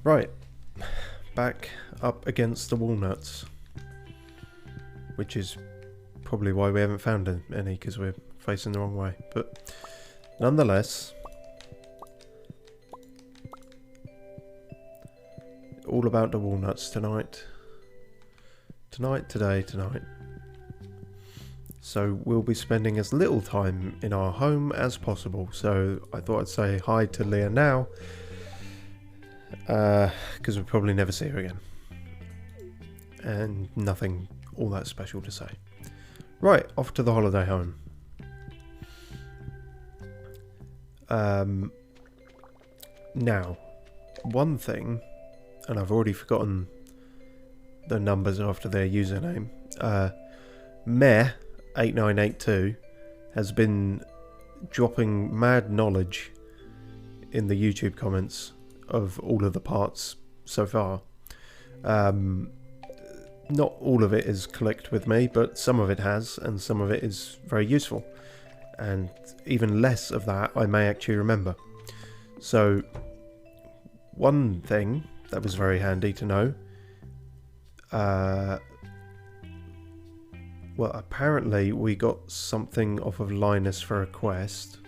Right, back up against the walnuts, which is probably why we haven't found any, because we're facing the wrong way. But nonetheless, all about the walnuts tonight. Tonight. So we'll be spending as little time in our home as possible. So I thought I'd say hi to Leah now, because we'll probably never see her again. And nothing all that special to say. Right, off to the holiday home. Now, one thing, and I've already forgotten the numbers after their username. Meh8982 has been dropping mad knowledge in the YouTube comments of all of the parts so far. Not all of it is clicked with me, but some of it has, and some of it is very useful. And even less of that I may actually remember. So, one thing that was very handy to know. Well, apparently we got something off of Linus for a quest.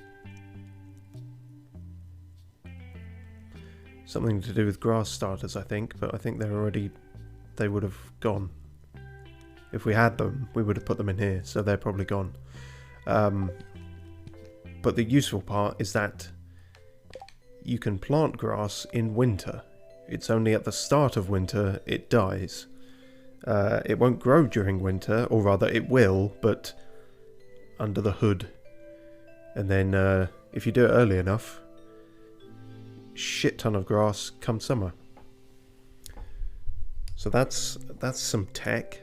Something to do with grass starters, I think, but I think they would have gone. If we had them, we would have put them in here, so they're probably gone. But the useful part is that you can plant grass in winter. It's only at the start of winter it dies. It won't grow during winter, or rather it will, but under the hood. And then if you do it early enough, shit ton of grass come summer. So that's some tech.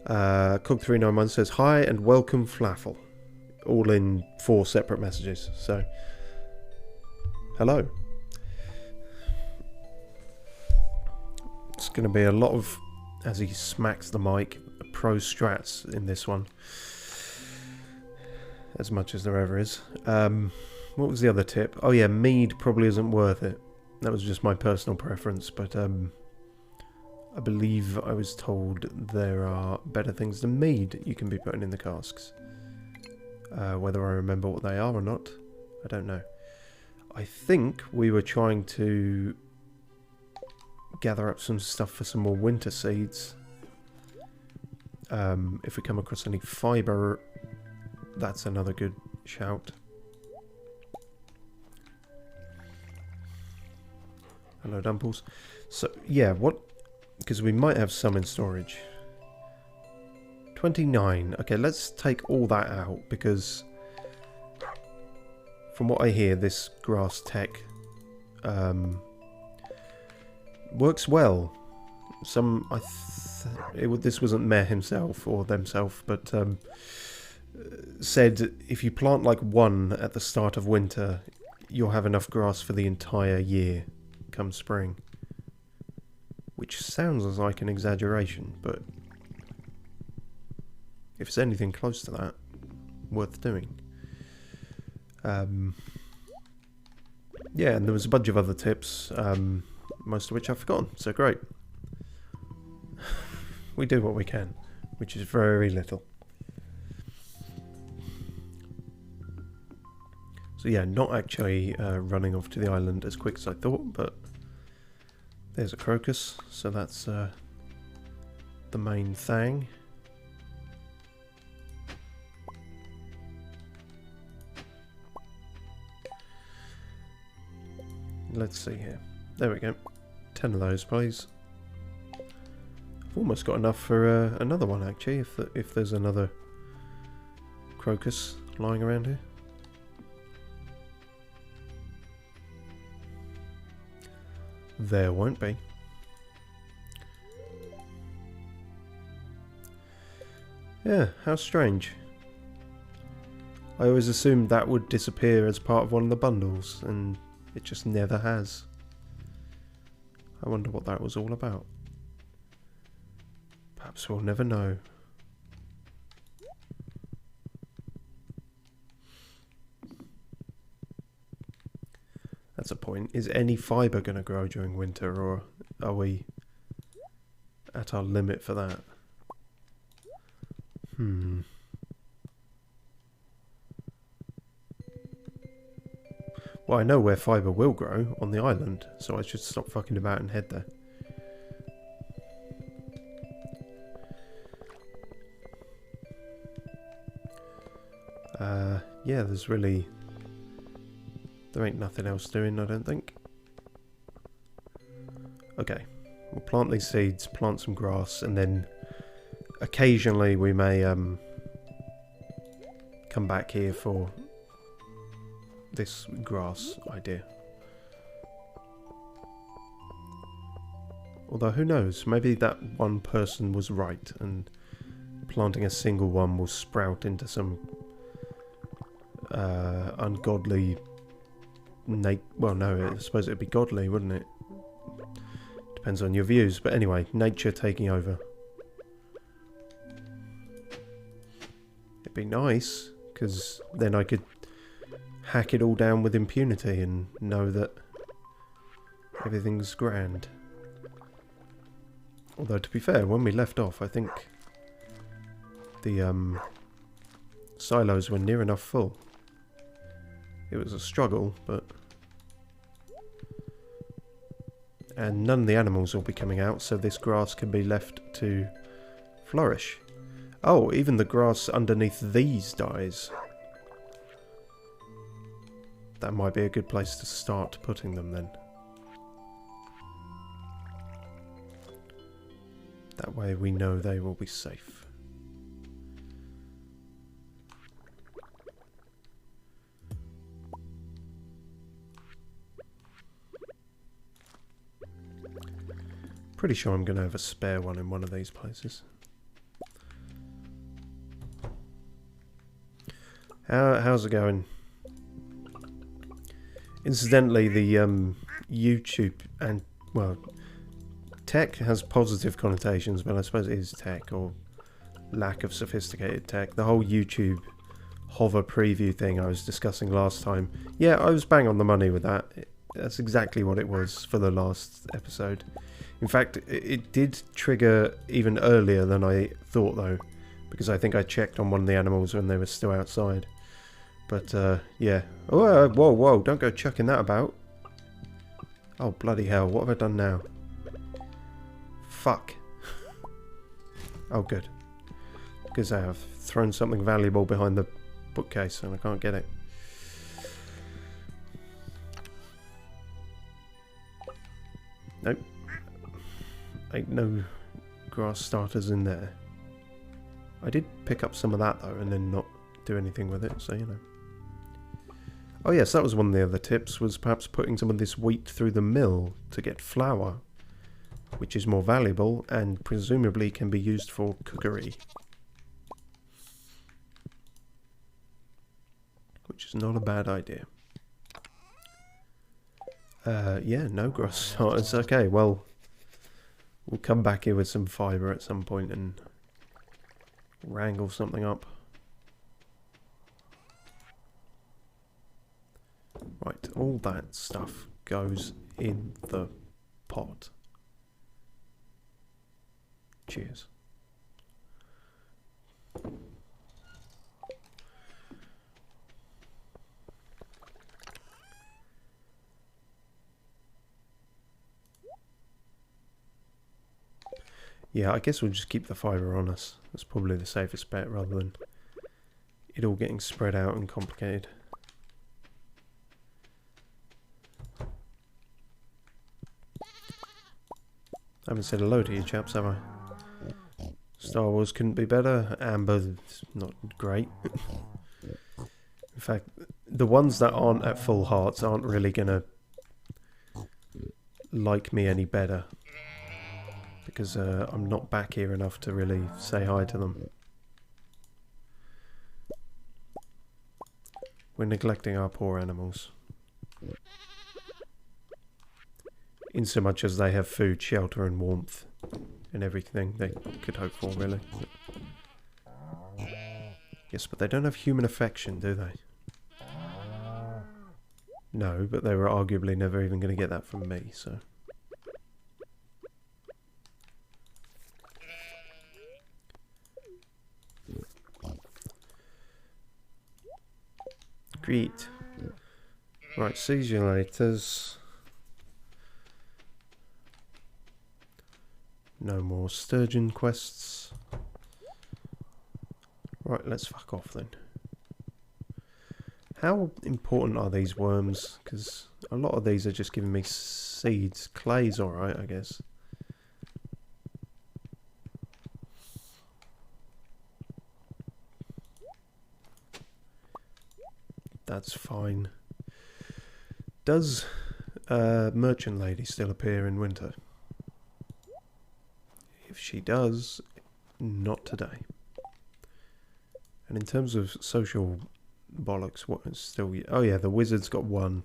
Cog391 says hi and welcome Flaffle, all in 4 separate messages. So hello. It's going to be a lot of, as he smacks the mic, pro strats in this one, as much as there ever is. What was the other tip? Oh yeah, mead probably isn't worth it. That was just my personal preference, but I believe I was told there are better things than mead you can be putting in the casks. Whether I remember what they are or not, I don't know. I think we were trying to gather up some stuff for some more winter seeds. If we come across any fibre, that's another good shout. Hello, Dumples. So, yeah, what... Because we might have some in storage. 29. Okay, let's take all that out, because from what I hear, this grass tech works well. This wasn't Meh himself or themself, but said if you plant like one at the start of winter, you'll have enough grass for the entire year come spring. Which sounds like an exaggeration, but if it's anything close to that, worth doing. Yeah, and there was a bunch of other tips, most of which I've forgotten, so great. We do what we can, which is very little. So yeah, not actually running off to the island as quick as I thought, but there's a crocus, so that's the main thing. Let's see here. There we go. 10 of those, please. I've almost got enough for another one, actually, if there's another crocus lying around here. There won't be. Yeah, how strange. I always assumed that would disappear as part of one of the bundles, and it just never has. I wonder what that was all about. Perhaps we'll never know. That's a point. Is any fibre going to grow during winter, or are we at our limit for that? Well, I know where fibre will grow, on the island, so I should stop fucking about and head there. Yeah, there ain't nothing else doing, I don't think. Okay, we'll plant these seeds, plant some grass, and then occasionally we may come back here for this grass idea. Although, who knows, maybe that one person was right, and planting a single one will sprout into some ungodly... well, no, I suppose it'd be godly, wouldn't it? Depends on your views, but anyway, nature taking over. It'd be nice, because then I could hack it all down with impunity and know that everything's grand. Although, to be fair, when we left off, I think the silos were near enough full. It was a struggle, but... And none of the animals will be coming out, so this grass can be left to flourish. Oh, even the grass underneath these dies. That might be a good place to start putting them then. That way we know they will be safe. Pretty sure I'm going to have a spare one in one of these places. How's it going? Incidentally, the YouTube and, well, tech has positive connotations, but I suppose it is tech, or lack of sophisticated tech. The whole YouTube hover preview thing I was discussing last time. Yeah, I was bang on the money with that. That's exactly what it was for the last episode. In fact, it did trigger even earlier than I thought, though, because I think I checked on one of the animals when they were still outside. But, yeah. Oh, whoa, don't go chucking that about. Oh, bloody hell, what have I done now? Fuck. Oh, good. Because I have thrown something valuable behind the bookcase and I can't get it. Nope. Ain't no grass starters in there. I did pick up some of that though and then not do anything with it, so you know. Oh yes, that was one of the other tips, was perhaps putting some of this wheat through the mill to get flour, which is more valuable and presumably can be used for cookery. Which is not a bad idea. Yeah, no grass starters. Okay, well, we'll come back here with some fibre at some point and wrangle something up. Right, all that stuff goes in the pot. Cheers. Yeah, I guess we'll just keep the fibre on us. That's probably the safest bet rather than it all getting spread out and complicated. I haven't said hello to you chaps, have I? Star Wars couldn't be better. Amber's not great. In fact, the ones that aren't at full hearts aren't really gonna like me any better. Because I'm not back here enough to really say hi to them. We're neglecting our poor animals. In so much as they have food, shelter and warmth and everything they could hope for, really. Yes, but they don't have human affection, do they? No, but they were arguably never even going to get that from me, so... Great. Right, see you laters. No more sturgeon quests. Right, let's fuck off then. How important are these worms? Because a lot of these are just giving me seeds. Clay's alright, I guess. That's fine. Does Merchant Lady still appear in winter? If she does, not today. And in terms of social bollocks, what is still... Oh yeah, the wizard's got one.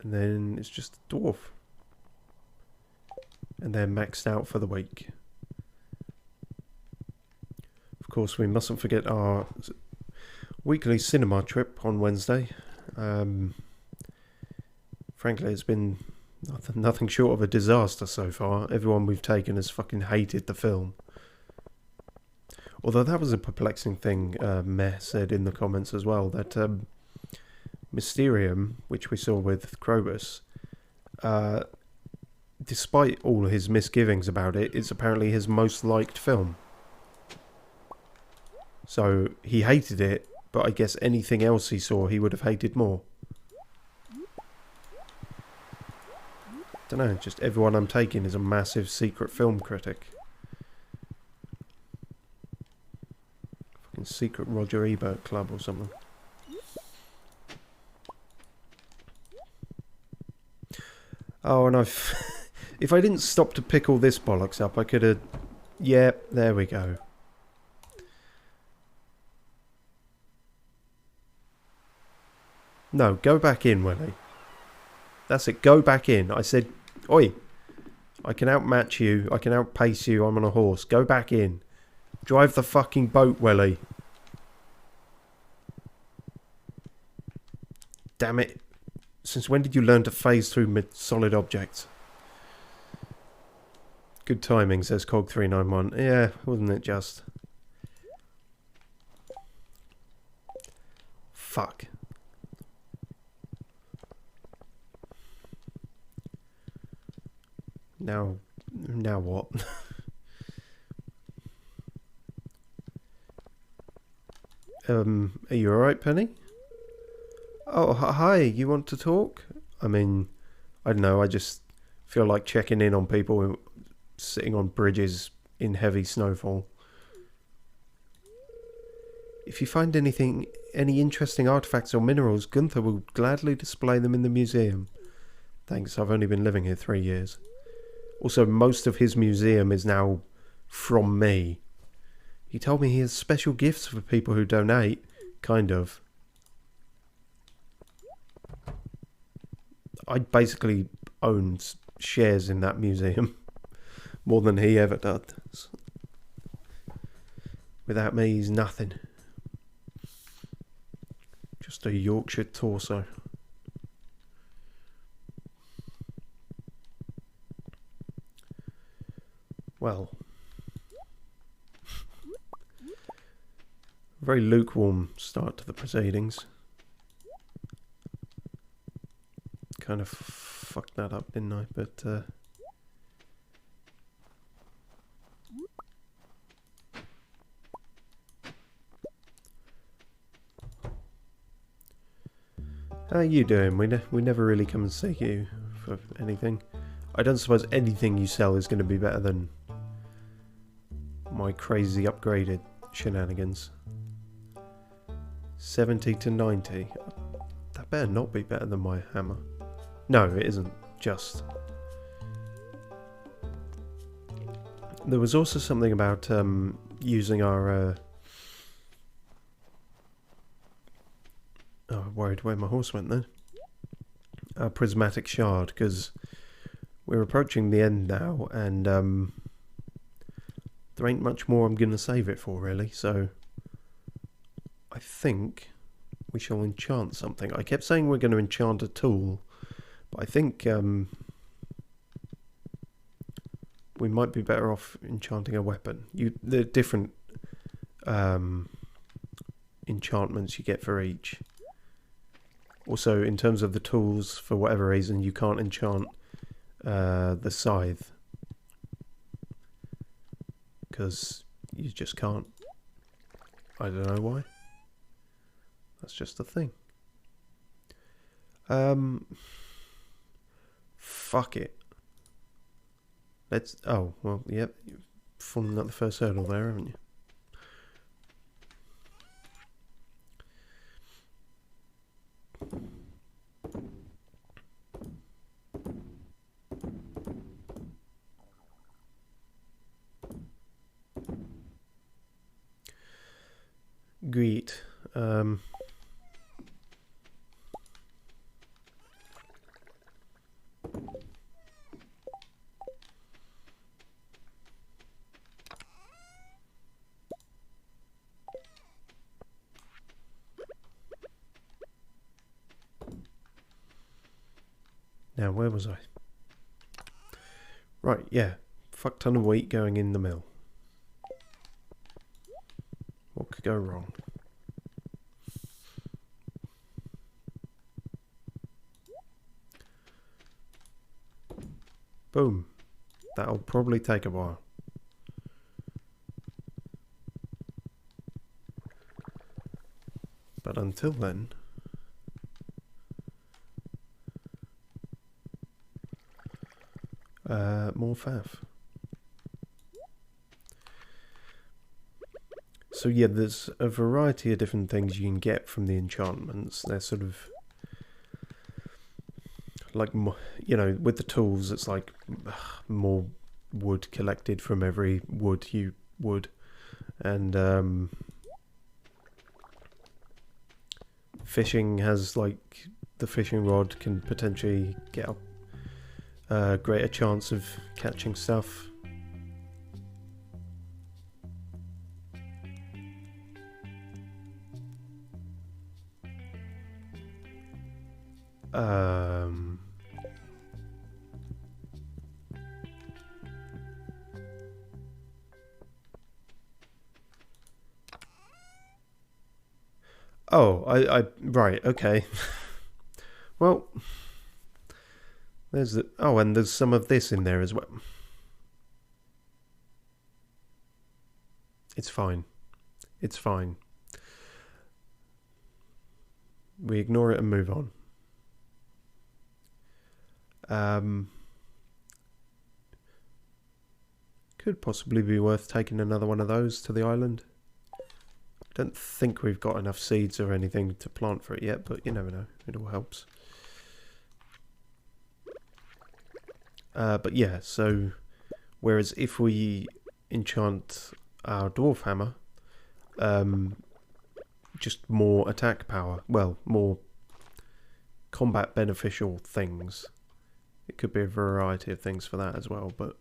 And then it's just a dwarf. And they're maxed out for the week. Of course, we mustn't forget our weekly cinema trip on Wednesday. Frankly, it's been nothing short of a disaster so far. Everyone we've taken has fucking hated the film. Although that was a perplexing thing Meh said in the comments as well, that Mysterium, which we saw with Krobus, despite all his misgivings about it, it's apparently his most liked film. So he hated it, but I guess anything else he saw he would have hated more. Don't know, just everyone I'm taking is a massive secret film critic. Fucking secret Roger Ebert club or something. Oh, and if I didn't stop to pick all this bollocks up, I could have... Yep, there we go. No, go back in, Willie. That's it, go back in. I said, oi, I can outmatch you, I can outpace you, I'm on a horse. Go back in. Drive the fucking boat, Willie. Damn it. Since when did you learn to phase through solid objects? Good timing, says Cog391. Yeah, wasn't it just? Fuck. Now what? Are you alright, Penny? Oh, hi, you want to talk? I mean, I don't know, I just feel like checking in on people sitting on bridges in heavy snowfall. If you find any interesting artifacts or minerals, Gunther will gladly display them in the museum. Thanks, I've only been living here 3 years. Also, most of his museum is now from me. He told me he has special gifts for people who donate. Kind of. I basically own shares in that museum. More than he ever does. Without me, he's nothing. Just a Yorkshire torso. Well. Very lukewarm start to the proceedings. Kind of fucked that up, didn't I? But, how are you doing? We never really come and see you for anything. I don't suppose anything you sell is going to be better than my crazy upgraded shenanigans. 70 to 90. That better not be better than my hammer. No, it isn't. Just. There was also something about using our... Oh, I worried where my horse went then. Our prismatic shard, because we're approaching the end now, and there ain't much more I'm going to save it for, really, so I think we shall enchant something. I kept saying we're going to enchant a tool, but I think we might be better off enchanting a weapon. There are different enchantments you get for each. Also, in terms of the tools, for whatever reason, you can't enchant the scythe. Because you just can't. I don't know why. That's just the thing. Fuck it. Let's... Oh, well, yep. You've fallen at the first hurdle there, haven't you? Great. Now, where was I? Right, yeah. Fuck ton of wheat going in the mill. What could go wrong? Boom. That'll probably take a while. But until then... more faff. So yeah, there's a variety of different things you can get from the enchantments. They're sort of like, you know, with the tools, it's like more wood collected from every wood you would, and fishing has like the fishing rod can potentially get a greater chance of catching stuff. Oh, right, okay. Well, there's the... Oh, and there's some of this in there as well. It's fine. It's fine. We ignore it and move on. Could possibly be worth taking another one of those to the island. I don't think we've got enough seeds or anything to plant for it yet, but you never know. It all helps. But yeah, so whereas if we enchant our dwarf hammer, just more attack power, well, more combat beneficial things. It could be a variety of things for that as well, but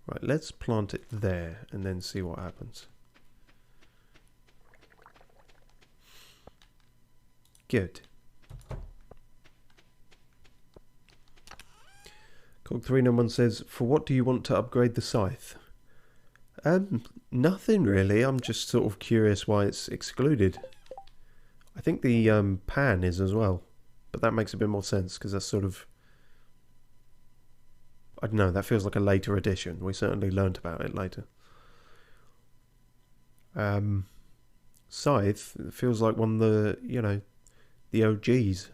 right, let's plant it there and then see what happens. Good. Cog391 says, for what do you want to upgrade the scythe? Nothing really. I'm just sort of curious why it's excluded. I think the pan is as well, but that makes a bit more sense because that's sort of... I don't know, that feels like a later addition. We certainly learnt about it later. Scythe feels like one of the, you know, the OGs.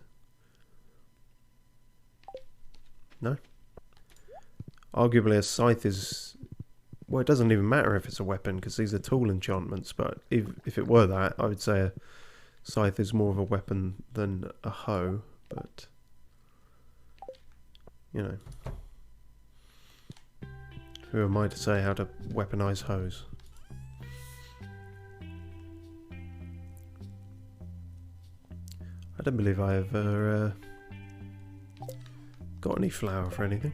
No? Arguably a scythe is... Well, it doesn't even matter if it's a weapon because these are tool enchantments, but if it were that, I would say a scythe is more of a weapon than a hoe, but... You know... Who am I to say how to weaponize hoes? I don't believe I ever got any flour for anything.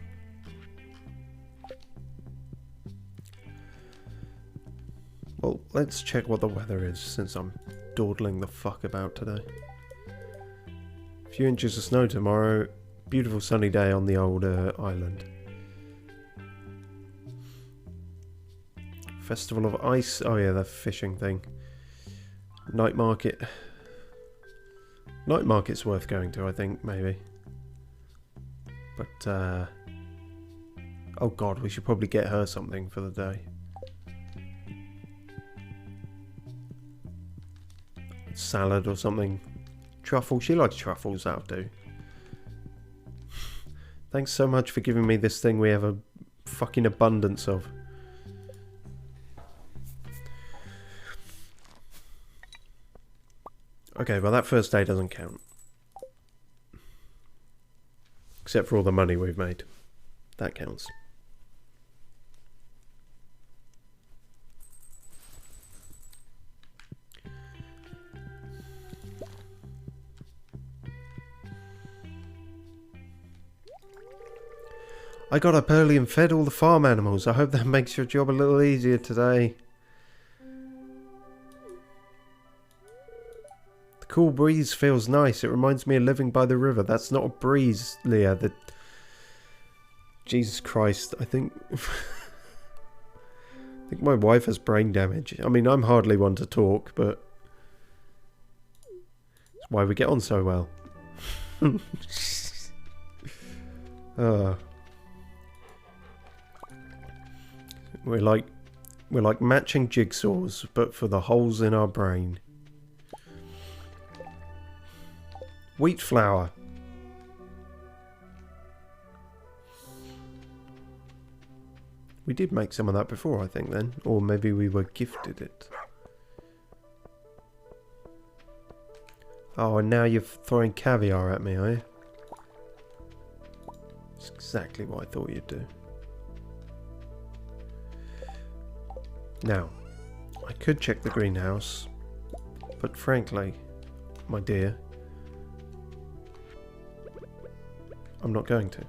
Well, let's check what the weather is, since I'm dawdling the fuck about today. A few inches of snow tomorrow. Beautiful sunny day on the old island. Festival of Ice. Oh yeah, the fishing thing. Night market. Night market's worth going to, I think, maybe. But, oh god, we should probably get her something for the day. Salad or something. Truffle. She likes truffles, that'll do. Thanks so much for giving me this thing we have a fucking abundance of. Okay, well that first day doesn't count. Except for all the money we've made. That counts. I got up early and fed all the farm animals. I hope that makes your job a little easier today. The cool breeze feels nice. It reminds me of living by the river. That's not a breeze, Leah. Jesus Christ. I think my wife has brain damage. I mean, I'm hardly one to talk, but that's why we get on so well. We're like matching jigsaws, but for the holes in our brain. Wheat flour. We did make some of that before, I think, then. Or maybe we were gifted it. Oh, and now you're throwing caviar at me, are you? That's exactly what I thought you'd do. Now, I could check the greenhouse, but frankly, my dear, I'm not going to.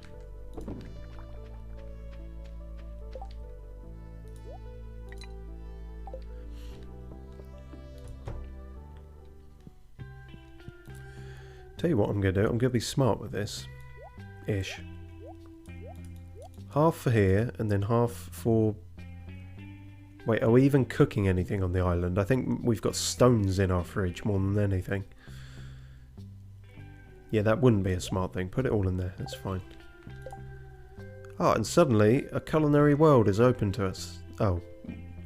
Tell you what I'm going to do, I'm going to be smart with this. Ish. Half for here, and then half for... Wait, are we even cooking anything on the island? I think we've got stones in our fridge more than anything. Yeah, that wouldn't be a smart thing. Put it all in there, that's fine. Oh, and suddenly, a culinary world is open to us. Oh,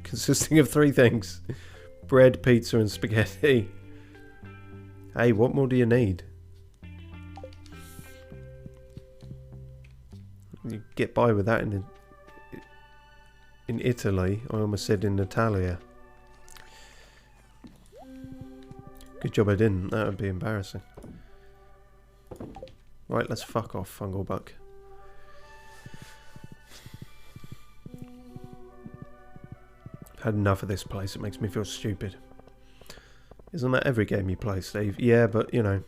consisting of 3 things. Bread, pizza and spaghetti. Hey, what more do you need? You get by with that in Italy. I almost said in Italia. Good job I didn't. That would be embarrassing. Right, let's fuck off, fungal buck. I've had enough of this place. It makes me feel stupid. Isn't that every game you play, Steve? Yeah, but, you know,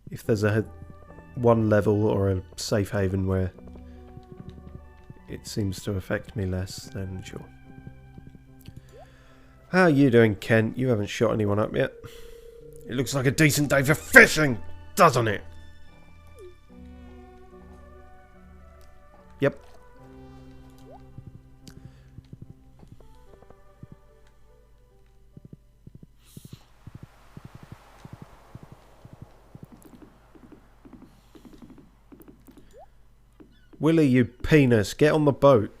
if there's one level or a safe haven where it seems to affect me less, then sure. How are you doing, Kent? You haven't shot anyone up yet. It looks like a decent day for fishing, doesn't it? Yep. Willie, you penis, get on the boat.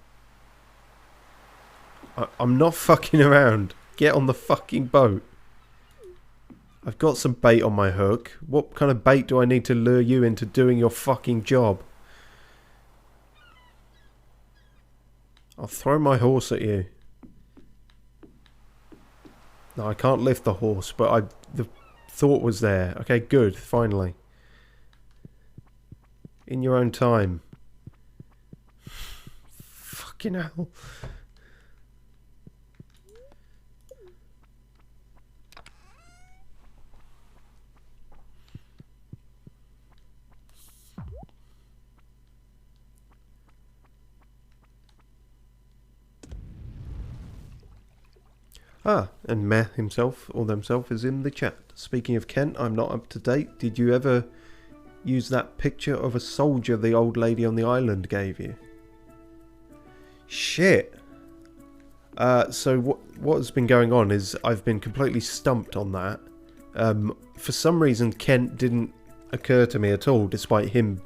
I'm not fucking around. Get on the fucking boat. I've got some bait on my hook. What kind of bait do I need to lure you into doing your fucking job? I'll throw my horse at you. No, I can't lift the horse, but the thought was there. Okay, good, finally. In your own time. Fucking hell. Ah, and Meh himself, or themself, is in the chat. Speaking of Kent, I'm not up to date. Did you ever use that picture of a soldier the old lady on the island gave you? Shit! So what has been going on is I've been completely stumped on that. For some reason, Kent didn't occur to me at all, despite him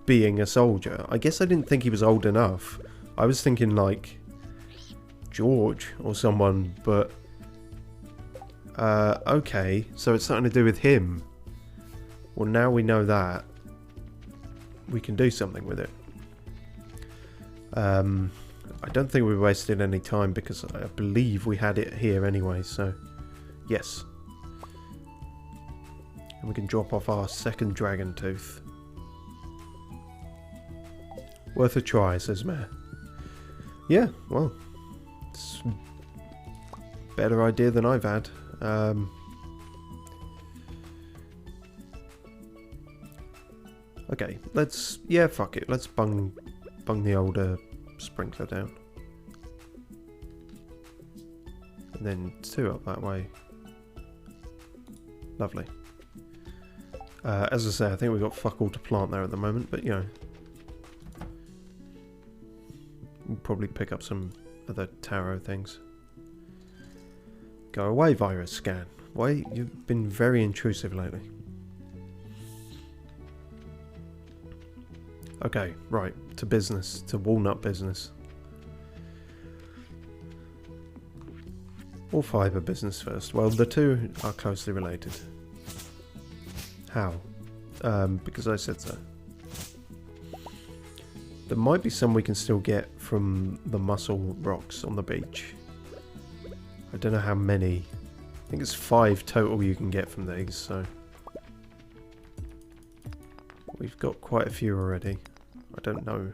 being a soldier. I guess I didn't think he was old enough. I was thinking like George or someone, but okay, so it's something to do with him. Well, now we know that, we can do something with it. I don't think we wasted any time because I believe we had it here anyway, so yes. And we can drop off our second dragon tooth. Worth a try, says Mayor. Yeah, well, it's a better idea than I've had. Okay, let's, yeah, fuck it. Let's bung the older sprinkler down. And then 2 up that way. Lovely. As I say, I think we've got fuck all to plant there at the moment, but you know. We'll probably pick up some other tarot things. Go away, virus scan. Why? You've been very intrusive lately. Okay, right. To business. To walnut business. Or fibre business first. Well, the two are closely related. How? Because I said so. There might be some we can still get from the mussel rocks on the beach. I don't know how many. I think it's 5 total you can get from these, so... We've got quite a few already. I don't know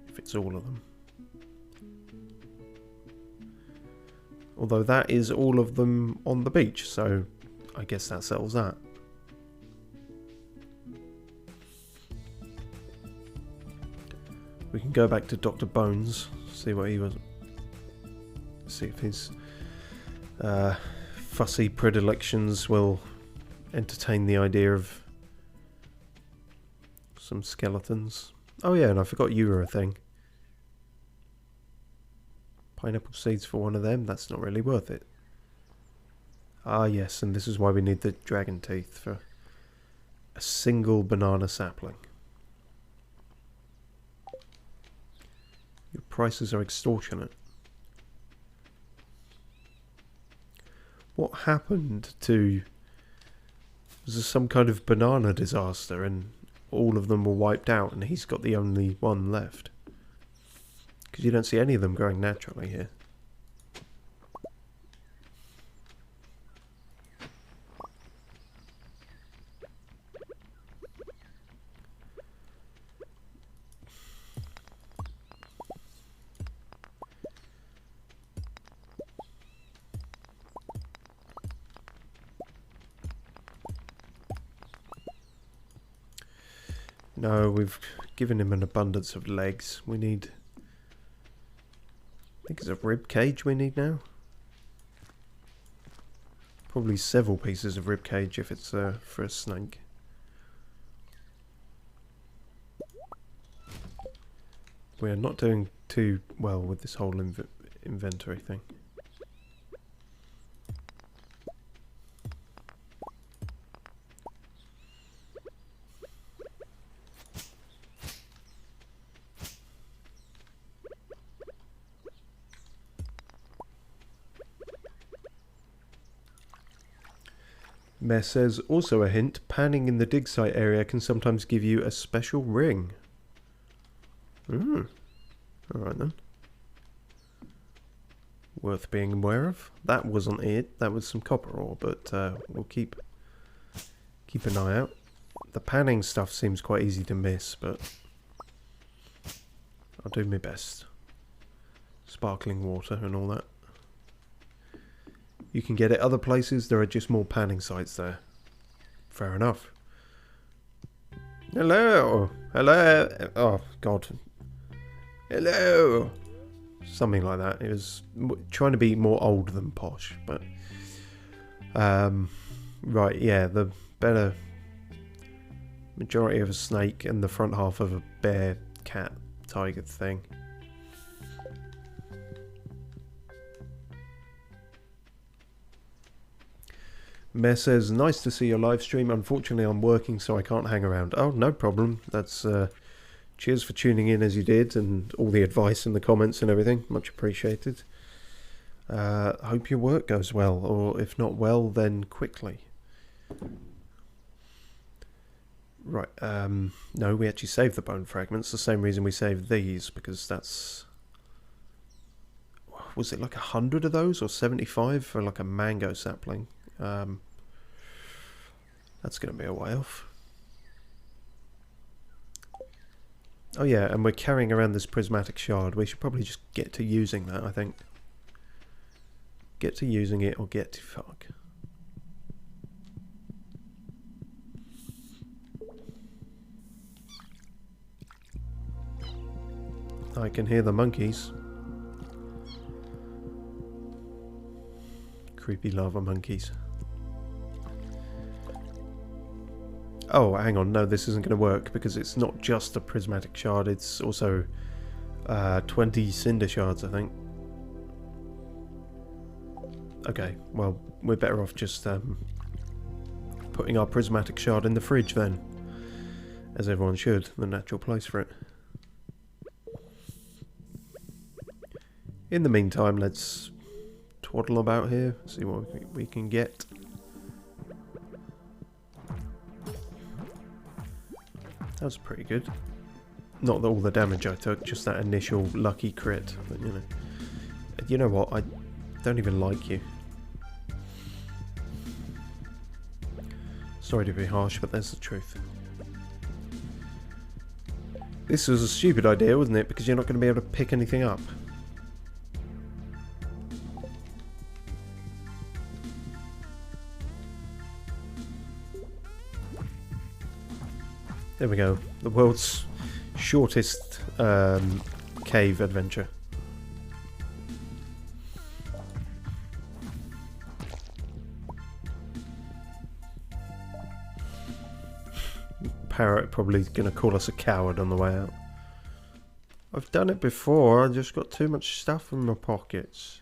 if it's all of them. Although that is all of them on the beach, so I guess that settles that. We can go back to Dr. Bones, see what he was... See if his fussy predilections will entertain the idea of some skeletons. Oh yeah, and I forgot you were a thing. Pineapple seeds for one of them, that's not really worth it. Ah yes, and this is why we need the dragon teeth for a single banana sapling. Your prices are extortionate. What happened to... Was there some kind of banana disaster and all of them were wiped out and he's got the only one left? Because you don't see any of them growing naturally here. No, we've given him an abundance of legs. We need... I think it's a rib cage we need now. Probably several pieces of rib cage if it's for a snake. We're not doing too well with this whole inventory thing. Meh says, also a hint, panning in the dig site area can sometimes give you a special ring. Alright then. Worth being aware of. That wasn't it, that was some copper ore, but we'll keep an eye out. The panning stuff seems quite easy to miss, but I'll do my best. Sparkling water and all that. You can get it other places, there are just more panning sites there. Fair enough. Hello! Hello! Oh, God. Hello! Something like that. It was trying to be more old than posh, but right, yeah, the better majority of a snake and the front half of a bear, cat, tiger thing. Meh says, nice to see your live stream. Unfortunately, I'm working, so I can't hang around. Oh, no problem. That's cheers for tuning in as you did, and all the advice in the comments and everything. Much appreciated. Hope your work goes well, or if not well, then quickly. Right, no, we actually saved the bone fragments. The same reason we saved these, because that's... Was it like 100 of those, or 75 for like a mango sapling? That's going to be a way off. Oh yeah, and we're carrying around this prismatic shard. We should probably just get to using that, I think. Get to using it, or get to fuck. I can hear the monkeys. Creepy lava monkeys. Oh, hang on, no, this isn't going to work because it's not just a prismatic shard, it's also 20 cinder shards, I think. Okay, well, we're better off just putting our prismatic shard in the fridge then, as everyone should, the natural place for it. In the meantime, let's twaddle about here, see what we can get. That was pretty good. Not all the damage I took, just that initial lucky crit. But, you know what? I don't even like you. Sorry to be harsh, but that's the truth. This was a stupid idea, wasn't it? Because you're not going to be able to pick anything up. There we go. The world's shortest cave adventure. Parrot probably going to call us a coward on the way out. I've done it before, I just got too much stuff in my pockets.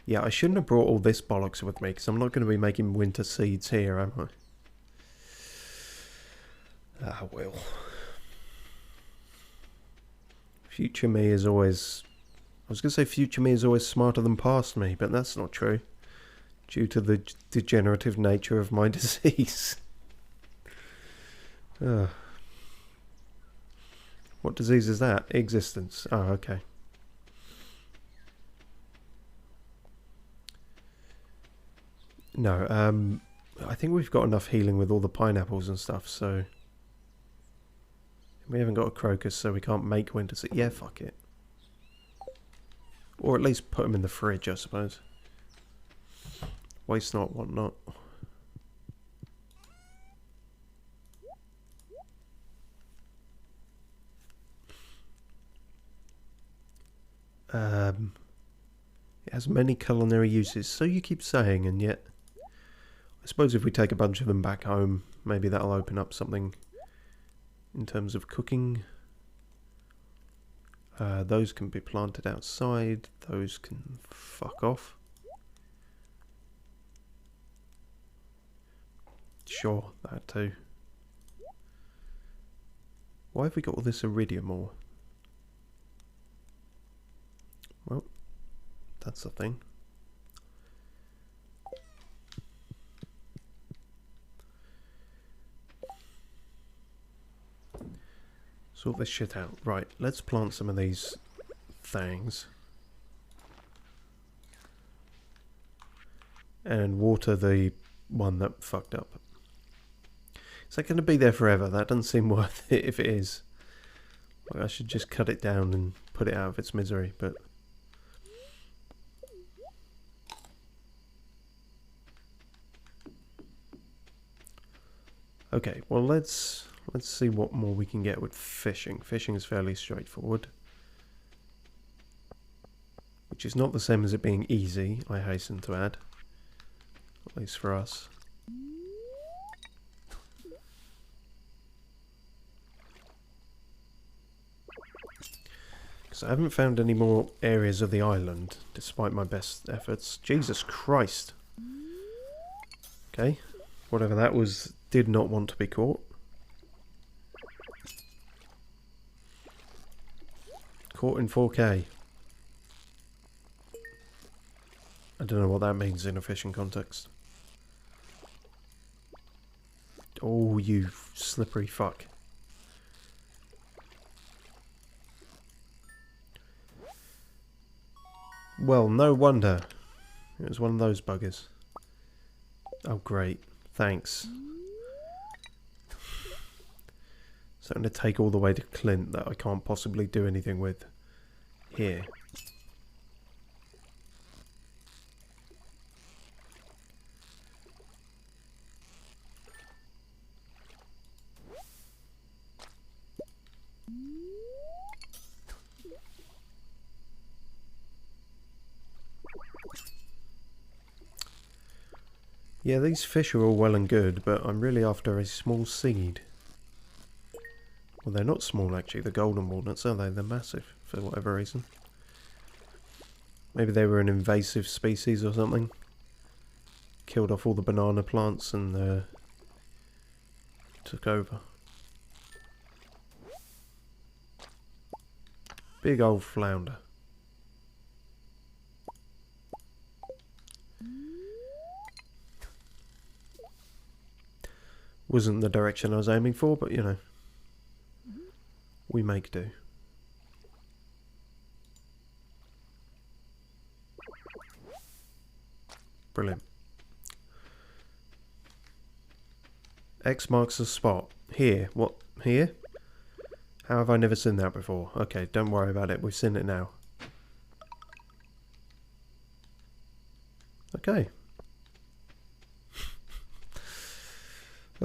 Yeah, I shouldn't have brought all this bollocks with me, because I'm not going to be making winter seeds here, am I? Ah, well. Future me is always... I was going to say future me is always smarter than past me, but that's not true. Due to the degenerative nature of my disease. What disease is that? Existence. Oh, okay. No, I think we've got enough healing with all the pineapples and stuff, so... We haven't got a crocus, so we can't make winter seeds. Yeah, fuck it. Or at least put them in the fridge, I suppose. Waste not, want not. It has many culinary uses, so you keep saying, and yet... I suppose if we take a bunch of them back home, maybe that'll open up something in terms of cooking. Those can be planted outside, those can fuck off. Sure, that too. Why have we got all this iridium ore? Well, that's the thing. Sort this shit out. Right, let's plant some of these things. And water the one that fucked up. Is that going to be there forever? That doesn't seem worth it if it is. Like, I should just cut it down and put it out of its misery, but... Okay, well let's let's see what more we can get with fishing. Fishing is fairly straightforward. Which is not the same as it being easy, I hasten to add. At least for us. Because I haven't found any more areas of the island, despite my best efforts. Jesus Christ! Okay, whatever that was did not want to be caught. Caught in 4K. I don't know what that means in a fishing context. Oh, you slippery fuck. Well, no wonder. It was one of those buggers. Oh, great. Thanks. So I'm going to take all the way to Clint that I can't possibly do anything with here. Yeah, these fish are all well and good, but I'm really after a small seed. Well, they're not small actually, the golden walnuts, are they? They're massive, for whatever reason. Maybe they were an invasive species or something. Killed off all the banana plants and took over. Big old flounder. Wasn't the direction I was aiming for, but you know, we make do. Brilliant. X marks the spot. Here. What? Here? How have I never seen that before? Okay, don't worry about it. We've seen it now. Okay.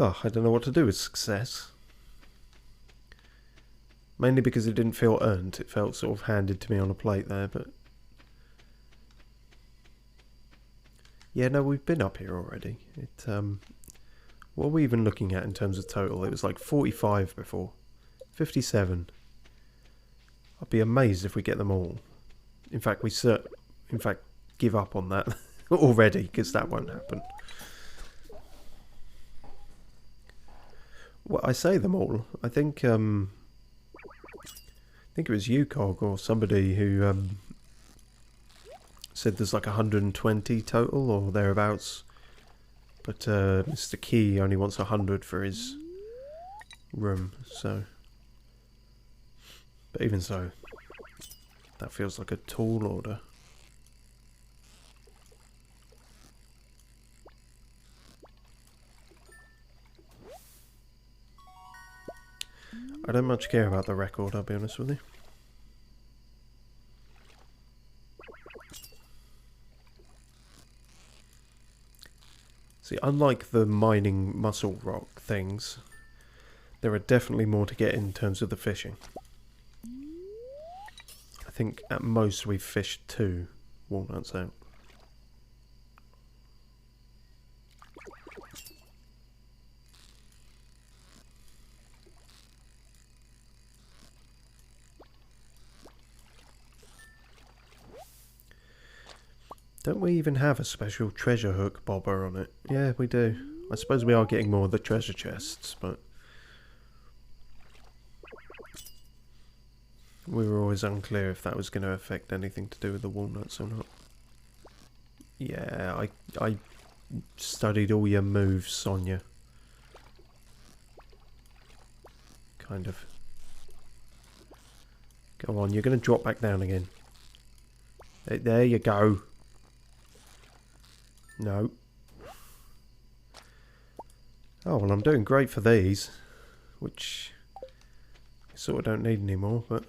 Oh, I don't know what to do with success. Mainly because it didn't feel earned. It felt sort of handed to me on a plate there, but... Yeah, no, we've been up here already. What are we even looking at in terms of total? It was like 45 before. 57. I'd be amazed if we get them all. In fact, give up on that already, because that won't happen. Well, I say them all. I think it was you, Cog, or somebody who said there's like 120 total or thereabouts. But Mr. Key only wants 100 for his room, so... But even so, that feels like a tall order. I don't much care about the record, I'll be honest with you. See, unlike the mining muscle rock things, there are definitely more to get in terms of the fishing. I think at most we've fished 2 walnuts out. Don't we even have a special treasure hook bobber on it? Yeah, we do. I suppose we are getting more of the treasure chests, but... We were always unclear if that was going to affect anything to do with the walnuts or not. Yeah, I studied all your moves, Sonia. Kind of. Go on, you're going to drop back down again. There you go. No. Oh, well, I'm doing great for these, which I sort of don't need anymore, but...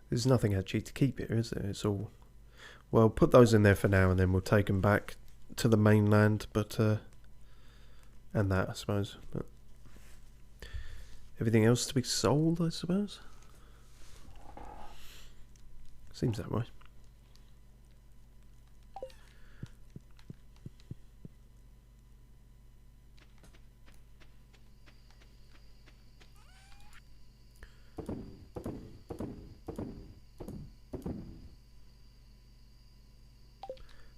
There's nothing actually to keep here, is there? It's all... Well, put those in there for now, and then we'll take them back to the mainland, but... and that, I suppose. But everything else to be sold, I suppose? Seems that way.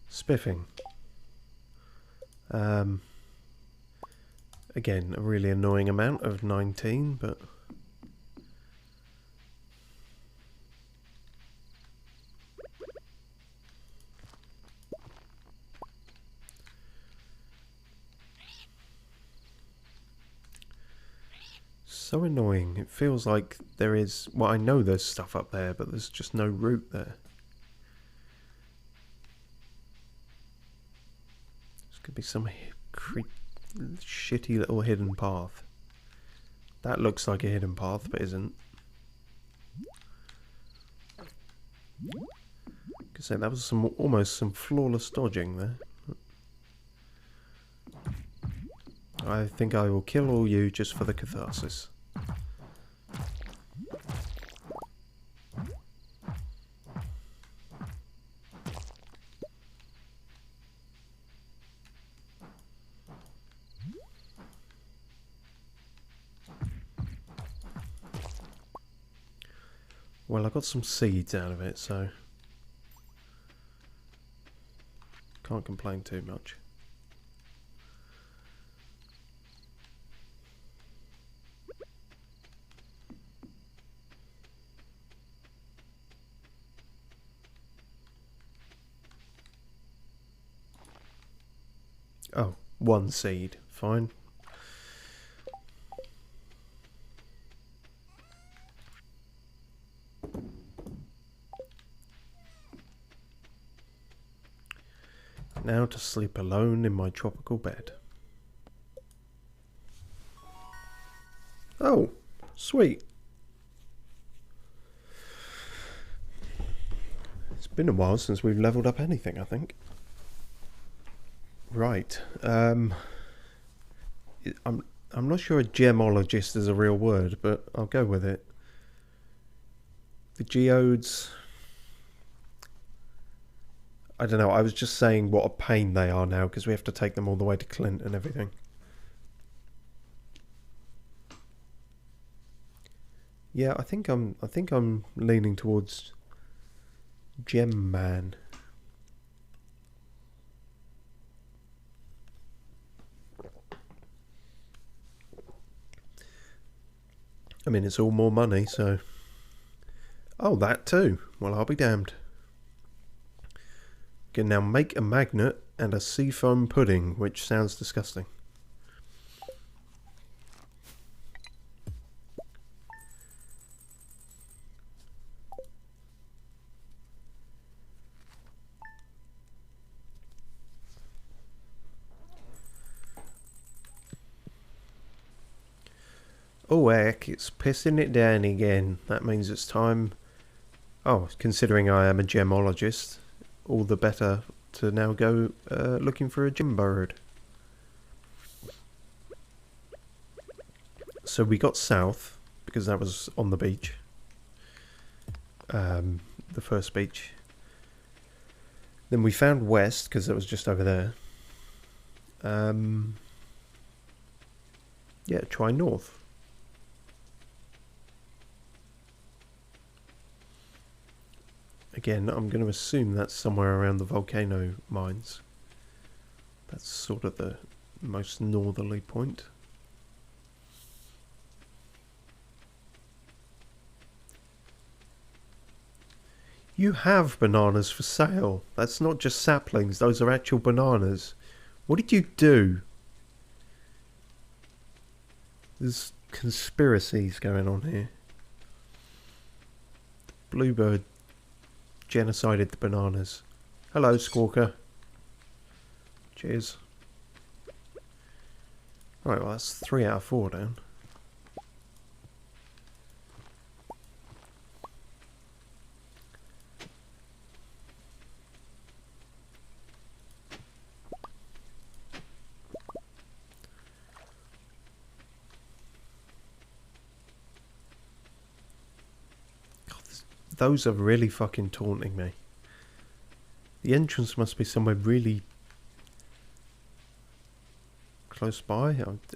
Spiffing. Again, a really annoying amount of 19, but... So annoying. It feels like there is... Well, I know there's stuff up there, but there's just no route there. There's could be some shitty little hidden path. That looks like a hidden path, but isn't. Could say that was some almost some flawless dodging there. I think I will kill all you just for the catharsis. Well, I got some seeds out of it, so can't complain too much. Oh, one seed, fine. Now to sleep alone in my tropical bed. Oh, sweet. It's been a while since we've leveled up anything, I think. Right. I'm not sure a gemologist is a real word, but I'll go with it. The geodes... I don't know, I was just saying what a pain they are now, because we have to take them all the way to Clint and everything. Yeah, I think I'm leaning towards Gem Man. I mean, it's all more money, so... Oh, that too. Well, I'll be damned. Can now make a magnet and a seafoam pudding, which sounds disgusting. Oh heck, it's pissing it down again. That means it's time... Oh, considering I am a gemologist, all the better to now go looking for a gem bird. So we got south, because that was on the beach. The first beach. Then we found west, because that was just over there. Yeah, try north. Again, I'm going to assume that's somewhere around the volcano mines. That's sort of the most northerly point. You have bananas for sale. That's not just saplings, those are actual bananas. What did you do? There's conspiracies going on here. Bluebird genocided the bananas. Hello, Squawker. Cheers. Right, well that's 3 out of 4 down. Those are really fucking taunting me. The entrance must be somewhere really close by.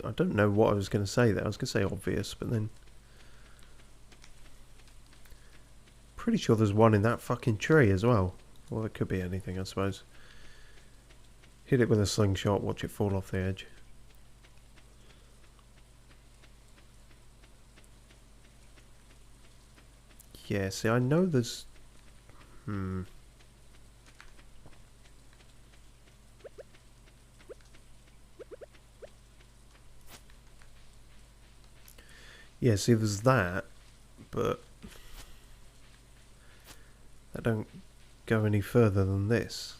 I don't know what I was going to say there. I was going to say obvious, but then... Pretty sure there's one in that fucking tree as well. Well, it could be anything, I suppose. Hit it with a slingshot, watch it fall off the edge. Yeah, see, I know there's... Yeah, see, there's that, but... I don't go any further than this.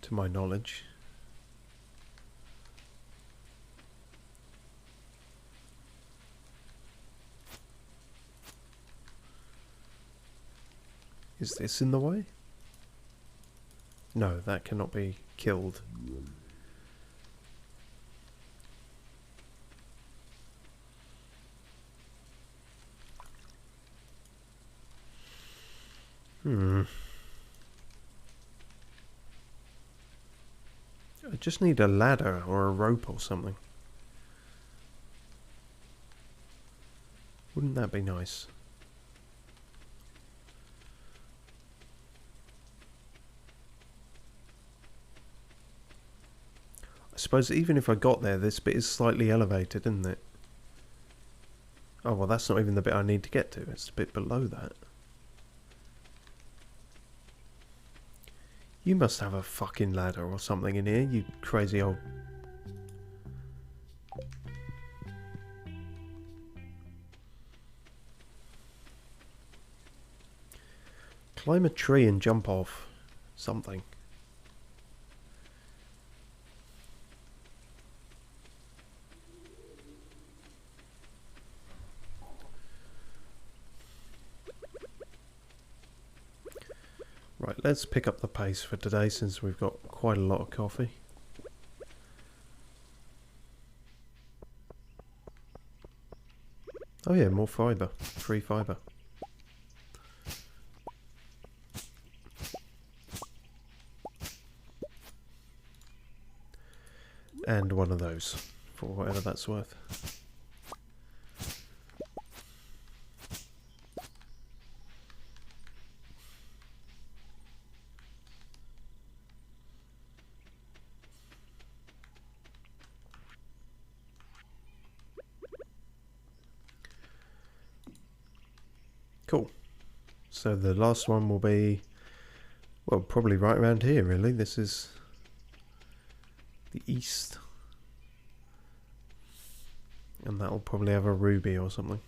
To my knowledge. Is this in the way? No, that cannot be killed. I just need a ladder or a rope or something. Wouldn't that be nice? I suppose even if I got there, this bit is slightly elevated, isn't it? Oh, well, that's not even the bit I need to get to. It's the bit below that. You must have a fucking ladder or something in here, you crazy old... Climb a tree and jump off something. Right, let's pick up the pace for today since we've got quite a lot of coffee. Oh yeah, more fibre. Free fibre. And one of those, for whatever that's worth. Cool. So the last one will be, well, probably right around here, really. This is the east. And that'll probably have a ruby or something.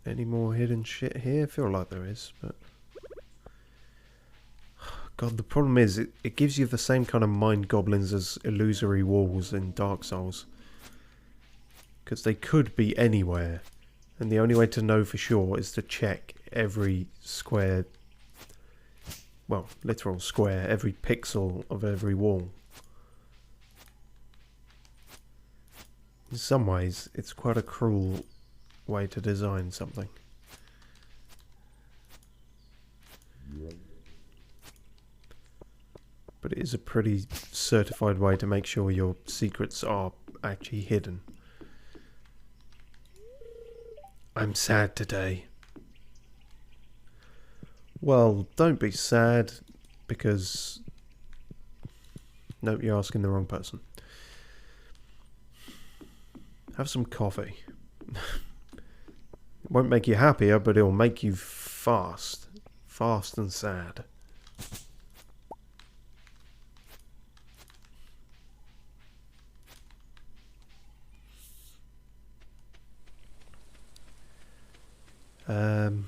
Any more hidden shit here? I feel like there is, but... God, the problem is, it gives you the same kind of mind goblins as illusory walls in Dark Souls. Because they could be anywhere. And the only way to know for sure is to check every square... Well, literal square, every pixel of every wall. In some ways, it's quite a cruel way to design something. But it is a pretty certified way to make sure your secrets are actually hidden. I'm sad today. Well, don't be sad, because... Nope, you're asking the wrong person. Have some coffee. It won't make you happier, but it'll make you fast. Fast and sad. Um.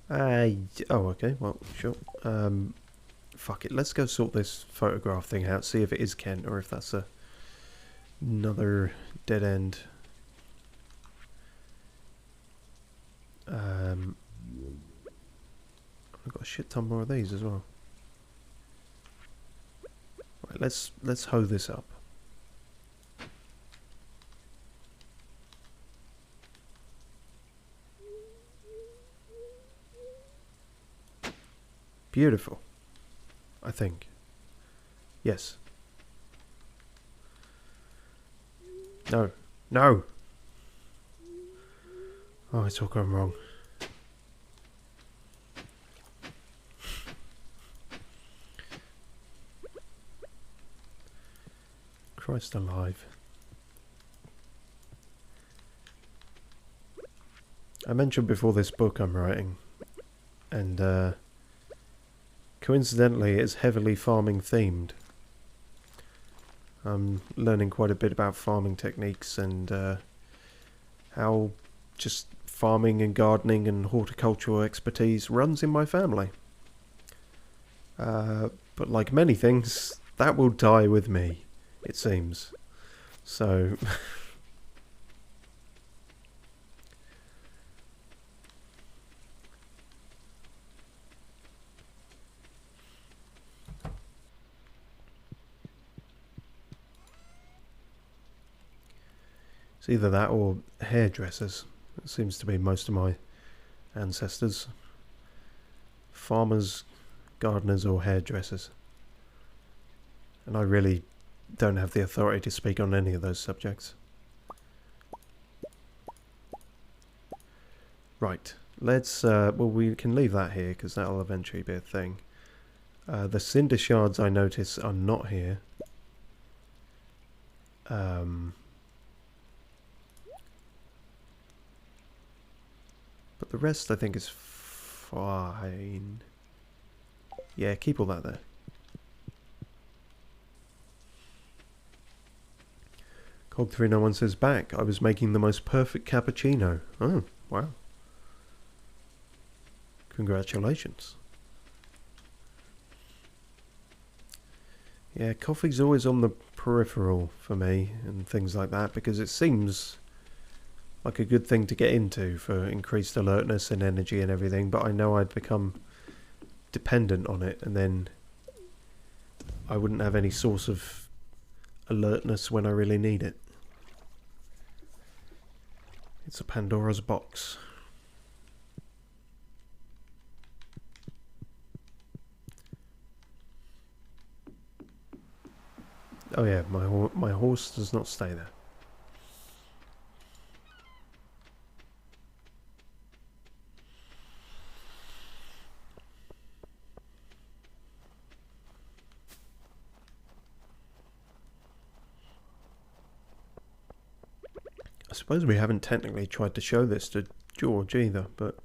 Oh, okay. Well, sure. Fuck it. Let's go sort this photograph thing out. See if it is Kent or if that's another dead end. I've got a shit ton more of these as well. Right, let's hoe this up. Beautiful. I think. Yes. No. No! Oh, it's all gone wrong. Christ alive. I mentioned before this book I'm writing, and coincidentally it's heavily farming themed. I'm learning quite a bit about farming techniques and how just farming and gardening and horticultural expertise runs in my family. But like many things, that will die with me, it seems. So... It's either that or hairdressers. It seems to be most of my ancestors. Farmers, gardeners or hairdressers. And I really don't have the authority to speak on any of those subjects. Right, let's, well, we can leave that here because that'll eventually be a thing. The cinder shards I notice are not here. But the rest I think is fine. Yeah, keep all that there. Cog391 says back. I was making the most perfect cappuccino. Oh, wow. Congratulations. Yeah, coffee's always on the peripheral for me and things like that because it seems like a good thing to get into for increased alertness and energy and everything, but I know I'd become dependent on it and then I wouldn't have any source of alertness when I really need it. It's a Pandora's box. Oh yeah, my horse does not stay there. I suppose we haven't technically tried to show this to George either, but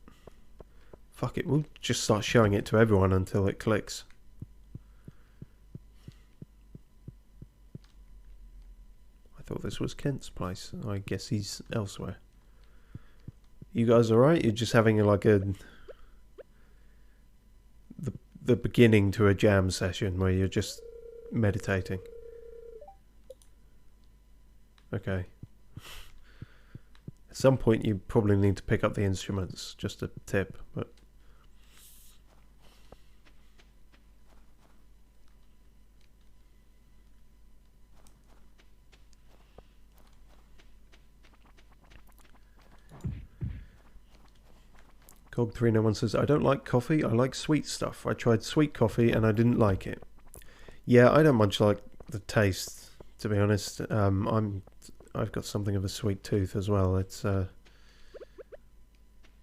fuck it, we'll just start showing it to everyone until it clicks. I thought this was Kent's place. I guess he's elsewhere. You guys alright? You're just having like the beginning to a jam session where you're just meditating. Okay. At some point you probably need to pick up the instruments, just a tip, but... Cog391 says, I don't like coffee, I like sweet stuff. I tried sweet coffee and I didn't like it. Yeah, I don't much like the taste, to be honest. I've got something of a sweet tooth as well. It's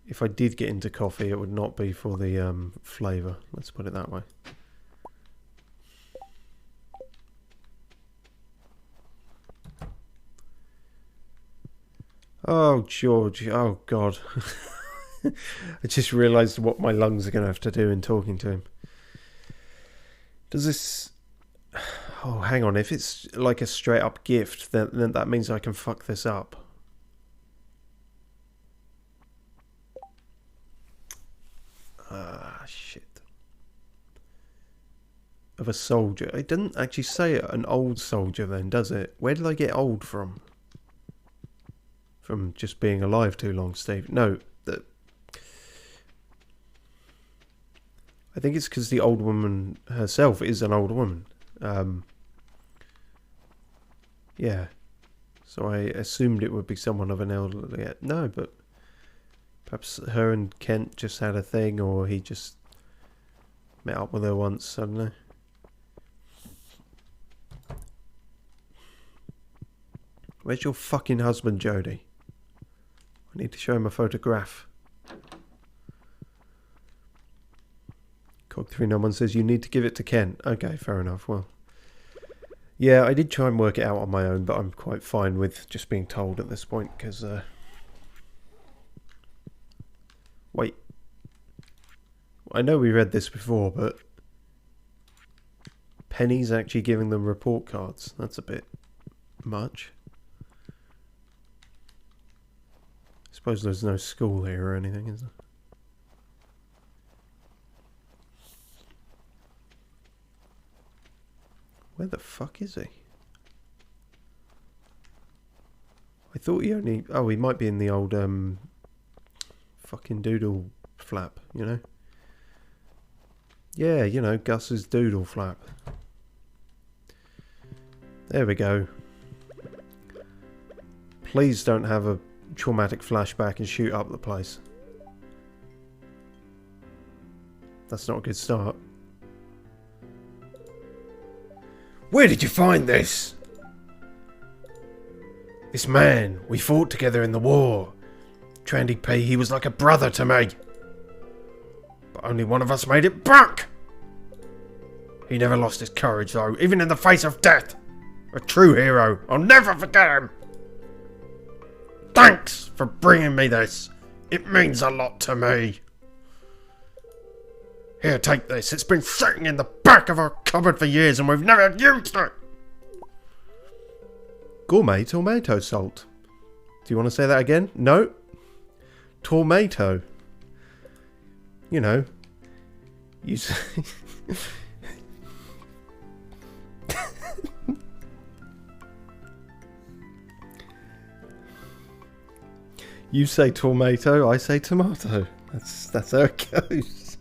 if I did get into coffee, it would not be for the flavour. Let's put it that way. Oh, George. Oh, God. I just realised what my lungs are going to have to do in talking to him. Does this... Oh, hang on. If it's like a straight up gift, then that means I can fuck this up. Ah, shit. Of a soldier. It doesn't actually say an old soldier then, does it? Where did I get old from? From just being alive too long, Steve? No. I think it's because the old woman herself is an old woman. Yeah. So I assumed it would be someone of an elderly... No, but... Perhaps her and Kent just had a thing, or he just met up with her once, I don't know. Where's your fucking husband, Jodie? I need to show him a photograph. Cog391 says you need to give it to Kent. Okay, fair enough. Well, yeah, I did try and work it out on my own, but I'm quite fine with just being told at this point, because... Wait. I know we read this before, but... Penny's actually giving them report cards. That's a bit much. I suppose there's no school here or anything, is there? Where the fuck is he? I thought he only... Oh, he might be in the old, fucking doodle flap, you know? Yeah, you know, Gus's doodle flap. There we go. Please don't have a traumatic flashback and shoot up the place. That's not a good start. Where did you find this? This man, we fought together in the war. Trandy P, he was like a brother to me. But only one of us made it back. He never lost his courage though, even in the face of death. A true hero. I'll never forget him. Thanks for bringing me this. It means a lot to me. Here, take this. It's been sitting in the back of our cupboard for years and we've never used it. Gourmet tomato salt. Do you want to say that again? No. Tomato. You know. You say... You say tomato, I say tomato. That's how it goes.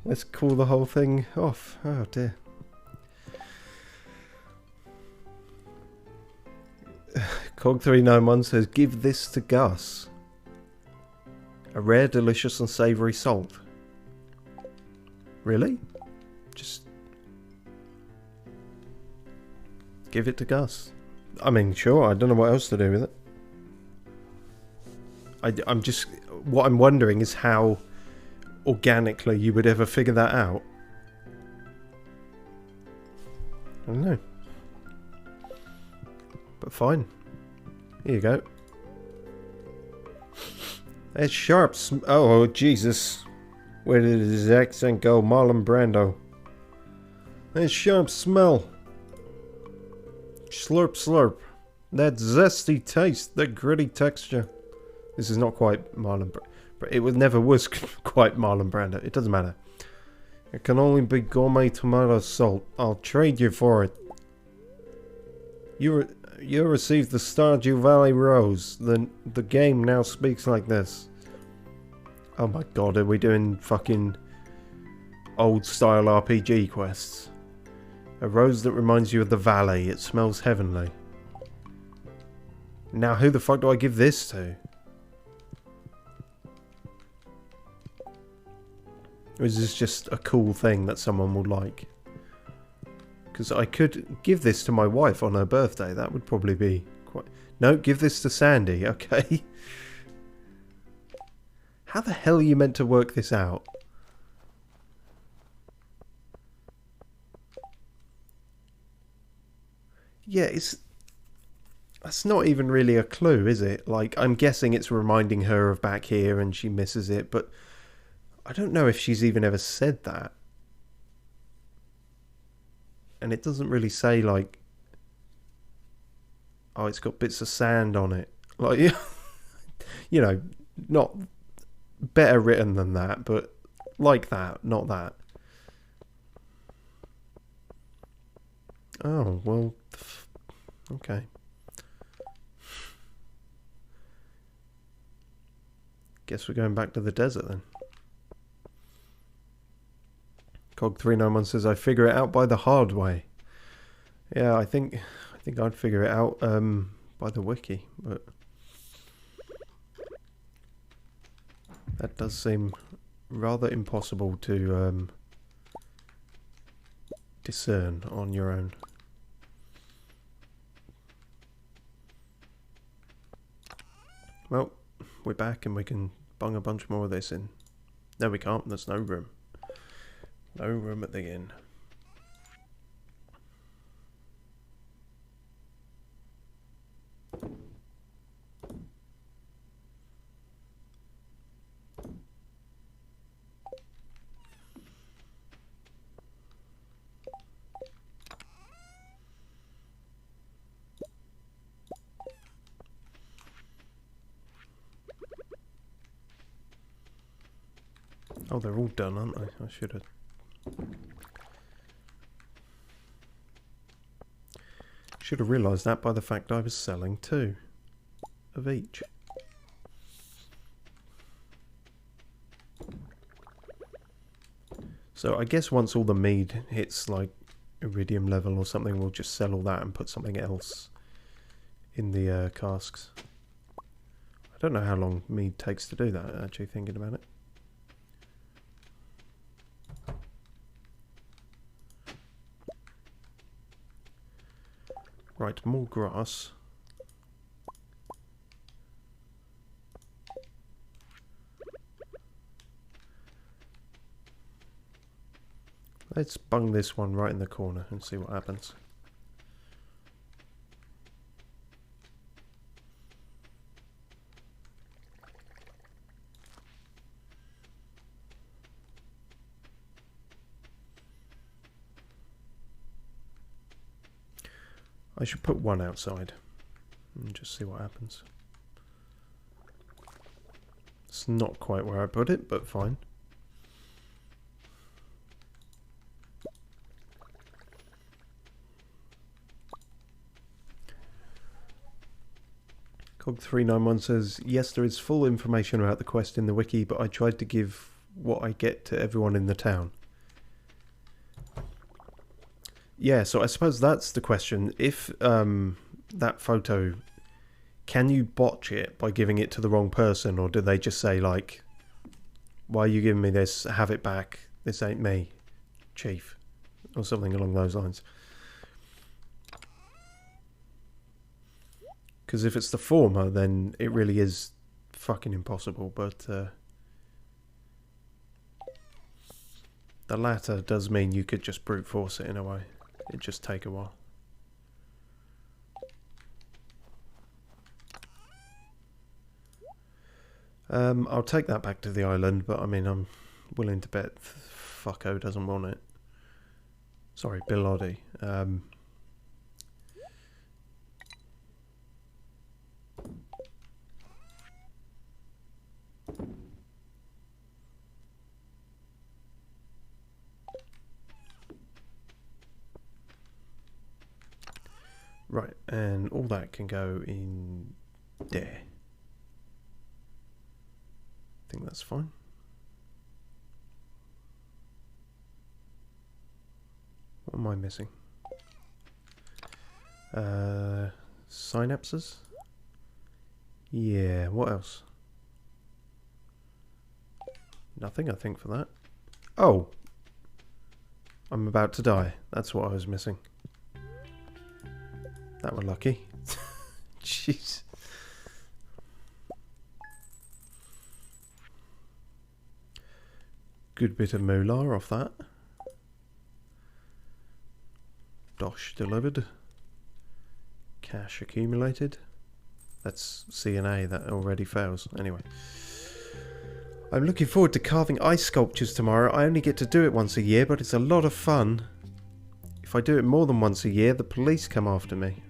Let's call the whole thing off. Oh dear. Cog391 says, give this to Gus. A rare, delicious and savoury salt. Really? Just... give it to Gus. I mean, sure, I don't know what else to do with it. I'm just... What I'm wondering is how organically you would ever figure that out. I don't know. But fine. Here you go. There's sharp oh, Jesus. Where did his accent go? Marlon Brando. There's sharp smell. Slurp, slurp. That zesty taste. That gritty texture. This is not quite Marlon Brando. It never was quite Marlon Brando. It doesn't matter. It can only be gourmet tomato salt. I'll trade you for it. You received the Stardew Valley Rose. The game now speaks like this. Oh my god, are we doing fucking old style RPG quests? A rose that reminds you of the valley. It smells heavenly. Now who the fuck do I give this to? Or is this just a cool thing that someone would like? Because I could give this to my wife on her birthday. That would probably be quite... No, give this to Sandy. Okay. How the hell are you meant to work this out? Yeah, it's... That's not even really a clue, is it? Like, I'm guessing it's reminding her of back here and she misses it, but... I don't know if she's even ever said that. And it doesn't really say, like... Oh, it's got bits of sand on it. Like, you know, not better written than that, but like that, not that. Oh, well, okay. Guess we're going back to the desert then. Cog391 says, I figure it out by the hard way. Yeah, I think I'd figure it out by the wiki, but that does seem rather impossible to discern on your own. Well, we're back and we can bung a bunch more of this in. No, we can't. There's no room. No room at the inn. Oh, they're all done, aren't they? I should have... Should have realised that by the fact I was selling 2 of each. So I guess once all the mead hits like iridium level or something, we'll just sell all that and put something else in the casks. I don't know how long mead takes to do that, actually, thinking about it. Right, more grass. Let's bung this one right in the corner and see what happens. I should put one outside and just see what happens. It's not quite where I put it, but fine. Cog391 says, yes, there is full information about the quest in the wiki, but I tried to give what I get to everyone in the town. Yeah, so I suppose that's the question. If that photo, can you botch it by giving it to the wrong person, or do they just say, like, why are you giving me this? Have it back. This ain't me, chief. Or something along those lines. Because if it's the former, then it really is fucking impossible, but the latter does mean you could just brute force it in a way. It'd just take a while. I'll take that back to the island, but I mean, I'm willing to bet fucko doesn't want it. Sorry, Bilodi. Right, and all that can go in there. I think that's fine. What am I missing? Synapses? Yeah, what else? Nothing, I think, for that. Oh! I'm about to die. That's what I was missing. That were lucky. Jeez. Good bit of moolah off that. Dosh delivered. Cash accumulated. That's C&A, that already fails. Anyway. I'm looking forward to carving ice sculptures tomorrow. I only get to do it once a year, but it's a lot of fun. If I do it more than once a year, the police come after me.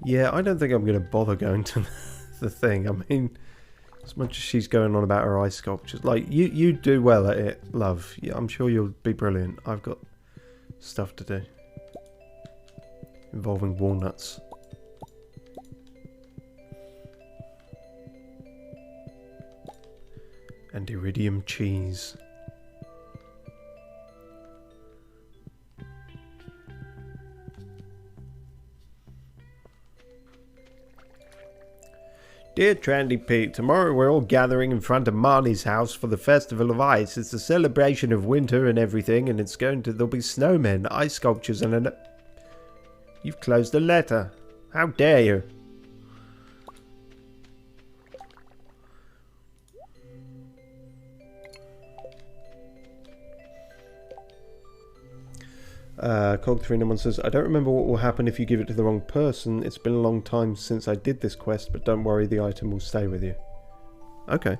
Yeah, I don't think I'm going to bother going to the thing. I mean, as much as she's going on about her ice sculptures, like you do well at it, love. Yeah, I'm sure you'll be brilliant. I've got stuff to do involving walnuts. And iridium cheese. Dear Trandy Pete, tomorrow we're all gathering in front of Marnie's house for the Festival of Ice. It's a celebration of winter and everything, and there'll be snowmen, ice sculptures, and You've closed the letter. How dare you? Cog391 says, I don't remember what will happen if you give it to the wrong person. It's been a long time since I did this quest, but don't worry, the item will stay with you. Okay.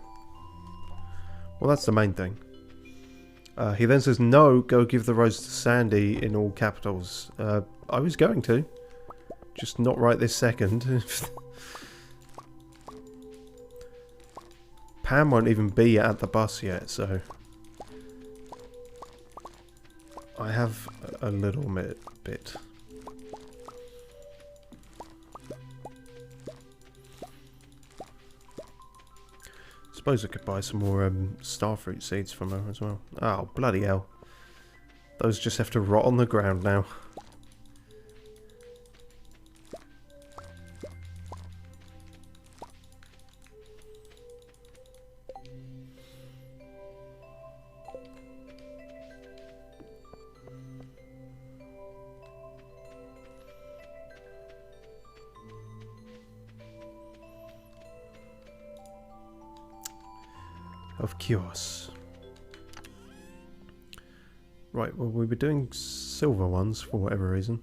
Well, that's the main thing. He then says, no, go give the rose to Sandy in all capitals. I was going to. Just not right this second. Pam won't even be at the bus yet, so... I have a little bit. Suppose I could buy some more starfruit seeds from her as well. Oh, bloody hell. Those just have to rot on the ground now. Of course. Right, well, we were doing silver ones for whatever reason.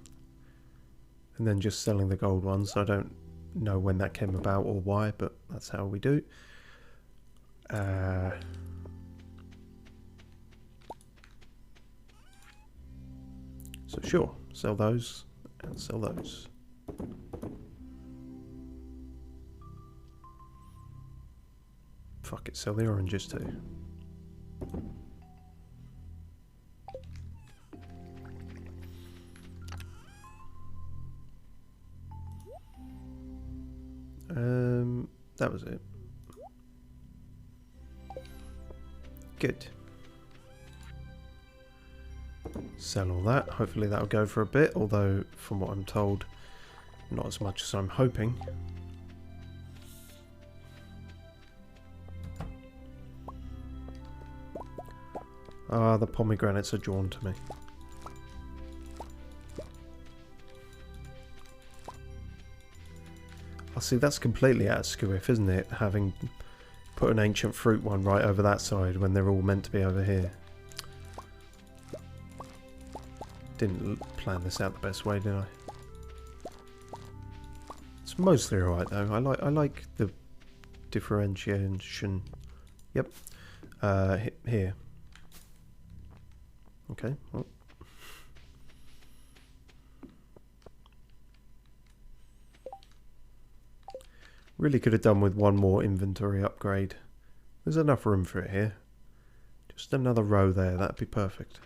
And then just selling the gold ones. I don't know when that came about or why, but that's how we do. So sure, sell those and sell those. Fuck it, sell the oranges too. That was it. Good. Sell all that. Hopefully that'll go for a bit, although from what I'm told, not as much as I'm hoping. Ah, the pomegranates are drawn to me. I see, that's completely out of squiff, isn't it? Having put an ancient fruit one right over that side when they're all meant to be over here. Didn't plan this out the best way, did I? It's mostly alright though. I like the differentiation. Yep. Here. Okay, well. Really could have done with one more inventory upgrade. There's enough room for it here. Just another row there, that'd be perfect.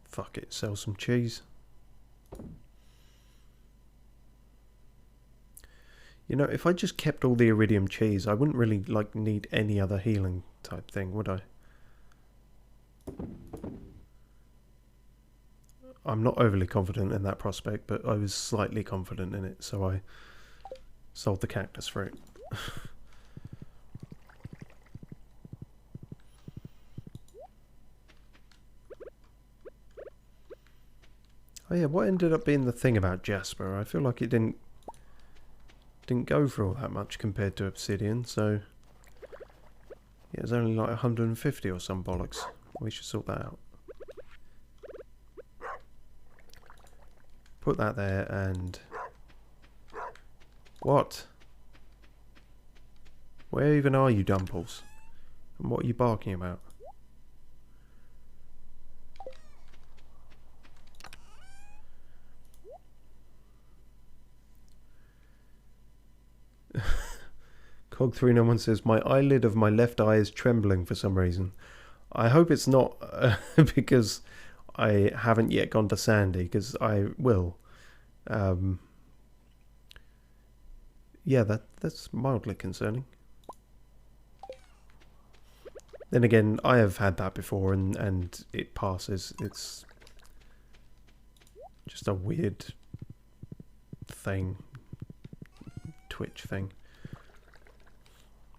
Fuck it, sell some cheese. You know, if I just kept all the iridium cheese, I wouldn't really need any other healing type thing, would I? I'm not overly confident in that prospect, but I was slightly confident in it, so I sold the cactus fruit. Oh yeah, what ended up being the thing about Jasper? I feel like it didn't go for all that much compared to Obsidian, so yeah, it was only like 150 or some bollocks. We should sort that out. Put that there and... What? Where even are you, Dumples? And what are you barking about? Cog391 says, my eyelid of my left eye is trembling for some reason. I hope it's not because I haven't yet gone to Sandy, because I will. Yeah, that's mildly concerning. Then again, I have had that before and it passes. It's just a weird thing. Twitch thing.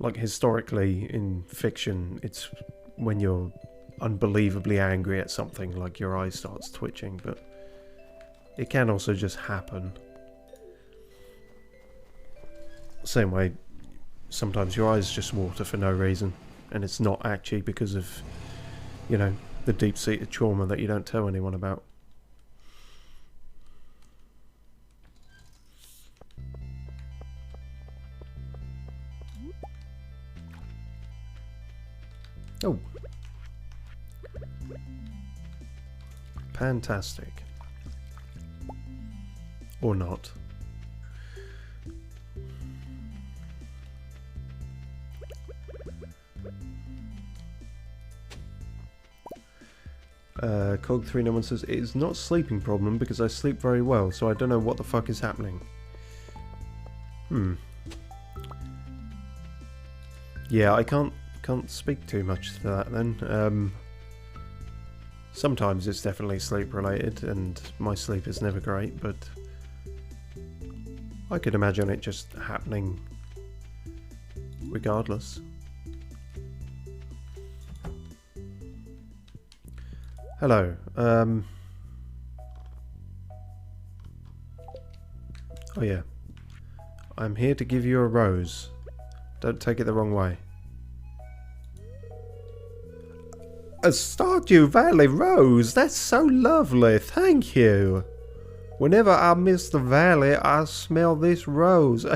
Like historically in fiction, it's when you're unbelievably angry at something, like your eye starts twitching, but it can also just happen. Same way, sometimes your eyes just water for no reason, and it's not actually because of, you know, the deep-seated trauma that you don't tell anyone about. Oh. Fantastic. Or not. Cog391 says, it is not a sleeping problem because I sleep very well, so I don't know what the fuck is happening. Yeah, I can't speak too much to that then. Sometimes it's definitely sleep related, and my sleep is never great, but I could imagine it just happening regardless. Hello. Oh yeah. I'm here to give you a rose. Don't take it the wrong way. A Stardew Valley rose! That's so lovely, thank you! Whenever I miss the valley, I smell this rose.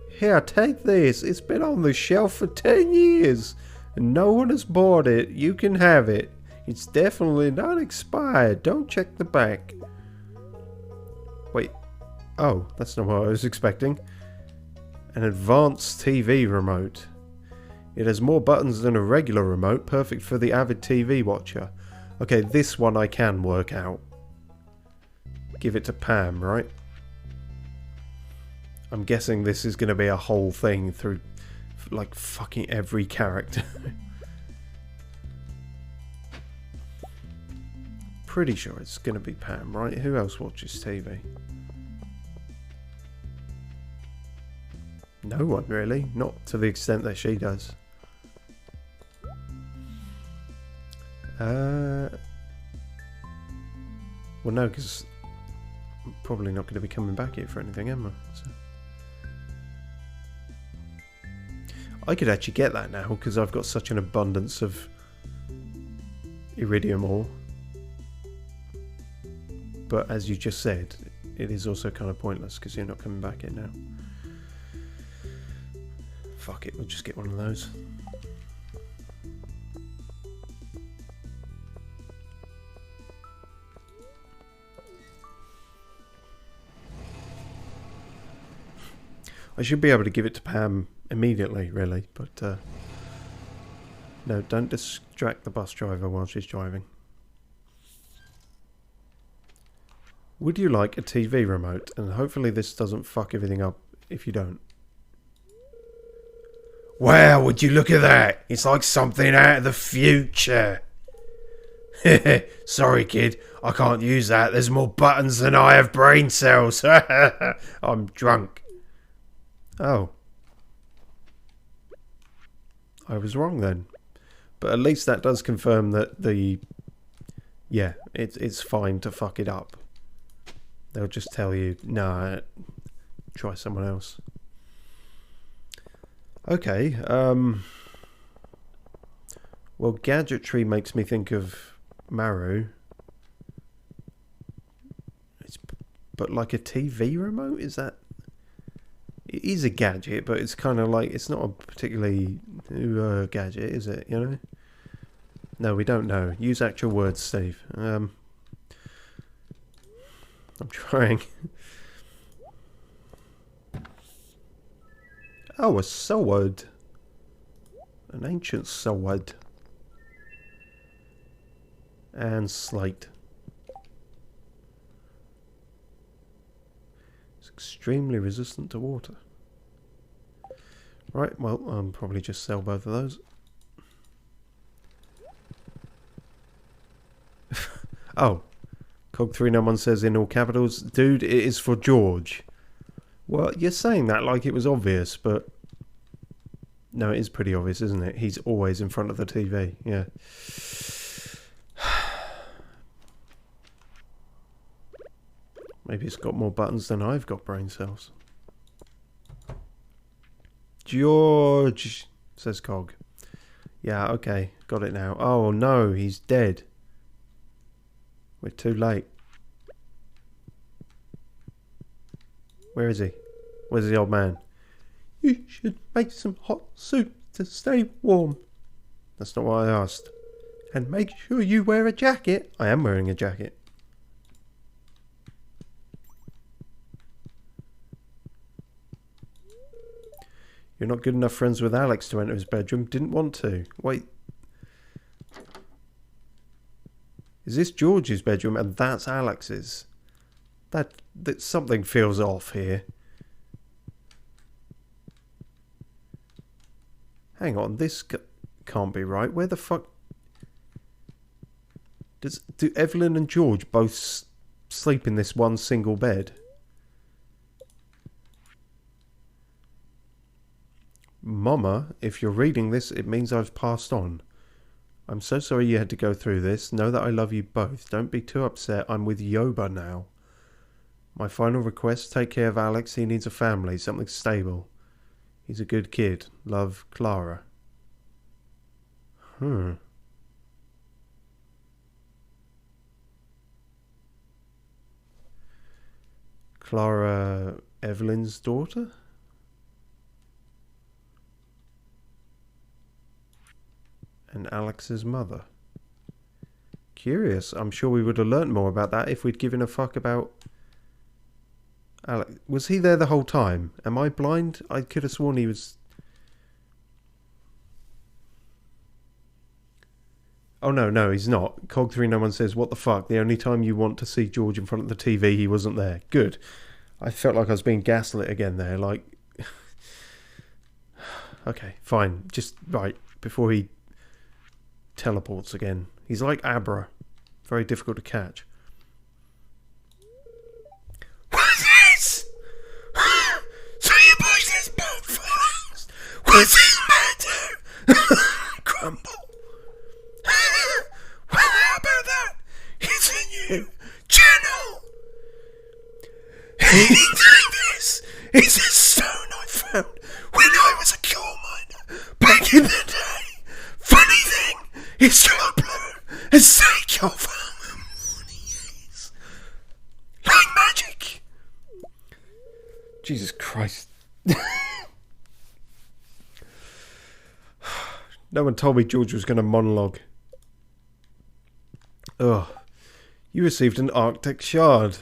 Here, take this. It's been on the shelf for 10 years, and no one has bought it. You can have it. It's definitely not expired. Don't check the back. Wait. Oh, that's not what I was expecting. An advanced TV remote. It has more buttons than a regular remote, perfect for the avid TV watcher. Okay, this one I can work out. Give it to Pam, right? I'm guessing this is going to be a whole thing through, like, fucking every character. Pretty sure it's going to be Pam, right? Who else watches TV? No one, really. Not to the extent that she does. Well, no, because I'm probably not going to be coming back here for anything, am I? So. I could actually get that now, because I've got such an abundance of iridium ore. But as you just said, it is also kind of pointless, because you're not coming back here now. Fuck it, we'll just get one of those. I should be able to give it to Pam immediately, really, but no, don't distract the bus driver while she's driving. Would you like a TV remote? And hopefully this doesn't fuck everything up if you don't. Wow, would you look at that? It's like something out of the future. Sorry, kid. I can't use that. There's more buttons than I have brain cells. I'm drunk. Oh. I was wrong then. But at least that does confirm that the... Yeah, it's fine to fuck it up. They'll just tell you, nah, try someone else. Okay, well, gadgetry makes me think of Maru. but like a TV remote? Is that... It is a gadget, but it's kind of like... It's not a particularly gadget, is it, you know? No, we don't know. Use actual words, Steve. I'm trying. Oh, a sword. An ancient sword. And slate. It's extremely resistant to water. Right, well, I'll probably just sell both of those. Oh. Cog391 says in all capitals, dude, it is for George. Well, you're saying that like it was obvious, but... No, it is pretty obvious, isn't it? He's always in front of the TV, yeah. Maybe it's got more buttons than I've got brain cells. George, says Cog. Yeah, okay, got it now. Oh no, he's dead. We're too late. Where is he? Where's the old man? You should make some hot soup to stay warm. That's not what I asked. And make sure you wear a jacket. I am wearing a jacket. You're not good enough friends with Alex to enter his bedroom. Didn't want to. Wait. Is this George's bedroom and that's Alex's? That something feels off here. Hang on, this can't be right. Where the fuck... Do Evelyn and George both sleep in this one single bed? Mama, if you're reading this, it means I've passed on. I'm so sorry you had to go through this. Know that I love you both. Don't be too upset. I'm with Yoba now. My final request, take care of Alex. He needs a family, something stable. He's a good kid. Love, Clara. Clara, Evelyn's daughter? And Alex's mother. Curious. I'm sure we would have learnt more about that if we'd given a fuck about... Alex. Was he there the whole time? Am I blind? I could have sworn he was... Oh no, he's not. Cog391 says, what the fuck? The only time you want to see George in front of the TV, he wasn't there. Good. I felt like I was being gaslit again there. Like... Okay, fine. Just, right, before he teleports again. He's like Abra. Very difficult to catch. What's this? So you push this boat first? What's this matter? Crumble. Well, how about that? It's a new channel. Anything this is a stone I found when I was a coal miner back in the day. Funny thing, it's so blue as take your farm morning is. Like magic. Jesus Christ. No one told me George was going to monologue. Ugh. You received an Arctic shard.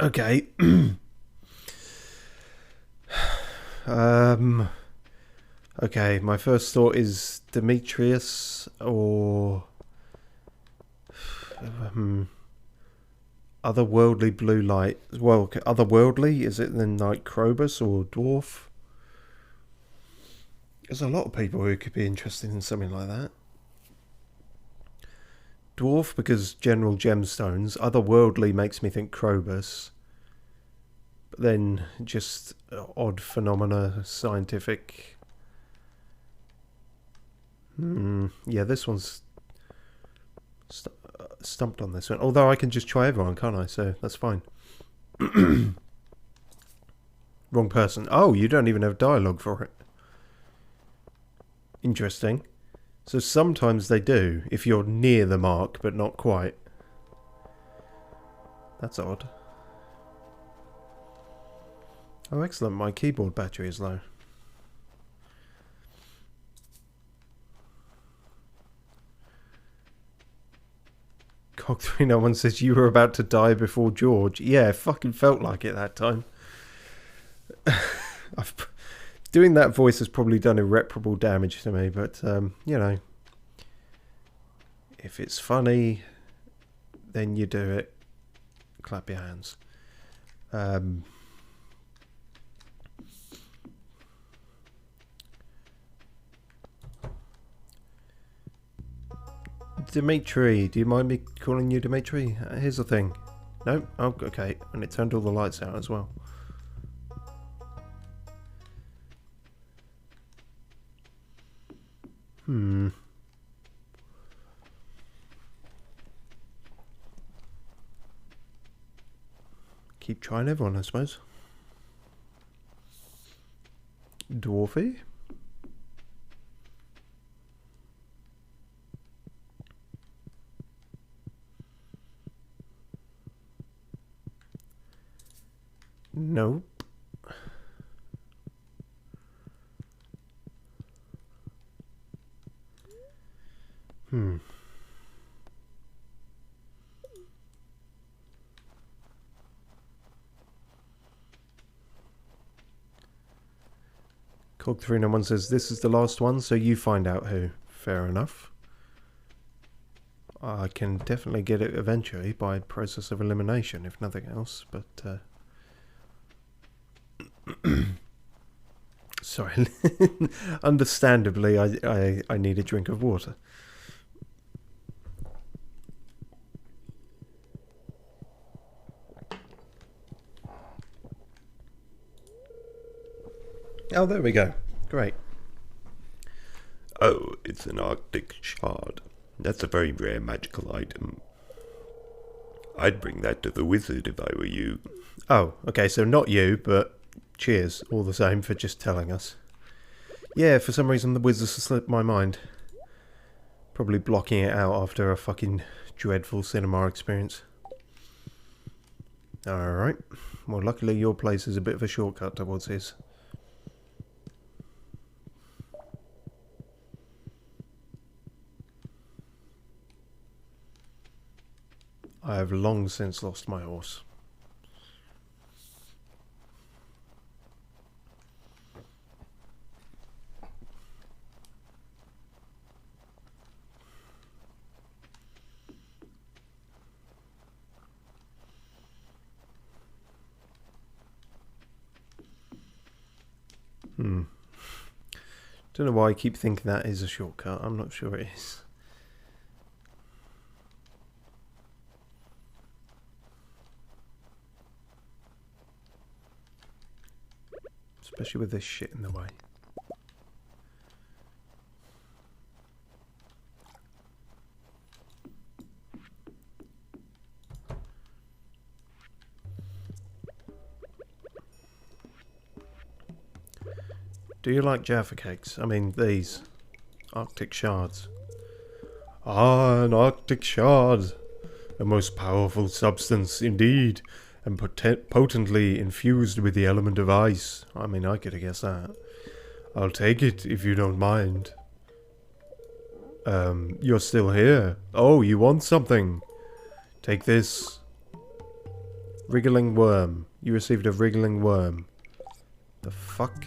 Okay. Okay, my first thought is Demetrius or otherworldly blue light. Well, otherworldly, is it then like Krobus or dwarf? There's a lot of people who could be interested in something like that. Dwarf because general gemstones. Otherworldly makes me think Krobus. But then just odd phenomena, scientific. Yeah, this one's stumped on this one. Although I can just try everyone, can't I? So that's fine. Wrong person. Oh, you don't even have dialogue for it. Interesting. So sometimes they do, if you're near the mark, but not quite. That's odd. Oh, excellent. My keyboard battery is low. Cog391 says you were about to die before George. Yeah, it fucking felt like it that time. Doing that voice has probably done irreparable damage to me, but, you know, if it's funny, then you do it. Clap your hands. Dimitri, do you mind me calling you Dimitri? Here's the thing. No? Oh, okay. And it turned all the lights out as well. Keep trying everyone, I suppose. Dwarfy? Nope. Cog391 says this is the last one, so you find out who. Fair enough. I can definitely get it eventually by process of elimination, if nothing else, but sorry. Understandably, I need a drink of water. Oh, there we go. Great. Oh, it's an Arctic shard. That's a very rare magical item. I'd bring that to the wizard if I were you. Oh, okay, so not you, but cheers, all the same, for just telling us. Yeah, for some reason the wizards slipped my mind. Probably blocking it out after a fucking dreadful cinema experience. Alright. Well, luckily your place is a bit of a shortcut towards his. I have long since lost my horse. Don't know why I keep thinking that is a shortcut. I'm not sure it is. Especially with this shit in the way. Do you like Jaffa cakes? I mean, these. Arctic shards. Ah, an Arctic shard. A most powerful substance indeed. And potently infused with the element of ice. I mean, I could have guessed that. I'll take it if you don't mind. You're still here. Oh, you want something? Take this. Wriggling worm. You received a wriggling worm. The fuck?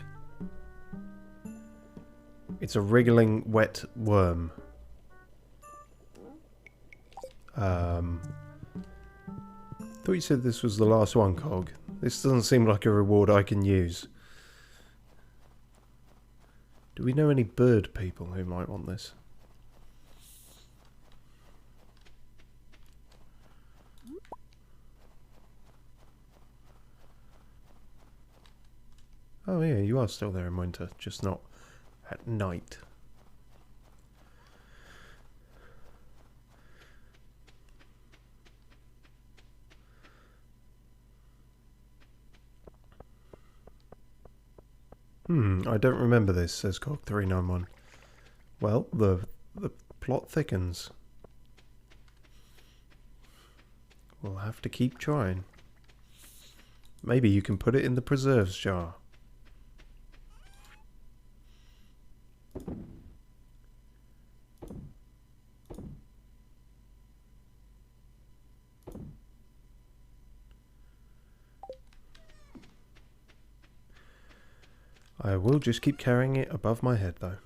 It's a wriggling wet worm. Thought you said this was the last one, Cog. This doesn't seem like a reward I can use. Do we know any bird people who might want this? Oh yeah, you are still there in winter, just not at night. I don't remember this, says Cog391. Well, the plot thickens. We'll have to keep trying. Maybe you can put it in the preserves jar. I will just keep carrying it above my head, though.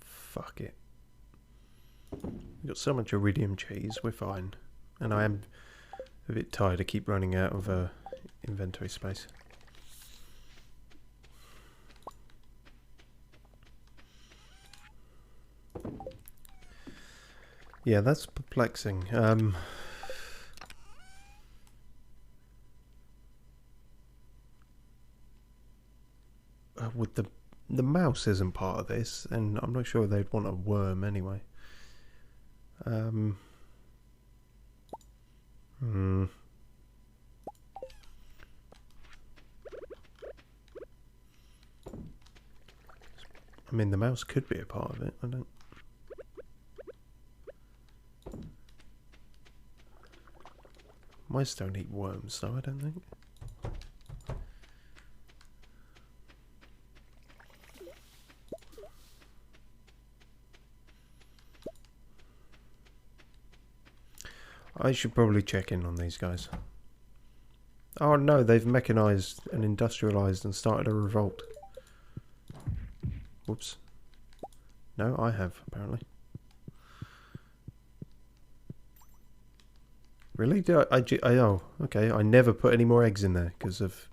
Fuck it. We've got so much iridium cheese, we're fine. And I am a bit tired. I keep running out of inventory space. Yeah, that's perplexing. With the mouse isn't part of this, and I'm not sure they'd want a worm anyway. I mean, the mouse could be a part of it. I don't. Mice don't eat worms, though, I don't think. I should probably check in on these guys. Oh no, they've mechanized and industrialized and started a revolt. Whoops. No, I have, apparently. Really? Oh, okay. I never put any more eggs in there because of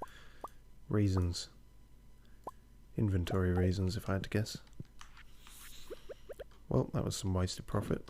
reasons. Inventory reasons, if I had to guess. Well, that was some wasted profit.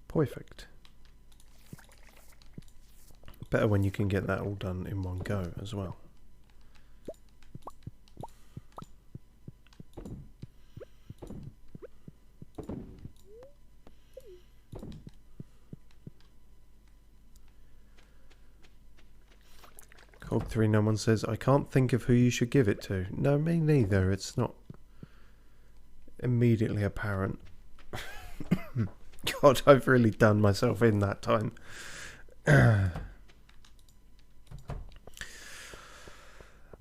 Perfect. Better when you can get that all done in one go as well. Cog391 says, I can't think of who you should give it to. No, me neither. It's not immediately apparent. God, I've really done myself in that time.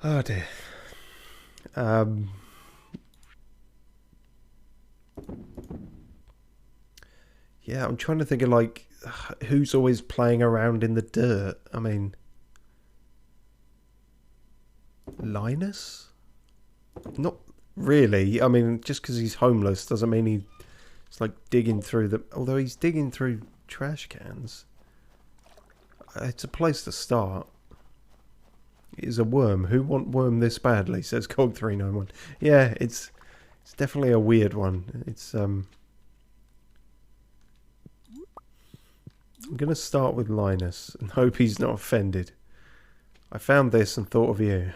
Oh dear. Yeah, I'm trying to think of like who's always playing around in the dirt. I mean, Linus? Not really. I mean, just because he's homeless doesn't mean he's like digging through the... Although he's digging through trash cans. It's a place to start. It is a worm. Who want worm this badly? Says Cog391. Yeah, it's definitely a weird one. It's I'm gonna start with Linus and hope he's not offended. I found this and thought of you.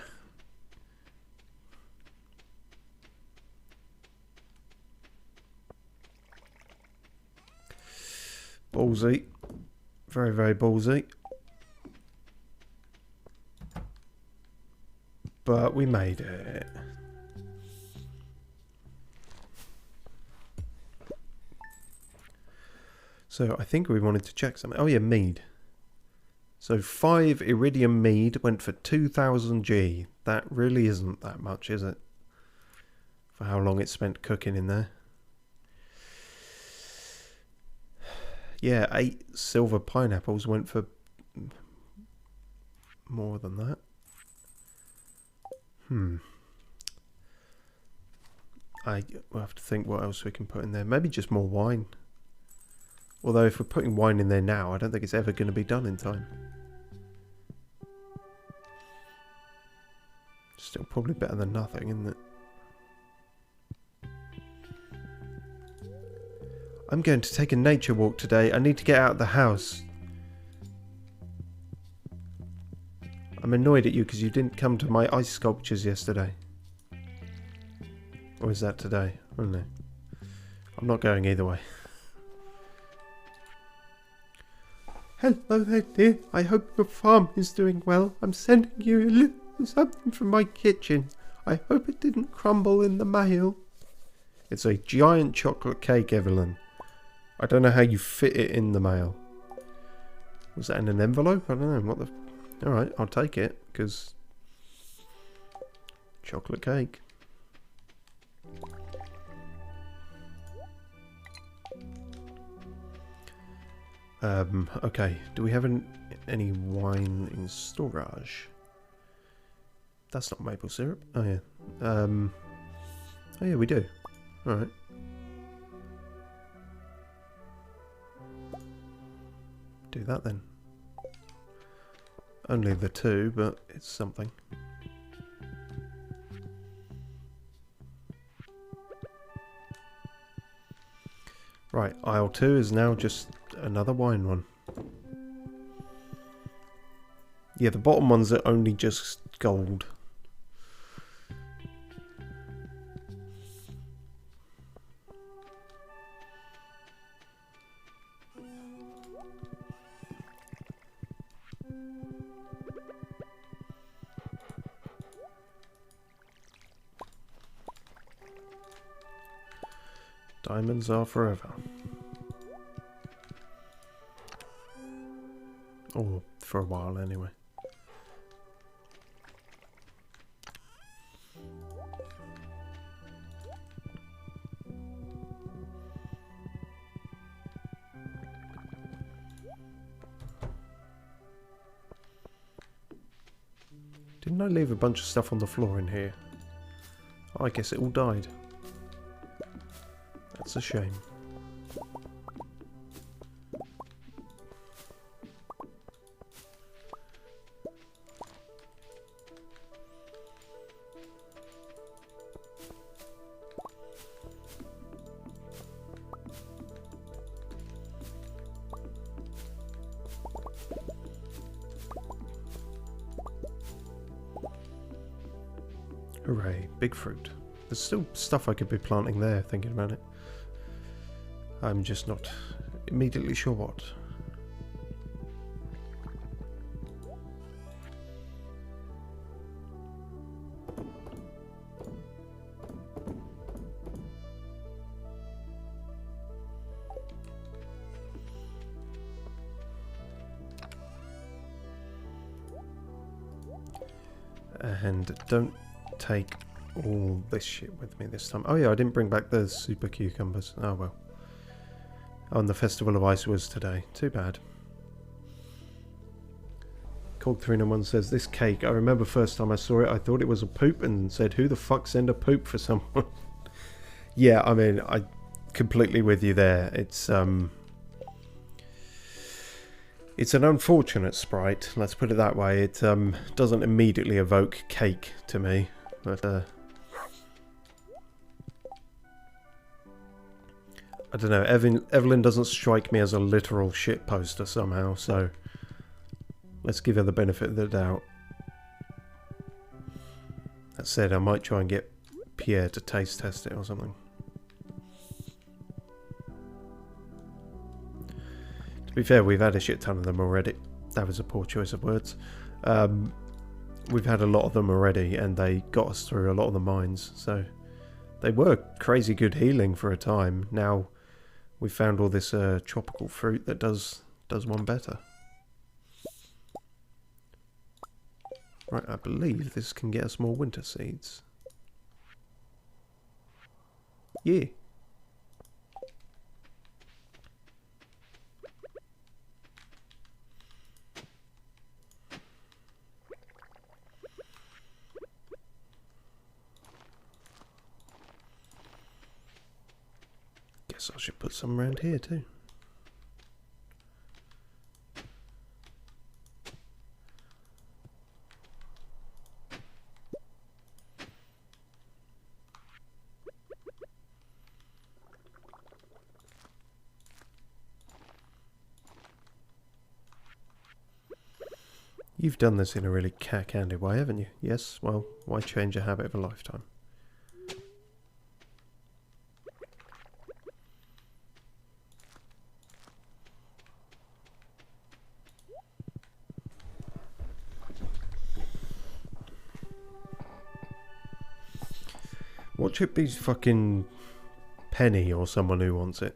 Ballsy. Very, very ballsy. But we made it. So I think we wanted to check something. Oh yeah, mead. So 5 iridium mead went for 2000 G. That really isn't that much, is it? For how long it spent cooking in there. Yeah, 8 silver pineapples went for more than that. we'll have to think what else we can put in there. Maybe just more wine. Although if we're putting wine in there now, I don't think it's ever going to be done in time. Still probably better than nothing, isn't it? I'm going to take a nature walk today. I need to get out of the house. I'm annoyed at you because you didn't come to my ice sculptures yesterday. Or is that today? I don't know. I'm not going either way. Hello there, dear. I hope your farm is doing well. I'm sending you a little something from my kitchen. I hope it didn't crumble in the mail. It's a giant chocolate cake, Evelyn. I don't know how you fit it in the mail. Was that in an envelope? I don't know. What the... Alright, I'll take it, because... chocolate cake. Okay. Do we have any wine in storage? That's not maple syrup. Oh, yeah. Oh, yeah, we do. Alright. Do that then. Only the 2, but it's something. Right, aisle 2 is now just another wine one. Yeah, the bottom ones are only just gold. Diamonds are forever. Or for a while anyway. Didn't I leave a bunch of stuff on the floor in here? Oh, I guess it all died. That's a shame. Hooray, big fruit. There's still stuff I could be planting there, thinking about it. I'm just not immediately sure what. And don't take all this shit with me this time. Oh yeah, I didn't bring back the super cucumbers. Oh well. Oh, and the Festival of Ice was today. Too bad. Cold 391 says, this cake, I remember first time I saw it, I thought it was a poop and said, who the fuck send a poop for someone? Yeah, I mean, I completely with you there. It's an unfortunate sprite, let's put it that way. It doesn't immediately evoke cake to me, but I don't know, Evelyn doesn't strike me as a literal shit poster somehow, so let's give her the benefit of the doubt. That said, I might try and get Pierre to taste test it or something. To be fair, we've had a shit ton of them already. That was a poor choice of words. We've had a lot of them already, and they got us through a lot of the mines, so they were crazy good healing for a time. Now we found all this tropical fruit that does one better. Right, I believe this can get us more winter seeds. Yeah. Guess I should put some around here too. You've done this in a really cack-handed way, haven't you? Yes? Well, why change a habit of a lifetime? What should be fucking Penny or someone who wants it?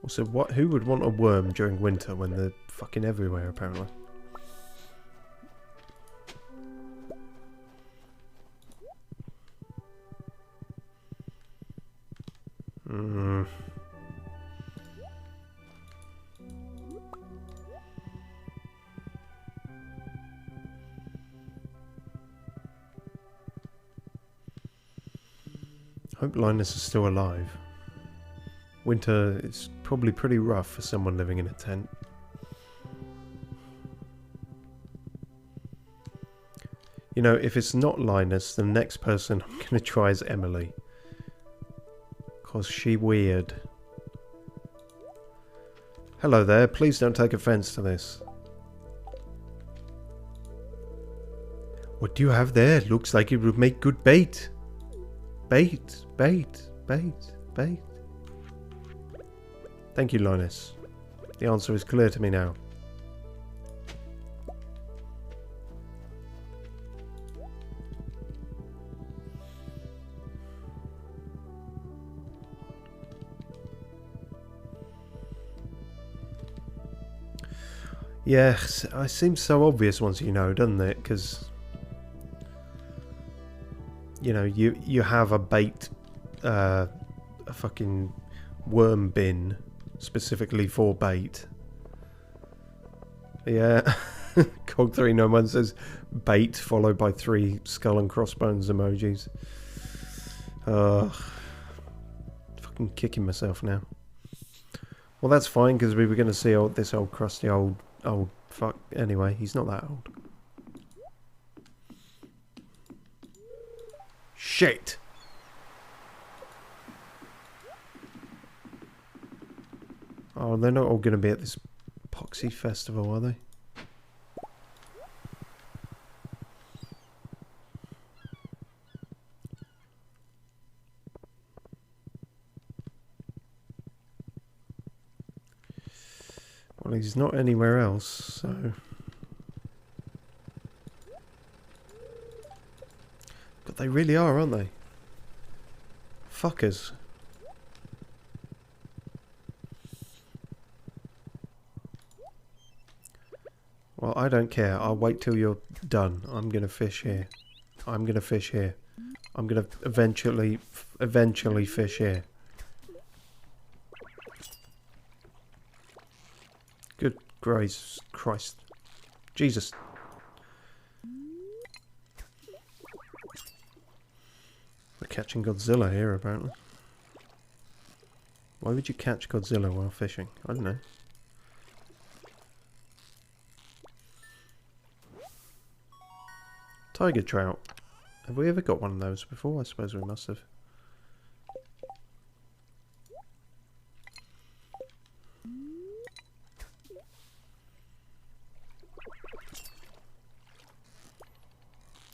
Also, what? Who would want a worm during winter when they're fucking everywhere, apparently? Hope Linus is still alive. Winter is probably pretty rough for someone living in a tent. You know, if it's not Linus, the next person I'm going to try is Emily. 'Cause she weird. Hello there, please don't take offense to this. What do you have there? Looks like it would make good bait. Bait, bait, bait, bait. Thank you, Linus. The answer is clear to me now. Yes, it seems so obvious once you know, doesn't it? Because, you know, you have a bait, a fucking worm bin specifically for bait. Yeah. Cog391 says bait followed by 3 skull and crossbones emojis. Fucking kicking myself now. Well, that's fine because we were going to see this old crusty old fuck. Anyway, he's not that old. Shit! Oh, they're not all going to be at this poxy festival, are they? Well, he's not anywhere else, so... But they really are, aren't they? Fuckers. Well, I don't care. I'll wait till you're done. I'm gonna fish here. I'm gonna fish here. I'm gonna eventually fish here. Good grace, Christ. Jesus. We're catching Godzilla here, apparently. Why would you catch Godzilla while fishing? I don't know. Tiger trout. Have we ever got one of those before? I suppose we must have.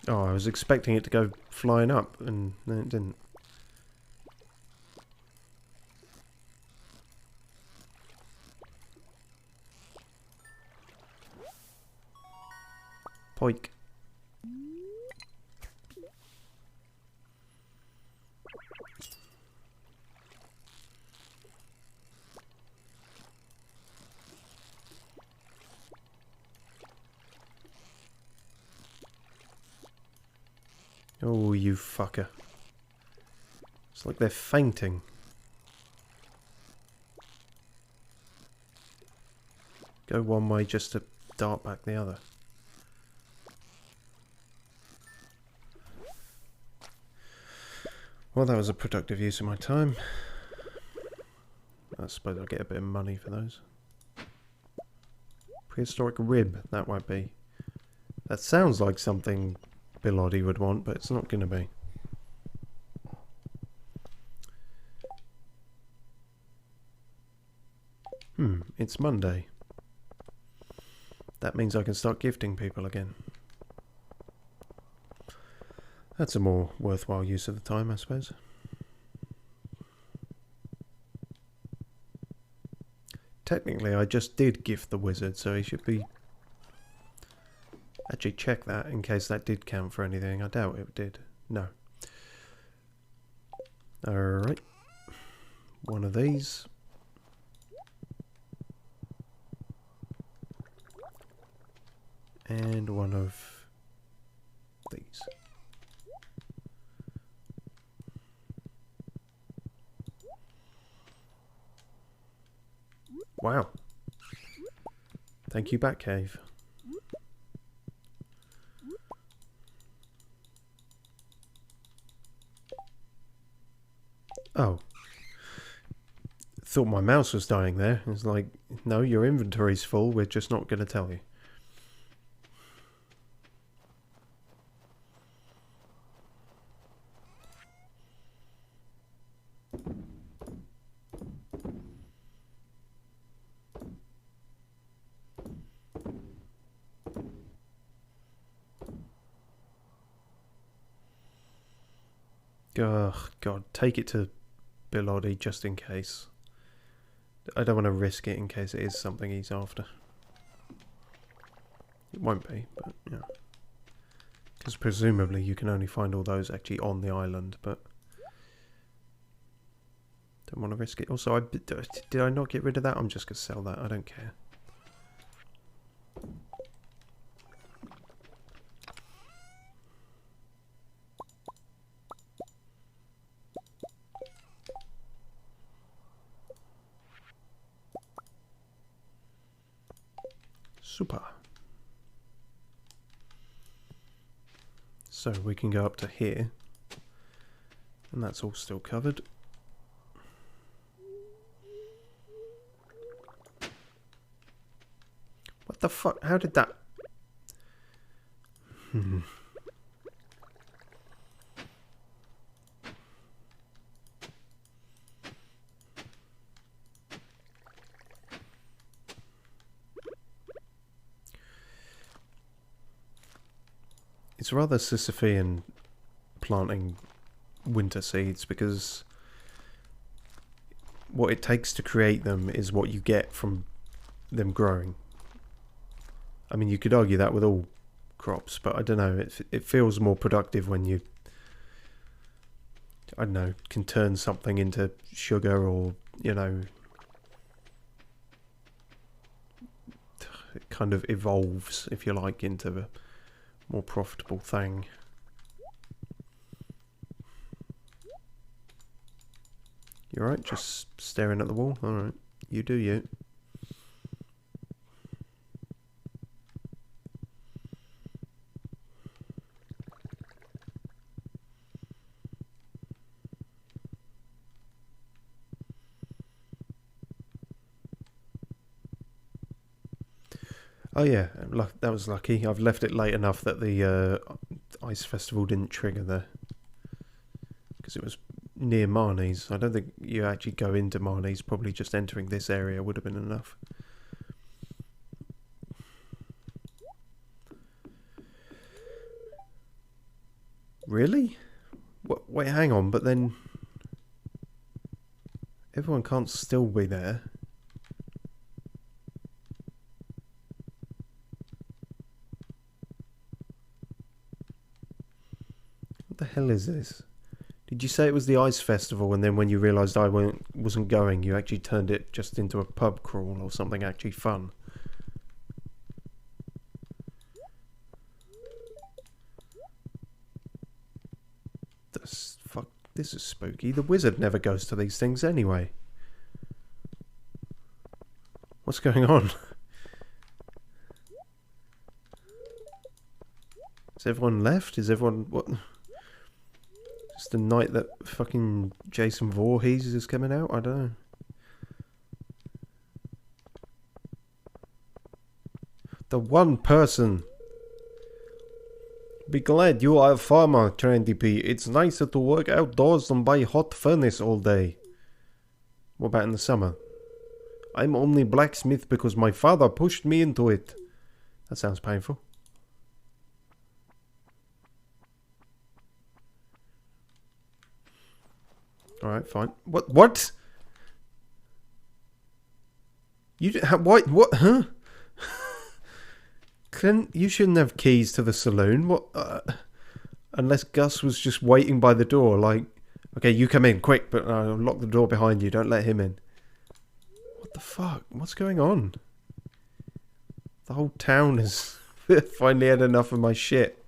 Oh, I was expecting it to go flying up, and then it didn't. Pike. Oh, you fucker. It's like they're fainting. Go one way just to dart back the other. Well, that was a productive use of my time. I suppose I'll get a bit of money for those. Prehistoric rib, that might be. That sounds like something Bill Oddie would want, but it's not going to be. It's Monday. That means I can start gifting people again. That's a more worthwhile use of the time, I suppose. Technically, I just did gift the wizard, so he should be... Actually, check that in case that did count for anything. I doubt it did. No. Alright. One of these. And one of these. Wow. Thank you, Batcave. Oh. Thought my mouse was dying there. It's like, no, your inventory's full. We're just not going to tell you. Ugh, God, take it to Bill Oddie just in case. I don't want to risk it in case it is something he's after. It won't be, but yeah. Because presumably you can only find all those actually on the island, but... Don't want to risk it. Also, did I not get rid of that? I'm just going to sell that. I don't care. Super. So we can go up to here. And that's all still covered. What the fuck? How did that... It's rather Sisyphean planting winter seeds because what it takes to create them is what you get from them growing. I mean, you could argue that with all crops, but I don't know. It feels more productive when you, I don't know, can turn something into sugar or, you know, it kind of evolves, if you like, into a more profitable thing. You alright? Just staring at the wall? Alright. You do you. Oh yeah, that was lucky. I've left it late enough that the ice festival didn't trigger there. Because it was near Marnie's. I don't think you actually go into Marnie's. Probably just entering this area would have been enough. Really? Wait, hang on, but then... Everyone can't still be there. What the hell is this? Did you say it was the ice festival and then when you realised I wasn't going, you actually turned it just into a pub crawl or something actually fun? Fuck, this is spooky. The wizard never goes to these things anyway. What's going on? Is everyone left? Is everyone... what? Just the night that fucking Jason Voorhees is coming out? I don't know. The one person. Be glad you are a farmer, Trandy P. It's nicer to work outdoors than by hot furnace all day. What about in the summer? I'm only blacksmith because my father pushed me into it. That sounds painful. Alright, fine. What? What? Huh? You shouldn't have keys to the saloon. What? Unless Gus was just waiting by the door, like, okay, you come in, quick, but lock the door behind you. Don't let him in. What the fuck? What's going on? The whole town has finally had enough of my shit.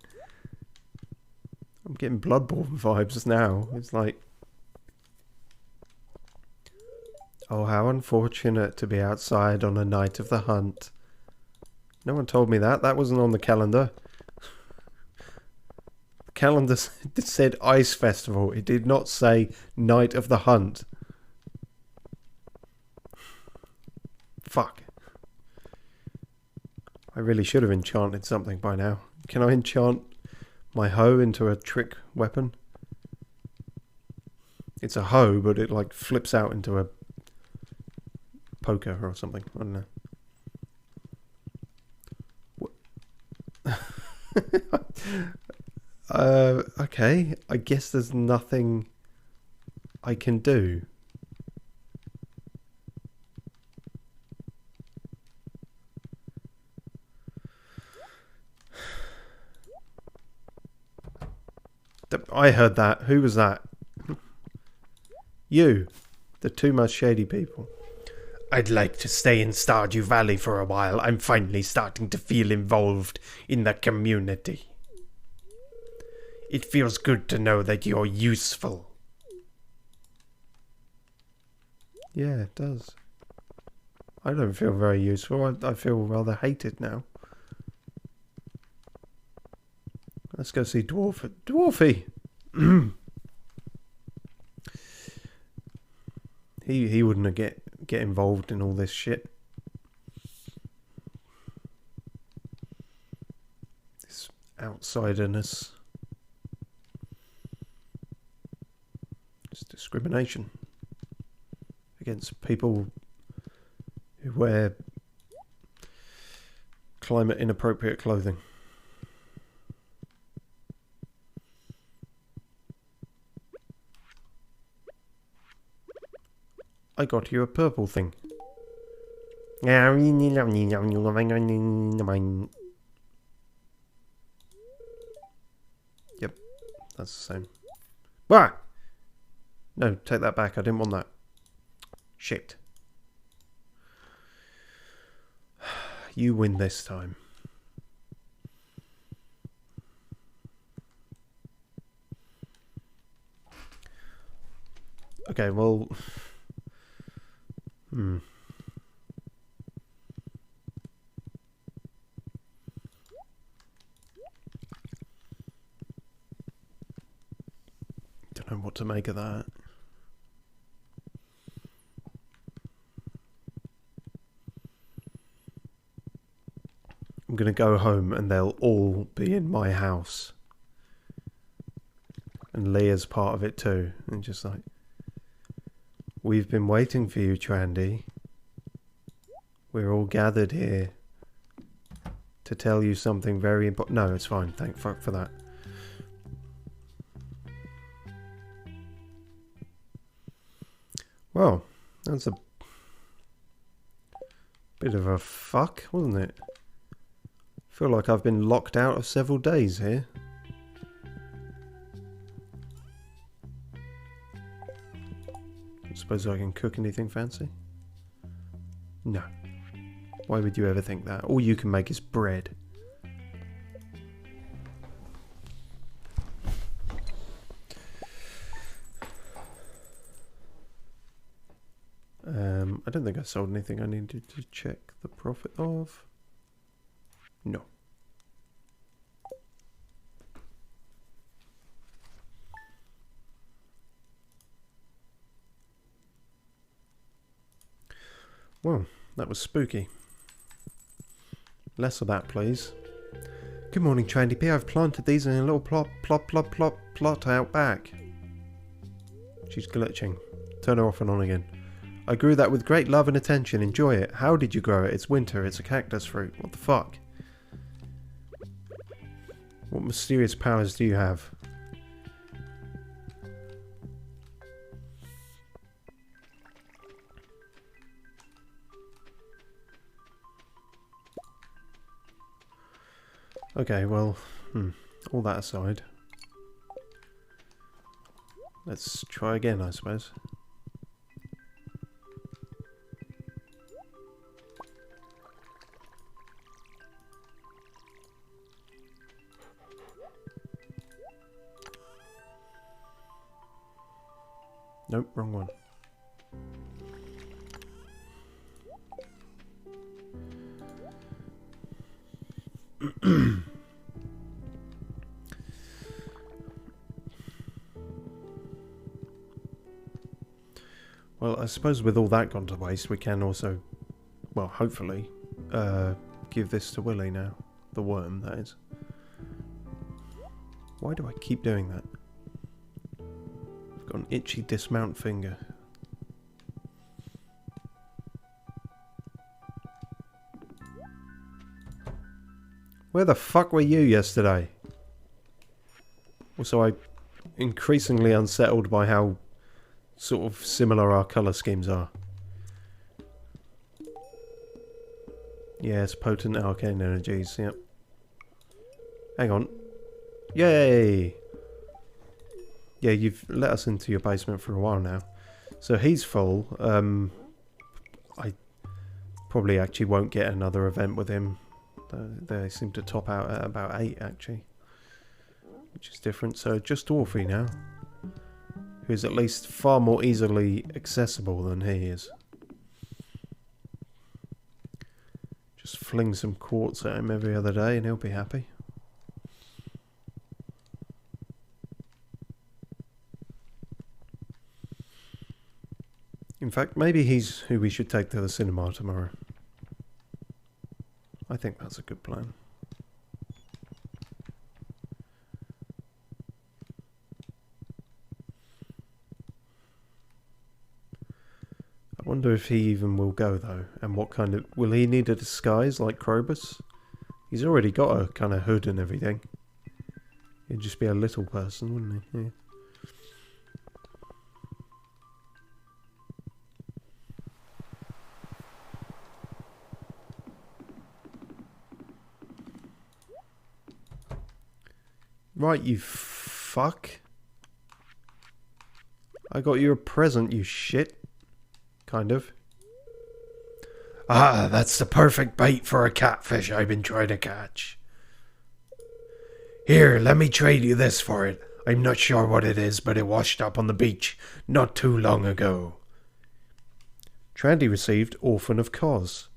I'm getting Bloodborne vibes now. It's like, oh, how unfortunate to be outside on a night of the hunt. No one told me that. That wasn't on the calendar. The calendar said Ice Festival. It did not say Night of the Hunt. Fuck. I really should have enchanted something by now. Can I enchant my hoe into a trick weapon? It's a hoe, but it like flips out into a poker or something. I don't know. Okay, I guess there's nothing I can do. I heard that. Who was that? You. The two most shady people. I'd like to stay in Stardew Valley for a while. I'm finally starting to feel involved in the community. It feels good to know that you're useful. Yeah, it does. I don't feel very useful. I feel rather hated now. Let's go see Dwarfy. He wouldn't get involved in all this shit. This outsiderness. It's discrimination against people who wear climate inappropriate clothing. I got you a purple thing. Yep, that's the same. Ah! No, take that back. I didn't want that. Shit. You win this time. Okay, well... Don't know what to make of that. I'm gonna go home and they'll all be in my house. And Leah's part of it too. And just like, we've been waiting for you, Trandy. We're all gathered here to tell you something very important. No, it's fine. Thank fuck for that. Well, that's a bit of a fuck, wasn't it? I feel like I've been locked out of several days here. I suppose I can cook anything fancy? No. Why would you ever think that? All you can make is bread. I don't think I sold anything I needed to check the profit of. No. Well, that was spooky. Less of that, please. Good morning, Trandy P. I've planted these in a little plot out back. She's glitching. Turn her off and on again. I grew that with great love and attention. Enjoy it. How did you grow it? It's winter. It's a cactus fruit. What the fuck? What mysterious powers do you have? Okay, well, all that aside. Let's try again, I suppose. Nope, wrong one. Well, I suppose with all that gone to waste, we can also, well, hopefully, give this to Willy now. The worm, that is. Why do I keep doing that? I've got an itchy dismount finger. Where the fuck were you yesterday? Also, I'm increasingly unsettled by how sort of similar our colour schemes are. Yes, potent arcane energies, yep. Hang on. Yay! Yeah, you've let us into your basement for a while now. So he's full. I probably actually won't get another event with him. They seem to top out at about 8 actually. Which is different. So just Dwarfy now. Who's at least far more easily accessible than he is. Just fling some quartz at him every other day and he'll be happy. In fact, maybe he's who we should take to the cinema tomorrow. I think that's a good plan. I wonder if he even will go though, and what kind of... Will he need a disguise like Krobus? He's already got a kind of hood and everything. He'd just be a little person, wouldn't he? Yeah. Right, you fuck. I got you a present, you shit. Kind of. Ah, that's the perfect bait for a catfish I've been trying to catch. Here, let me trade you this for it. I'm not sure what it is, but it washed up on the beach not too long ago. Trandy received Orphan of Cos.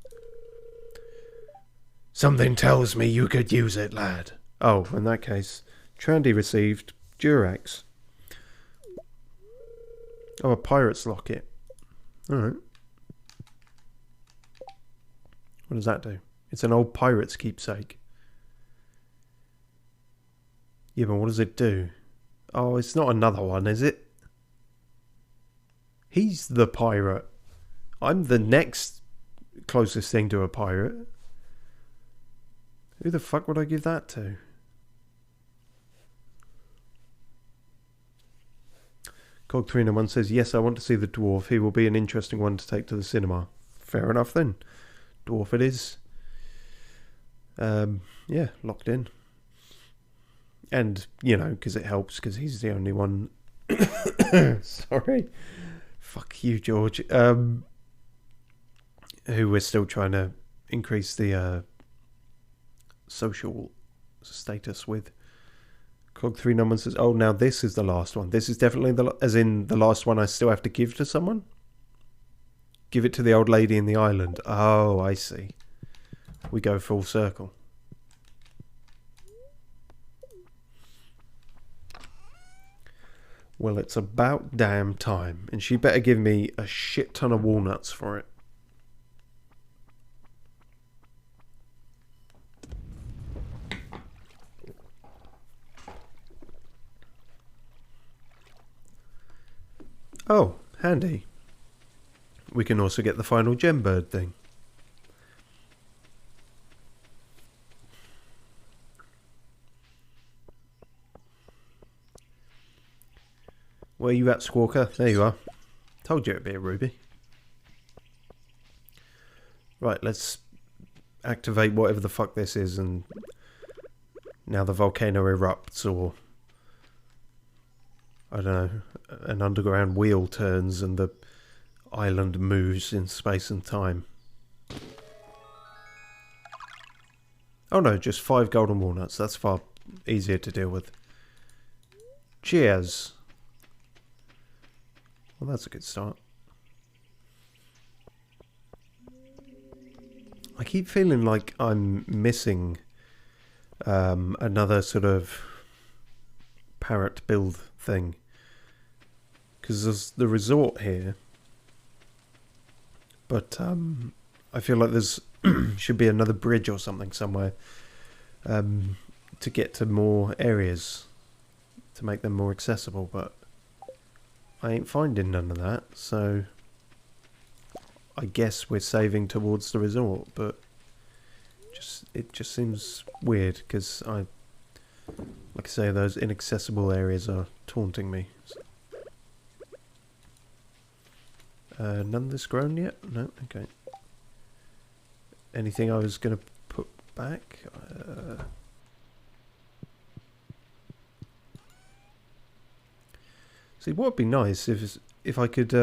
Something tells me you could use it, lad. Oh, in that case, Trandy received Durax. Oh, a pirate's locket. Alright. What does that do? It's an old pirate's keepsake. Yeah, but what does it do? Oh, it's not another one, is it? He's the pirate. I'm the next closest thing to a pirate. Who the fuck would I give that to? Cog391 says, yes, I want to see the dwarf. He will be an interesting one to take to the cinema. Fair enough then. Dwarf it is. Yeah, locked in. And, you know, because it helps, because he's the only one... Sorry. Fuck you, George. Who we're still trying to increase the social status with. Cog391 says, oh, now this is the last one. This is definitely as in the last one I still have to give to someone? Give it to the old lady in the island. Oh, I see. We go full circle. Well, it's about damn time. And she better give me a shit ton of walnuts for it. Oh, handy. We can also get the final gem bird thing. Where you at, Squawker? There you are. Told you it'd be a ruby. Right, let's activate whatever the fuck this is, and now the volcano erupts, or I don't know, an underground wheel turns and the island moves in space and time. Oh no, just 5 golden walnuts. That's far easier to deal with. Cheers. Well, that's a good start. I keep feeling like I'm missing another sort of parrot build thing. Because there's the resort here. But I feel like there's should be another bridge or something somewhere to get to more areas, to make them more accessible, but I ain't finding none of that, so I guess we're saving towards the resort, but it just seems weird, because like I say, those inaccessible areas are taunting me. None of this grown yet? No? Okay. Anything I was going to put back? See, what would be nice if I could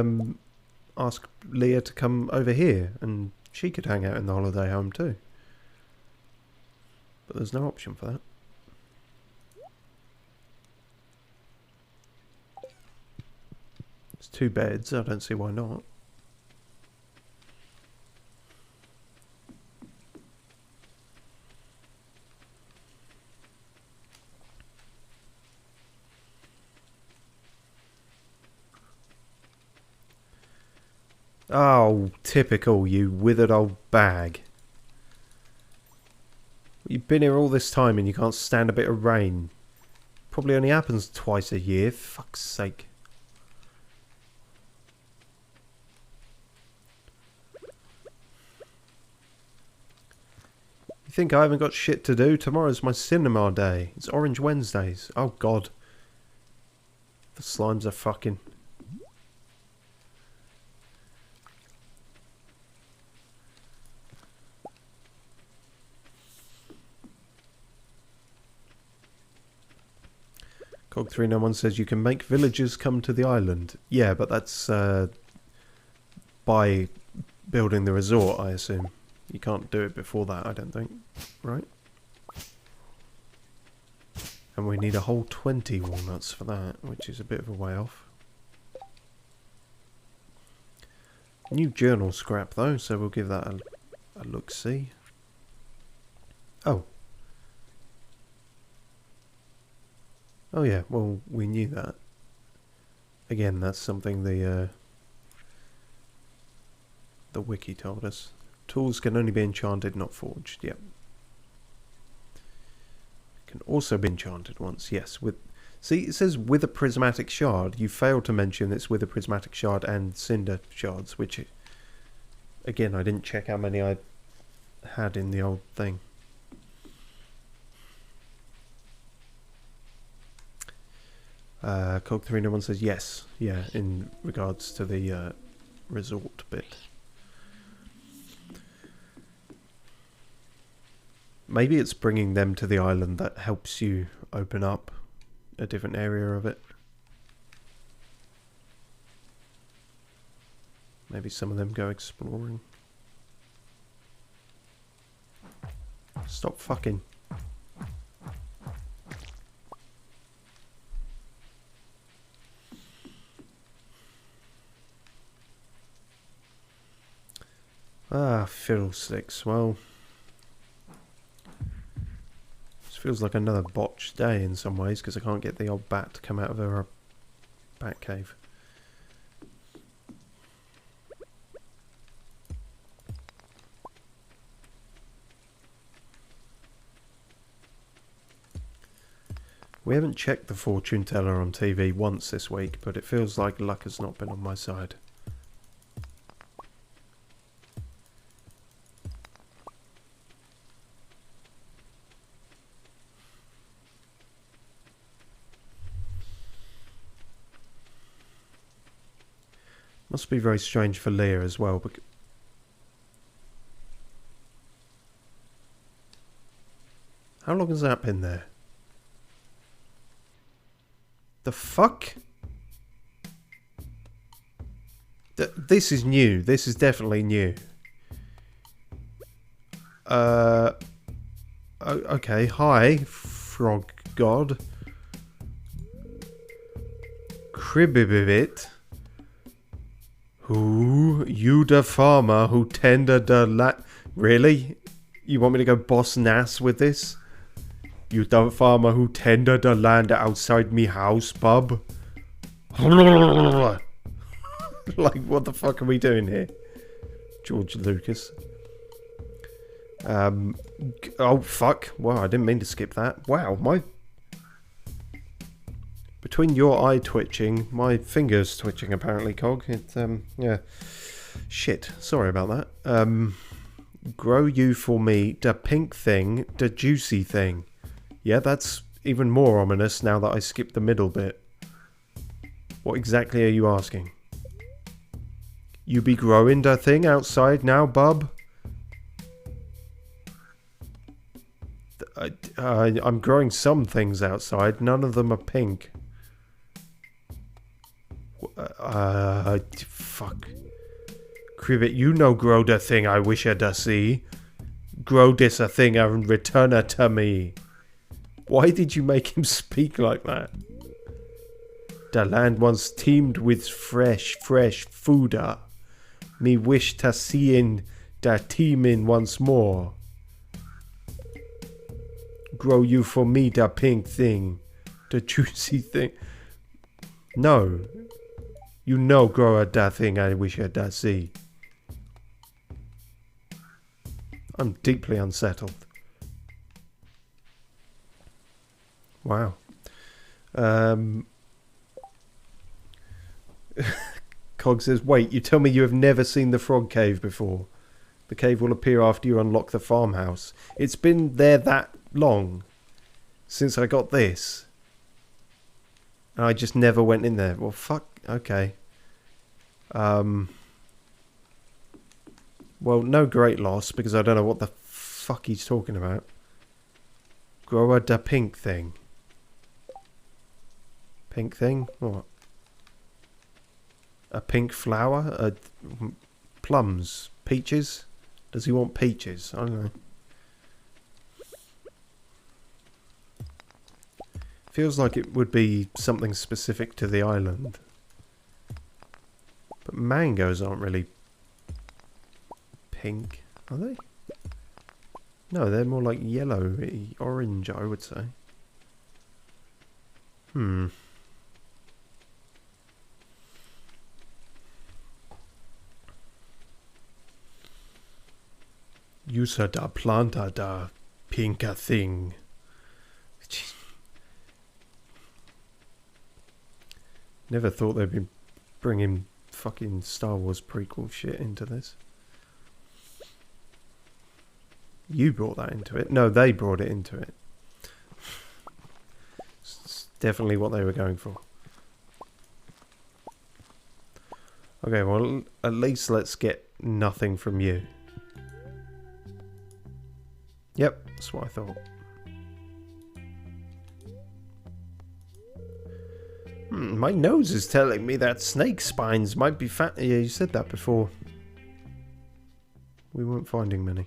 ask Leah to come over here and she could hang out in the holiday home too. But there's no option for that. There's 2 beds, I don't see why not. Oh, typical, you withered old bag. You've been here all this time and you can't stand a bit of rain. Probably only happens twice a year, fuck's sake. You think I haven't got shit to do? Tomorrow's my cinema day. It's Orange Wednesdays. Oh god. The slimes are fucking... Cog391 says you can make villagers come to the island. Yeah, but that's by building the resort, I assume. You can't do it before that, I don't think. Right? And we need a whole 20 walnuts for that, which is a bit of a way off. New journal scrap though, so we'll give that a look-see. Oh. Oh yeah, well, we knew that. Again, that's something the wiki told us. Tools can only be enchanted, not forged. Yep. Can also be enchanted once. Yes. See, it says with a prismatic shard. You failed to mention it's with a prismatic shard and cinder shards, which, again, I didn't check how many I had in the old thing. Cog391 says yes. Yeah, in regards to the resort bit. Maybe it's bringing them to the island that helps you open up a different area of it. Maybe some of them go exploring. Stop fucking. Ah, fiddlesticks. Well, this feels like another botched day in some ways because I can't get the old bat to come out of her bat cave. We haven't checked the fortune teller on TV once this week, but it feels like luck has not been on my side. Must be very strange for Leah as well. How long has that been there? The fuck? This is new. This is definitely new. Okay. Hi, frog god. Cribbibit. Who? You the farmer who tended the land. Really? You want me to go boss nass with this? You the farmer who tended the land outside me house, bub? Like, what the fuck are we doing here? George Lucas. Oh, fuck. Wow, I didn't mean to skip that. Wow, between your eye twitching, my fingers twitching apparently, Cog. Yeah. Shit, sorry about that. Grow you for me, the pink thing, the juicy thing. Yeah, that's even more ominous now that I skipped the middle bit. What exactly are you asking? You be growing the thing outside now, bub? I'm growing some things outside, none of them are pink. Fuck. Cribbit, you know grow the thing I wish I da see. Grow this a thing and return it to me. Why did you make him speak like that? The land once teemed with fresh fooder. Me wish to see in the teeming once more. Grow you for me the pink thing. The juicy thing. No. You know grow a da thing I wish I da see. I'm deeply unsettled. Wow. Cog says, wait, you tell me you have never seen the frog cave before. The cave will appear after you unlock the farmhouse. It's been there that long. Since I got this. And I just never went in there. Well, fuck. Okay. Well, no great loss, because I don't know what the fuck he's talking about. Grow a da pink thing. Pink thing? What? A pink flower? Plums? Peaches? Does he want peaches? I don't know. Feels like it would be something specific to the island. But mangoes aren't really pink, are they? No, they're more like yellow, orange, I would say. Usa da planta da pinka thing. Never thought they'd be bringing fucking Star Wars prequel shit into this. You brought that into it. No, they brought it into it. It's definitely what they were going for. Okay, well, at least let's get nothing from you. Yep, that's what I thought. My nose is telling me that snake spines might be fat. Yeah, you said that before. We weren't finding many.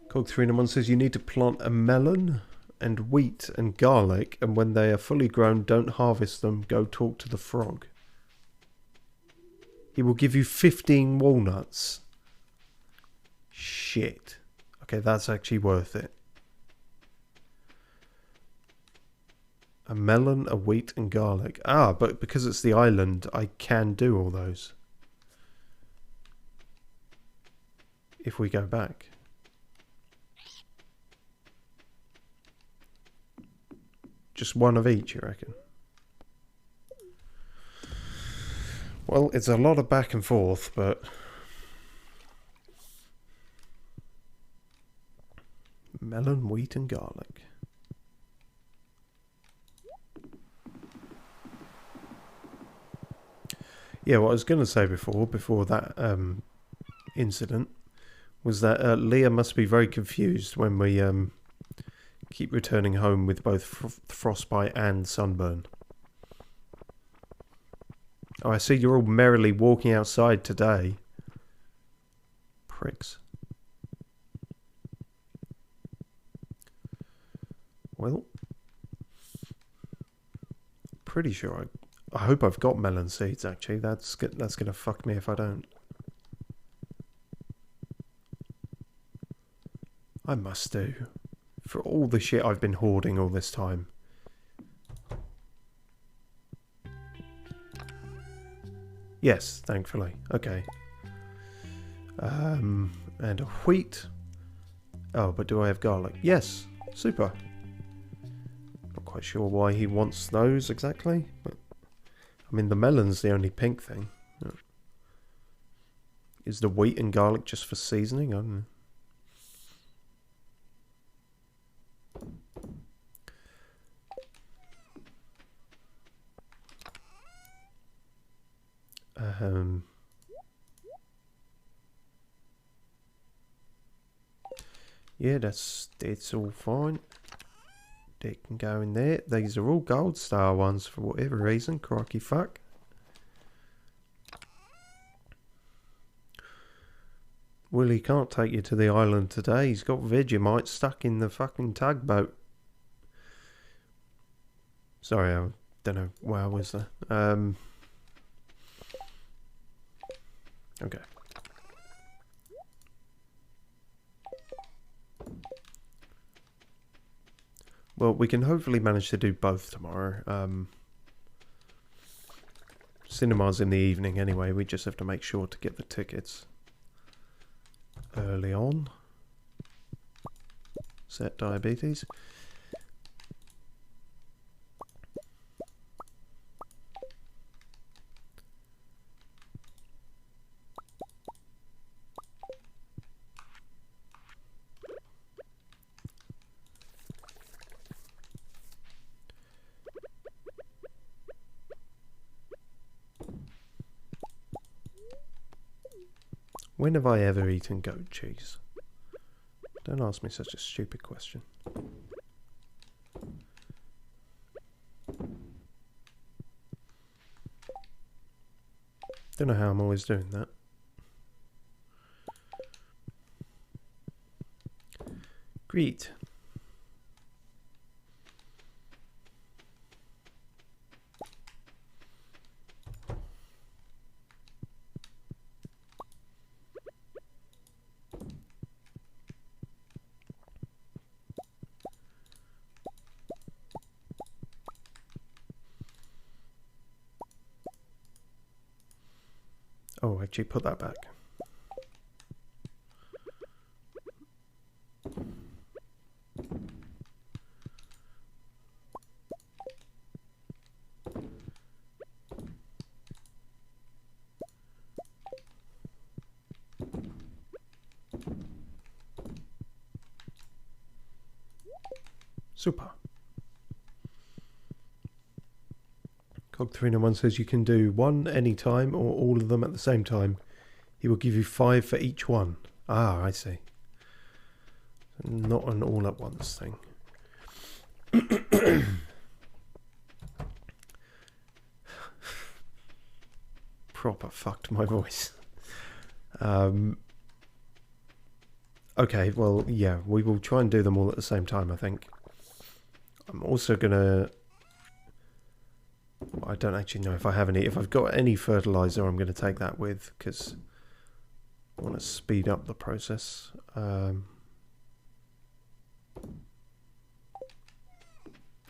Cog391 says you need to plant a melon and wheat and garlic, and when they are fully grown, don't harvest them. Go talk to the frog. He will give you 15 walnuts. Shit. Okay, that's actually worth it. A melon, a wheat, and garlic. Ah, but because it's the island, I can do all those. If we go back. Just one of each, you reckon? Well, it's a lot of back and forth, but... melon, wheat and garlic. Yeah, what I was going to say before that incident, was that Leah must be very confused when we keep returning home with both frostbite and sunburn. Oh, I see you're all merrily walking outside today. Pricks. Well, pretty sure I hope I've got melon seeds, actually. That's gonna fuck me if I don't. I must do. For all the shit I've been hoarding all this time. Yes, thankfully. Okay. And a wheat. Oh, but do I have garlic? Yes. Super. Not quite sure why he wants those exactly, but I mean the melon's the only pink thing. Is the wheat and garlic just for seasoning? I don't know. Yeah, it's all fine. They can go in there. These are all gold star ones for whatever reason. Crikey fuck. Willie can't take you to the island today. He's got Vegemite stuck in the fucking tugboat. Sorry, I don't know where I was there. Okay. Well, we can hopefully manage to do both tomorrow. Cinema's in the evening anyway. We just have to make sure to get the tickets early on. Set diabetes. When have I ever eaten goat cheese? Don't ask me such a stupid question. Don't know how I'm always doing that. Great. Oh, actually put that back. Super. Cog391 says you can do one any time or all of them at the same time. He will give you 5 for each one. Ah, I see. Not an all at once thing. Proper fucked my voice. Okay, well, yeah, we will try and do them all at the same time, I think. I'm also gonna... I don't actually know if I have any. If I've got any fertilizer, I'm going to take that with, because I want to speed up the process.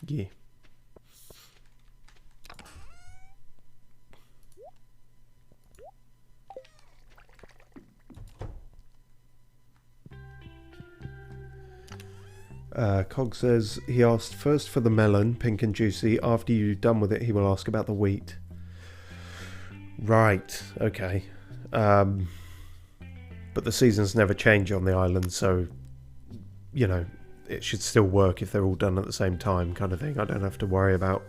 Yeah. Cog says he asked first for the melon, pink and juicy. After you're done with it, he will ask about the wheat. Right, okay. But the seasons never change on the island, so, you know, it should still work if they're all done at the same time, kind of thing. I don't have to worry about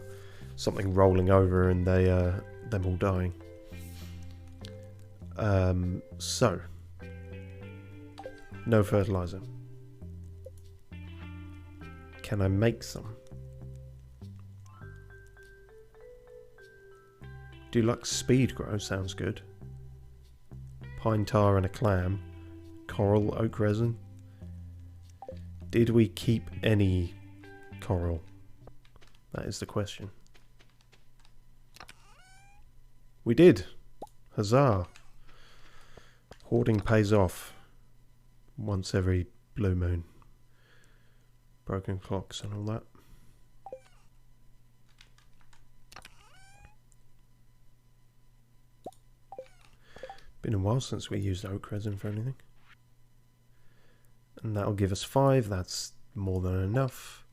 something rolling over and them all dying. So, no fertilizer. Can I make some? Deluxe speed grow sounds good. Pine tar and a clam. Coral, oak resin. Did we keep any coral? That is the question. We did. Huzzah. Hoarding pays off. Once every blue moon. Broken clocks and all that. Been a while since we used oak resin for anything. And that'll give us 5. That's more than enough.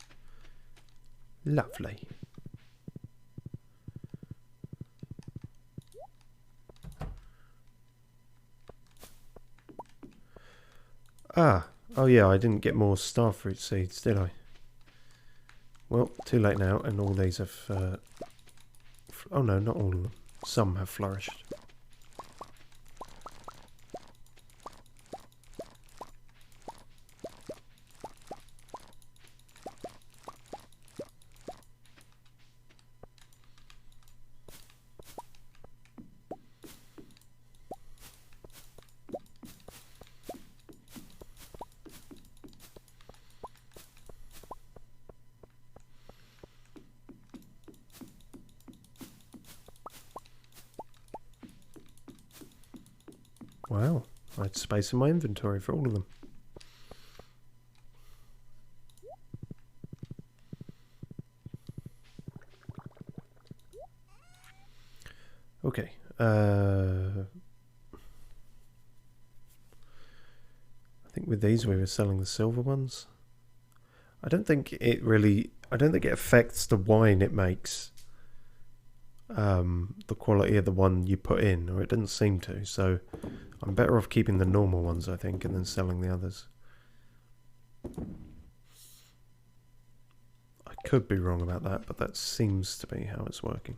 Lovely. Oh yeah, I didn't get more starfruit seeds, did I? Well, too late now, and all these have... oh no, not all of them. Some have flourished. Wow, I had space in my inventory for all of them. Okay, I think with these we were selling the silver ones. I don't think it affects the wine it makes. The quality of the one you put in, or it didn't seem to, so I'm better off keeping the normal ones, I think, and then selling the others. I could be wrong about that, but that seems to be how it's working.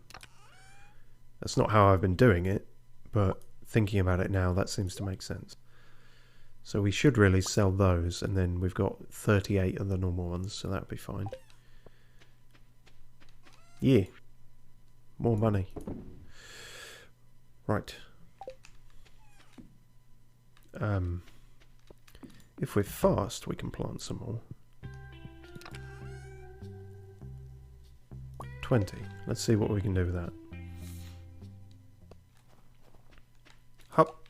That's not how I've been doing it, but thinking about it now, that seems to make sense. So we should really sell those, and then we've got 38 of the normal ones, so that'd be fine. Yeah. More money. Right. If we're fast, we can plant some more. 20. Let's see what we can do with that. Hop.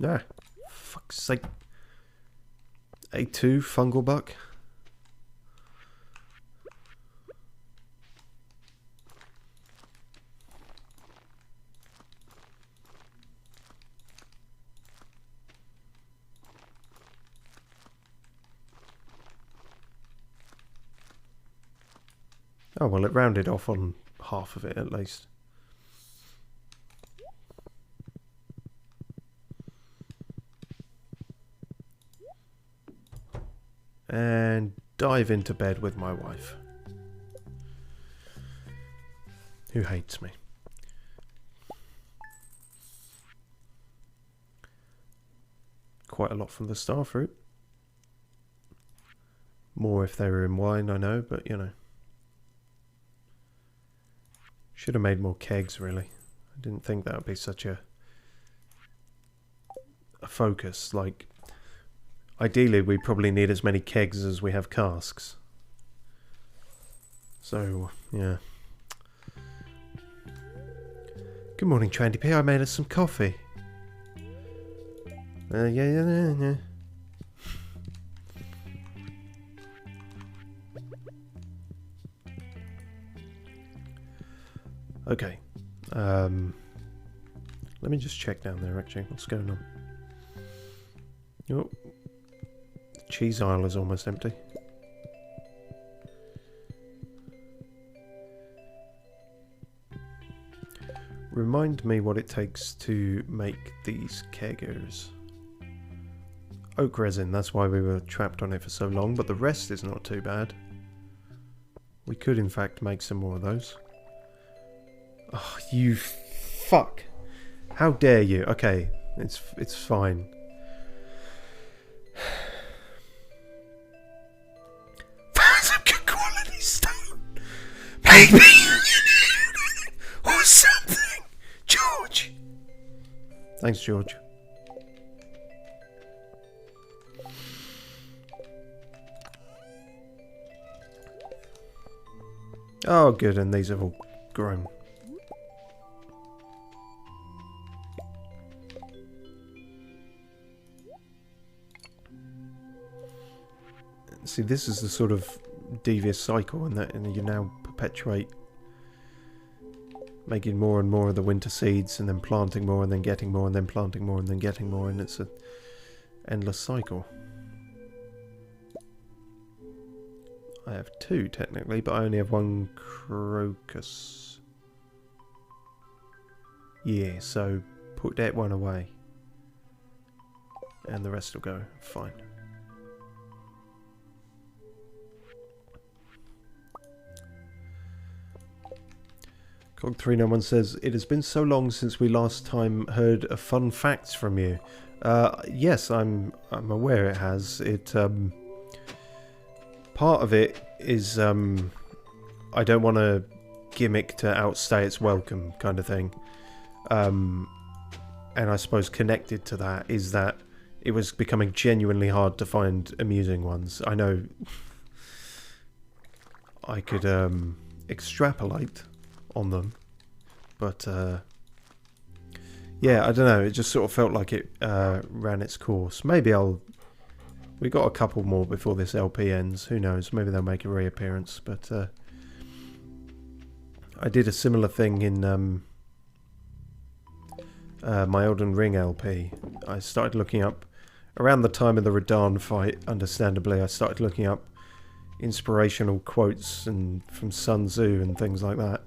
Nah. Fuck's sake. A2 fungal buck. Oh, well, it rounded off on half of it, at least. And dive into bed with my wife, who hates me. Quite a lot from the starfruit. More if they were in wine, I know, but you know. Should have made more kegs, really. I didn't think that would be such a focus. Like, ideally, we probably need as many kegs as we have casks. So, yeah. Good morning, Trandy P. I made us some coffee. Yeah. Okay. Let me just check down there, actually. What's going on? Oh, the cheese aisle is almost empty. Remind me what it takes to make these keggers. Oak resin, that's why we were trapped on it for so long, but the rest is not too bad. We could in fact make some more of those. Oh, you fuck. How dare you? Okay, it's fine. Found some good quality stone. Maybe or something. George. Thanks, George. Oh, good, and these have all grown. See, this is the sort of devious cycle, and you now perpetuate making more and more of the winter seeds, and then planting more, and then getting more, and then planting more, and then getting more, and it's an endless cycle. I have 2 technically, but I only have 1 crocus. Yeah, so put that one away. And the rest will go fine. Cog391 says, it has been so long since we last time heard a fun facts from you. Yes, I'm aware it has. Part of it is I don't want a gimmick to outstay its welcome kind of thing. And I suppose connected to that is that it was becoming genuinely hard to find amusing ones. I know I could extrapolate on them, but yeah, I don't know, it just sort of felt like it ran its course. Maybe we got a couple more before this LP ends, who knows, maybe they'll make a reappearance, but I did a similar thing in my Elden Ring LP. I started looking up, around the time of the Radahn fight, understandably, I started looking up inspirational quotes and from Sun Tzu and things like that.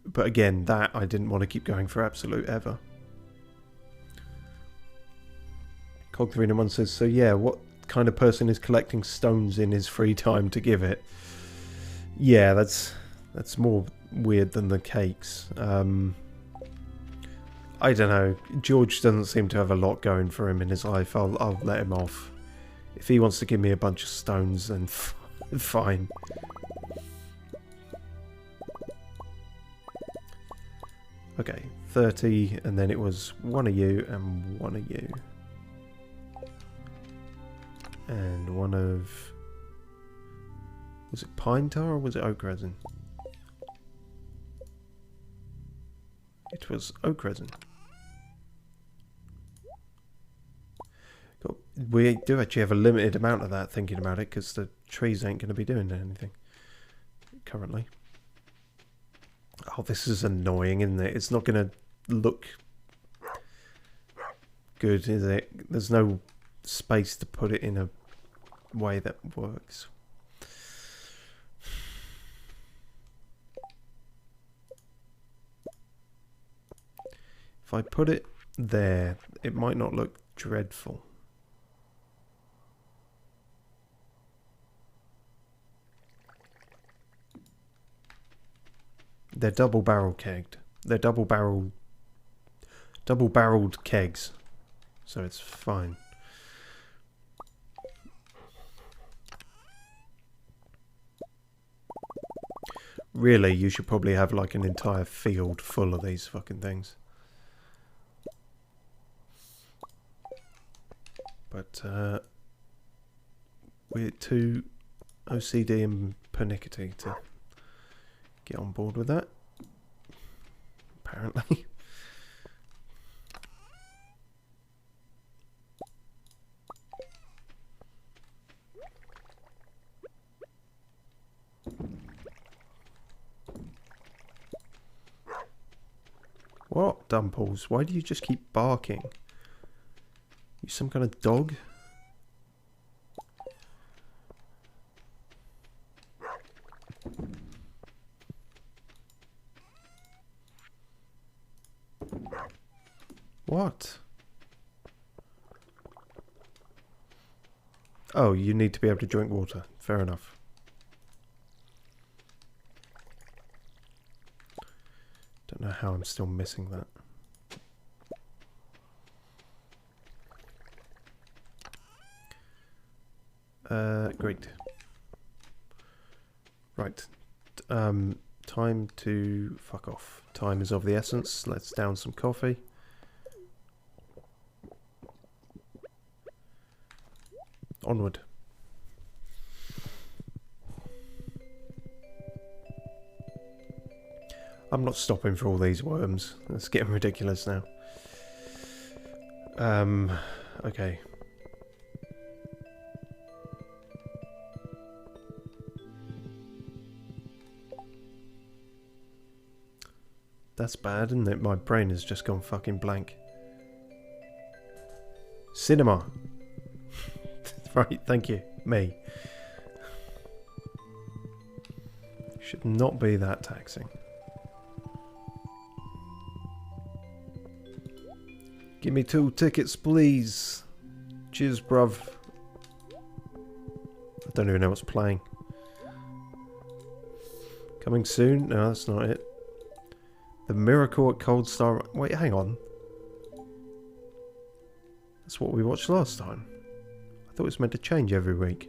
But again, that I didn't want to keep going for absolute ever. Cog391 says, so yeah, what kind of person is collecting stones in his free time to give it? Yeah, that's more weird than the cakes. I don't know. George doesn't seem to have a lot going for him in his life. I'll let him off. If he wants to give me a bunch of stones, then fine. Okay, 30, and then it was 1 of you and 1 of you. And 1 of... was it pine tar or was it oak resin? It was oak resin. We do actually have a limited amount of that, thinking about it, because the trees ain't going to be doing anything currently. Oh, this is annoying, isn't it? It's not going to look good, is it? There's no space to put it in a way that works. If I put it there, it might not look dreadful. They're double-barrel kegged. They're double-barreled kegs, so it's fine. Really, you should probably have like an entire field full of these fucking things. But we're too OCD and pernickety to get on board with that, apparently. What, Dumples? Why do you just keep barking? You some kind of dog? What? Oh, you need to be able to drink water. Fair enough. Don't know how I'm still missing that. Great. Right. Time to fuck off. Time is of the essence. Let's down some coffee. Onward. I'm not stopping for all these worms. It's getting ridiculous now. Okay. That's bad, isn't it? My brain has just gone fucking blank. Cinema. Right, thank you. Me. Should not be that taxing. Give me 2 tickets, please. Cheers, bruv. I don't even know what's playing. Coming soon? No, that's not it. The Miracle at Cold Star... Wait, hang on. That's what we watched last time. I thought it was meant to change every week.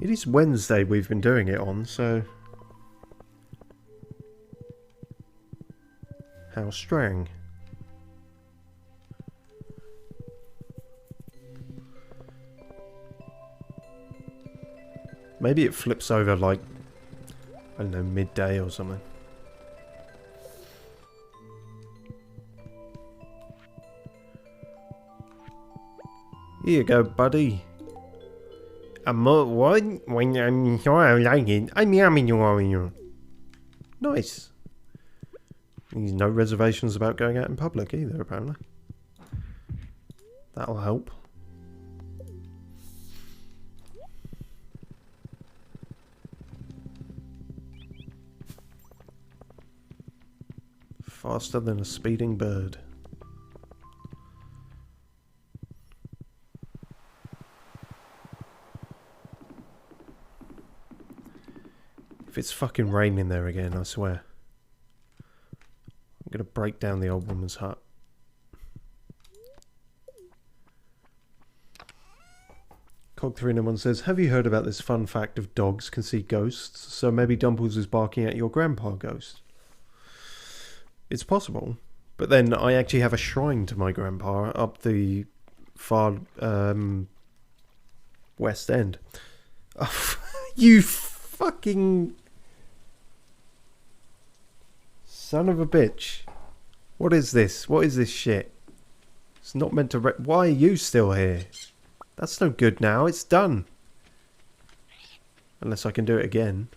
It is Wednesday we've been doing it on, so... How strange. Maybe it flips over like, I don't know, midday or something. Here you go, buddy. What? When I'm sure I like it, I'm yummy. Nice. There's no reservations about going out in public either, apparently. That'll help. Faster than a speeding bird. If it's fucking raining there again, I swear. I'm gonna break down the old woman's hut. Cog391 says, have you heard about this fun fact of dogs can see ghosts? So maybe Dumples is barking at your grandpa ghost. It's possible. But then I actually have a shrine to my grandpa up the far west end. Oh, you fucking son of a bitch. What is this? What is this shit? It's not meant to... Why are you still here? That's no good now. It's done. Unless I can do it again.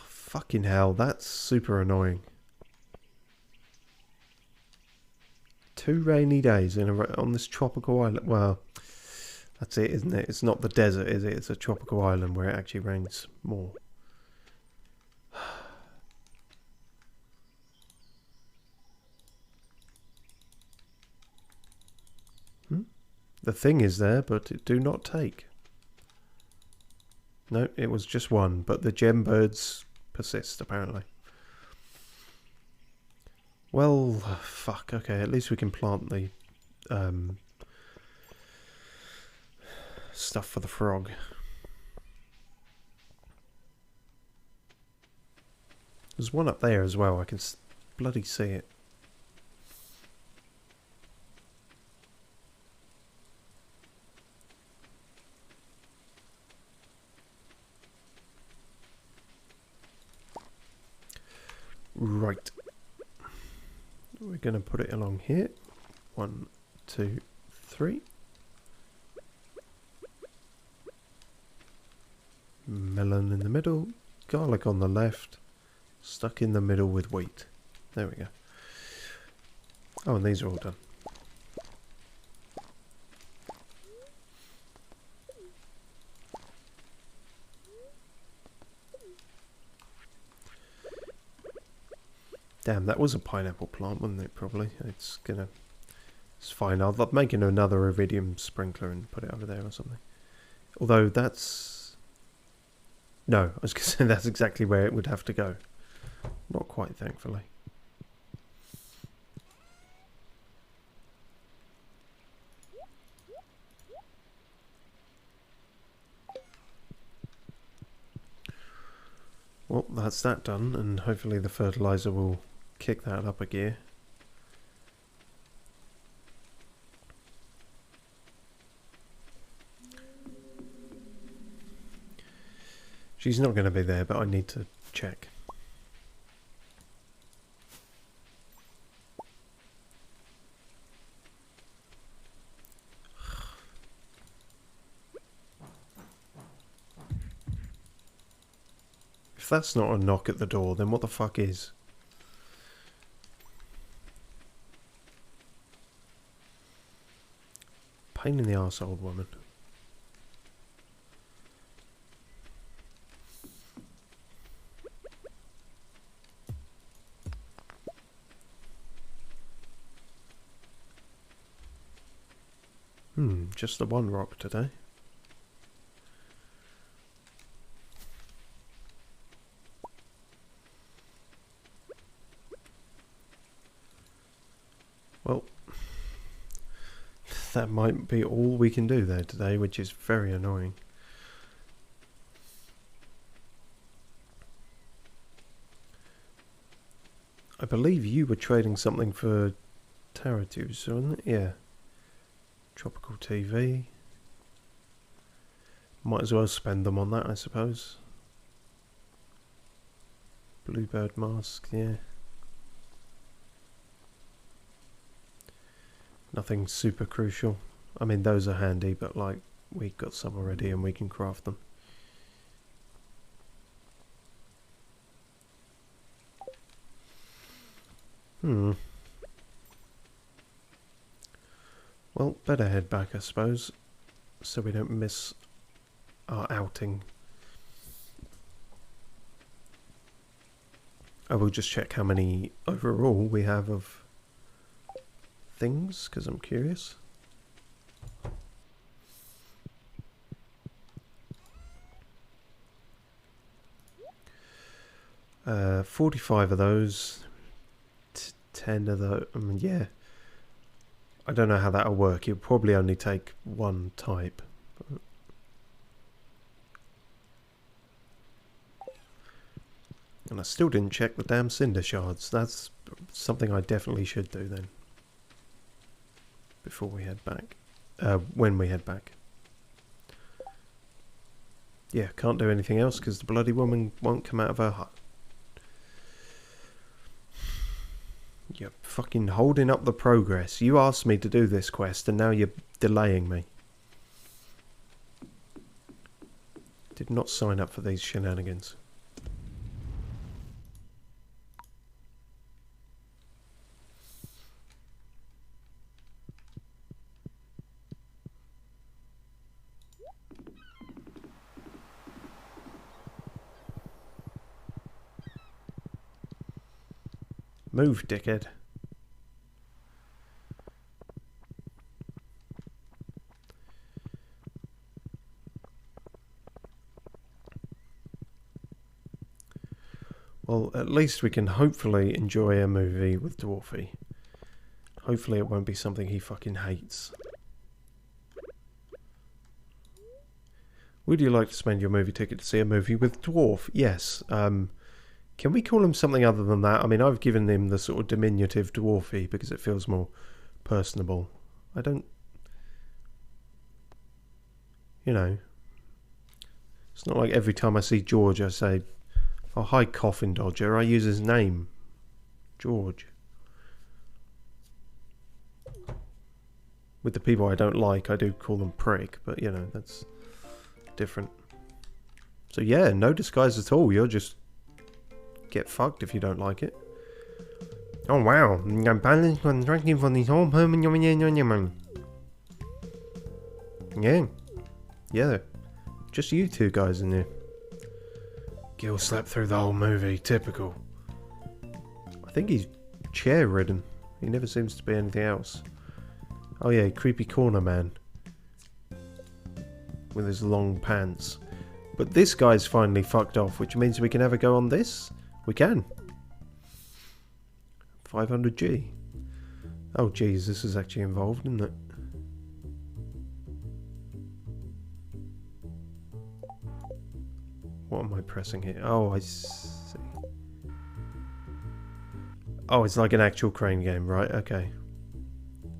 Fucking hell, that's super annoying. 2 rainy days on this tropical island. Well, that's it, isn't it? It's not the desert, is it? It's a tropical island where it actually rains more. The thing is there, but it do not take. No, it was just one, but the gem birds persist, apparently. Well, fuck, okay, at least we can plant the stuff for the frog. There's one up there as well, I can bloody see it. Right. We're going to put it along here. 1, 2, 3. Melon in the middle, garlic on the left, stuck in the middle with wheat. There we go. Oh, and these are all done. Damn, that was a pineapple plant, wasn't it? Probably. It's fine. I'll make another iridium sprinkler and put it over there or something. Although that's... No, I was going to say that's exactly where it would have to go. Not quite, thankfully. Well, that's that done, and hopefully the fertilizer will kick that up a gear. She's not going to be there, but I need to check. If that's not a knock at the door, then what the fuck is? Pain in the arse, old woman. Just the one rock today. Well, that might be all we can do there today, which is very annoying. I believe you were trading something for Stardew, wasn't it? Yeah. Tropical TV. Might as well spend them on that, I suppose. Bluebird mask, yeah. Nothing super crucial. I mean, those are handy, but like, we've got some already and we can craft them. Well, better head back, I suppose, so we don't miss our outing. I will just check how many overall we have of things, because I'm curious. Uh, 45 of those, 10 of those, yeah. I don't know how that'll work. It'll probably only take one type. And I still didn't check the damn cinder shards. That's something I definitely should do then. Before we head back. When we head back. Yeah, can't do anything else because the bloody woman won't come out of her hut. You're fucking holding up the progress. You asked me to do this quest and now you're delaying me. Did not sign up for these shenanigans. Move, dickhead. Well, at least we can hopefully enjoy a movie with Dwarfy. Hopefully it won't be something he fucking hates. Would you like to spend your movie ticket to see a movie with Dwarf? Yes. Can we call him something other than that? I mean, I've given him the sort of diminutive Dwarfy because it feels more personable. I don't... You know. It's not like every time I see George I say, oh, hi, Coffin Dodger. I use his name. George. With the people I don't like, I do call them prick, but you know, that's different. So yeah, no disguise at all. You'll just get fucked if you don't like it. Oh wow, I'm balanced contracting for this whole permanent. Yeah. Yeah. Just you two guys in there. Gil slept through the whole movie, typical. I think he's chair ridden. He never seems to be anything else. Oh yeah, creepy corner man. With his long pants. But this guy's finally fucked off, which means we can have a go on this? We can. 500G. Oh geez, this is actually involved, isn't it? What am I pressing here? Oh, I see. Oh, it's like an actual crane game, right? Okay.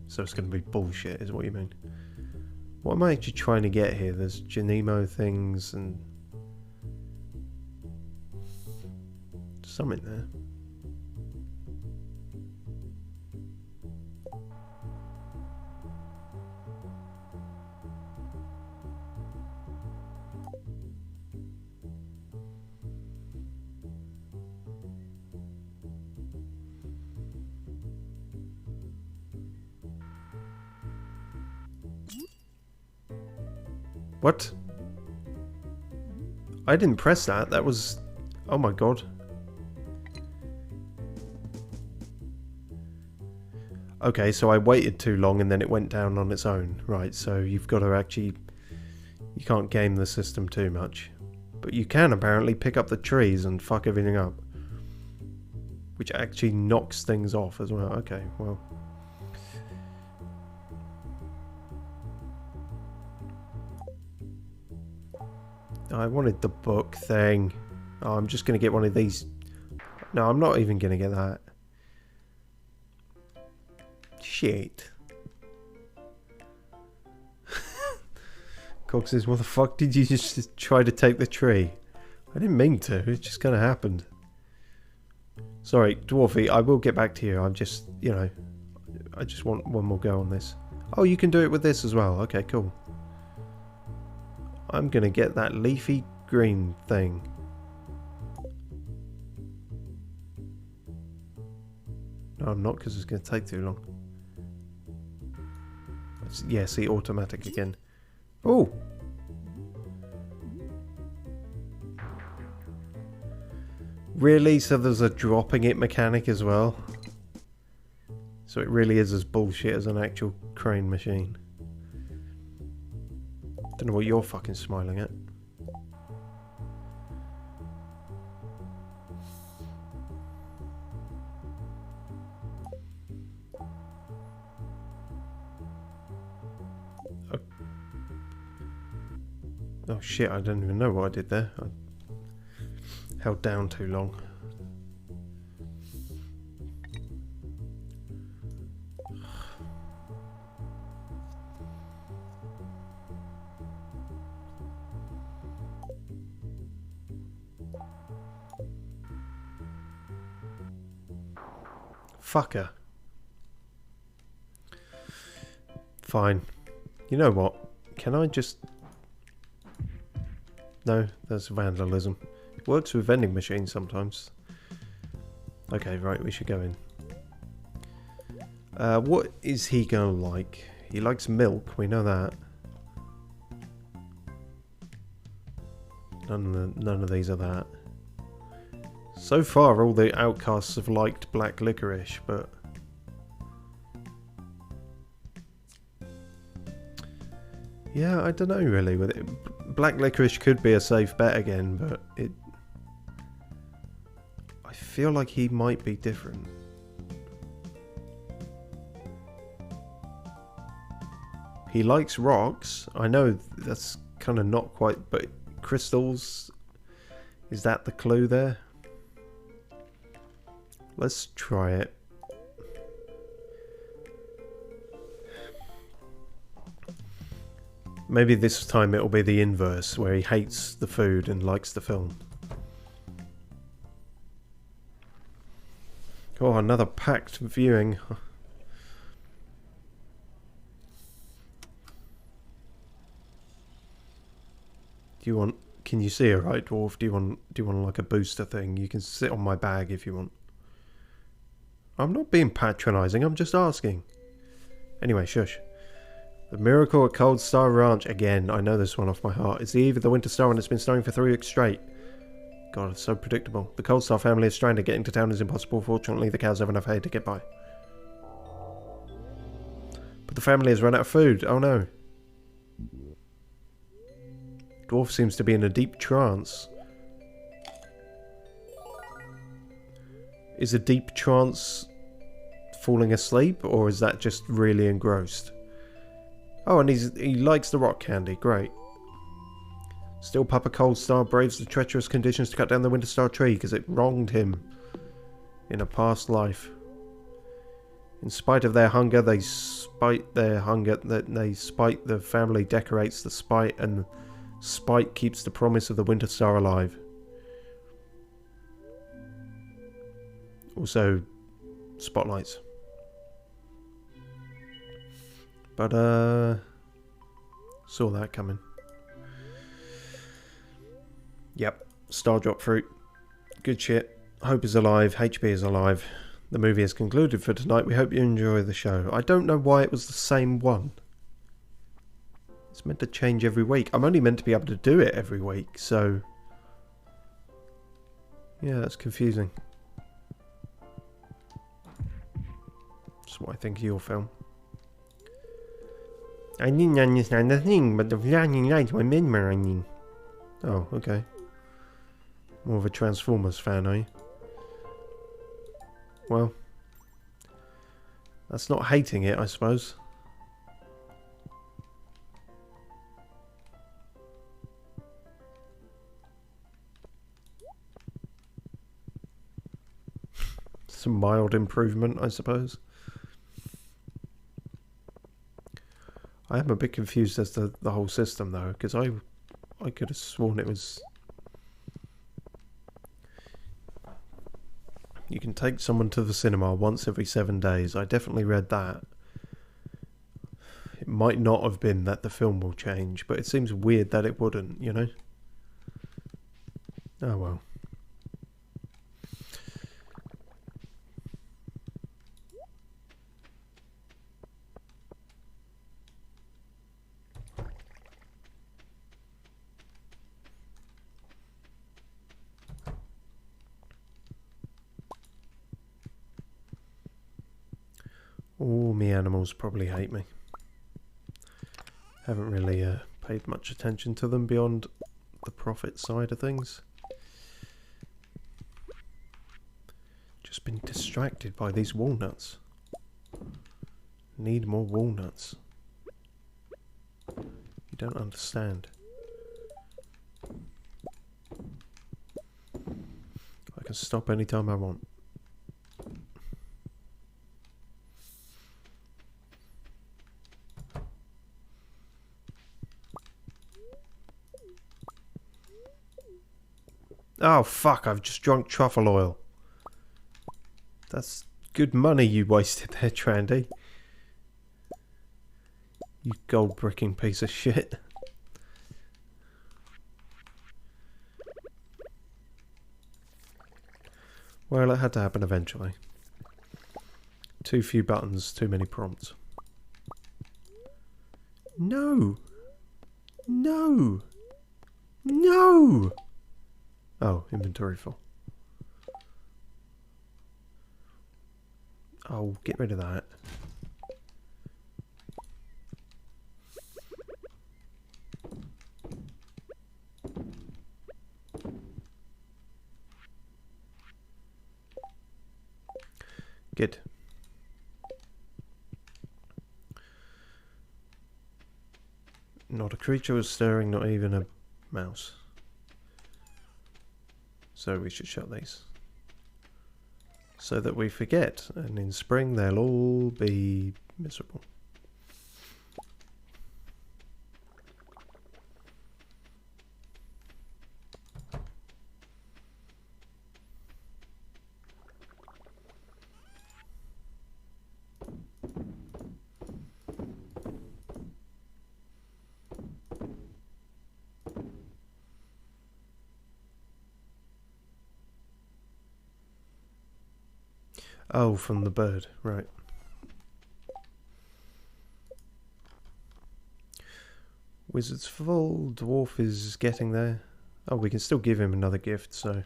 So it's going to be bullshit, is what you mean. What am I actually trying to get here? There's Janemo things and... something there. What? I didn't press that. That was... oh my god. Okay, so I waited too long and then it went down on its own. Right, so you've got to actually... you can't game the system too much. But you can apparently pick up the trees and fuck everything up. Which actually knocks things off as well. Okay, well... I wanted the book thing. Oh, I'm just going to get one of these. No, I'm not even going to get that. Shit. Cog says, what the fuck did you just try to take the tree? I didn't mean to. It just kind of happened. Sorry, Dwarfy, I will get back to you. I'm just, you know, I just want one more go on this. Oh, you can do it with this as well. Okay, cool. I'm going to get that leafy green thing. No, I'm not, because it's going to take too long. Yeah, see, automatic again. Oh! Really? So there's a dropping it mechanic as well? So it really is as bullshit as an actual crane machine. Don't know what you're fucking smiling at. Oh. Oh shit, I don't even know what I did there. I held down too long. Fucker. Fine. You know what? Can I just... No, that's vandalism. It works with vending machines sometimes. Okay, right, we should go in. What is he gonna like? He likes milk, we know that. None of these are that. So far, all the outcasts have liked black licorice, but... yeah, I don't know really. With it. Black licorice could be a safe bet again, but it... I feel like he might be different. He likes rocks. I know that's kind of not quite, but crystals... is that the clue there? Let's try it. Maybe this time it'll be the inverse, where he hates the food and likes the film. Oh, another packed viewing. Do you want... Can you see her, right, dwarf? Do you want like a booster thing? You can sit on my bag if you want. I'm not being patronising, I'm just asking. Anyway, shush. The Miracle at Cold Star Ranch. Again, I know this one off my heart. It's the eve of the winter star and it's been snowing for 3 weeks straight. God, it's so predictable. The Cold Star family is stranded. Getting to town is impossible. Fortunately, the cows have enough hay to get by. But the family has run out of food. Oh no. Dwarf seems to be in a deep trance. Is a deep trance falling asleep, or is that just really engrossed? Oh, and he likes the rock candy. Great. Still, Papa Cold Star braves the treacherous conditions to cut down the Winter Star tree because it wronged him in a past life. In spite of their hunger, the family decorates the spite, and spite keeps the promise of the Winter Star alive. Also, spotlights. But, saw that coming. Yep, Star Drop Fruit. Good shit. Hope is alive, HP is alive. The movie is concluded for tonight. We hope you enjoy the show. I don't know why it was the same one. It's meant to change every week. I'm only meant to be able to do it every week, so... yeah, that's confusing. That's what I think of your film. I didn't understand a thing, but the flashing lights were mesmerizing. Oh, okay. More of a Transformers fan, are you? Well, that's not hating it, I suppose. Some mild improvement, I suppose. I am a bit confused as to the whole system, though, because I could have sworn it was... you can take someone to the cinema once every 7 days. I definitely read that. It might not have been that the film will change, but it seems weird that it wouldn't, you know? Oh well. All me animals probably hate me. Haven't really paid much attention to them beyond the profit side of things. Just been distracted by these walnuts. Need more walnuts. You don't understand. I can stop anytime I want. Oh fuck, I've just drunk truffle oil. That's good money you wasted there, Trandy. You gold bricking piece of shit. Well, it had to happen eventually. Too few buttons, too many prompts. No! No! No! Oh, inventory full. Oh, get rid of that. Good. Not a creature was stirring, not even a mouse. So we should shut these. So that we forget, and in spring they'll all be miserable. Oh, from the bird, right. Wizard's full, dwarf is getting there. Oh, we can still give him another gift, so...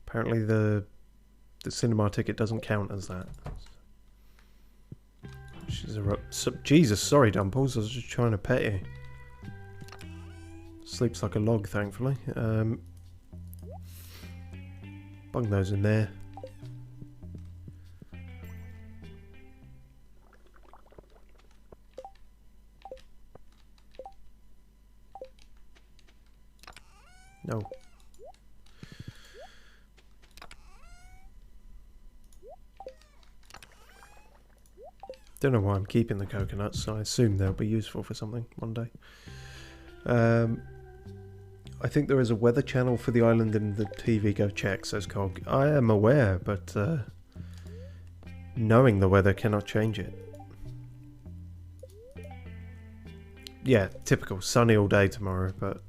Apparently the cinema ticket doesn't count as that. She's a... Jesus, sorry, Dumples, I was just trying to pet you. Sleeps like a log, thankfully. Bung those in there. No. Don't know why I'm keeping the coconuts, so I assume they'll be useful for something one day. I think there is a weather channel for the island in the TV. Go check, says Cog. I am aware, but knowing the weather cannot change it. Yeah, typical. Sunny all day tomorrow, but...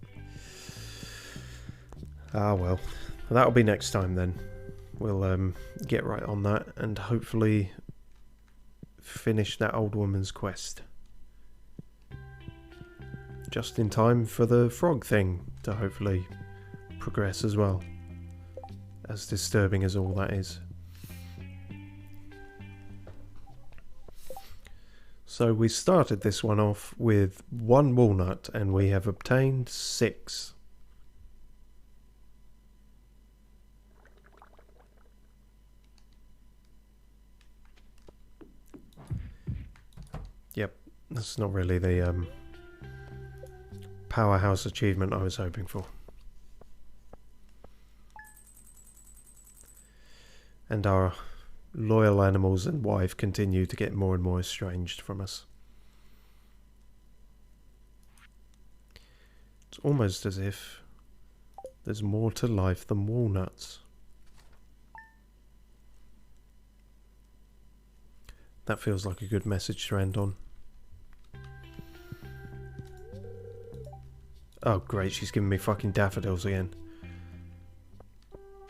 Ah, well. That'll be next time then. We'll get right on that and hopefully finish that old woman's quest. Just in time for the frog thing to hopefully progress as well. As disturbing as all that is. So we started this one off with 1 walnut and we have obtained 6. Yep, that's not really the powerhouse achievement I was hoping for. And our loyal animals and wife continue to get more and more estranged from us. It's almost as if there's more to life than walnuts. That feels like a good message to end on. Oh great, she's giving me fucking daffodils again.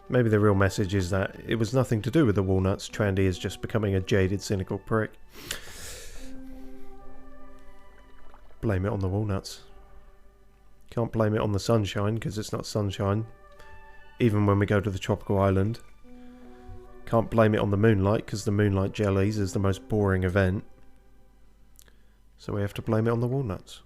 Maybe the real message is that it was nothing to do with the walnuts. Trandy is just becoming a jaded, cynical prick. Blame it on the walnuts. Can't blame it on the sunshine, because it's not sunshine. Even when we go to the tropical island. Can't blame it on the moonlight, because the moonlight jellies is the most boring event. So we have to blame it on the walnuts.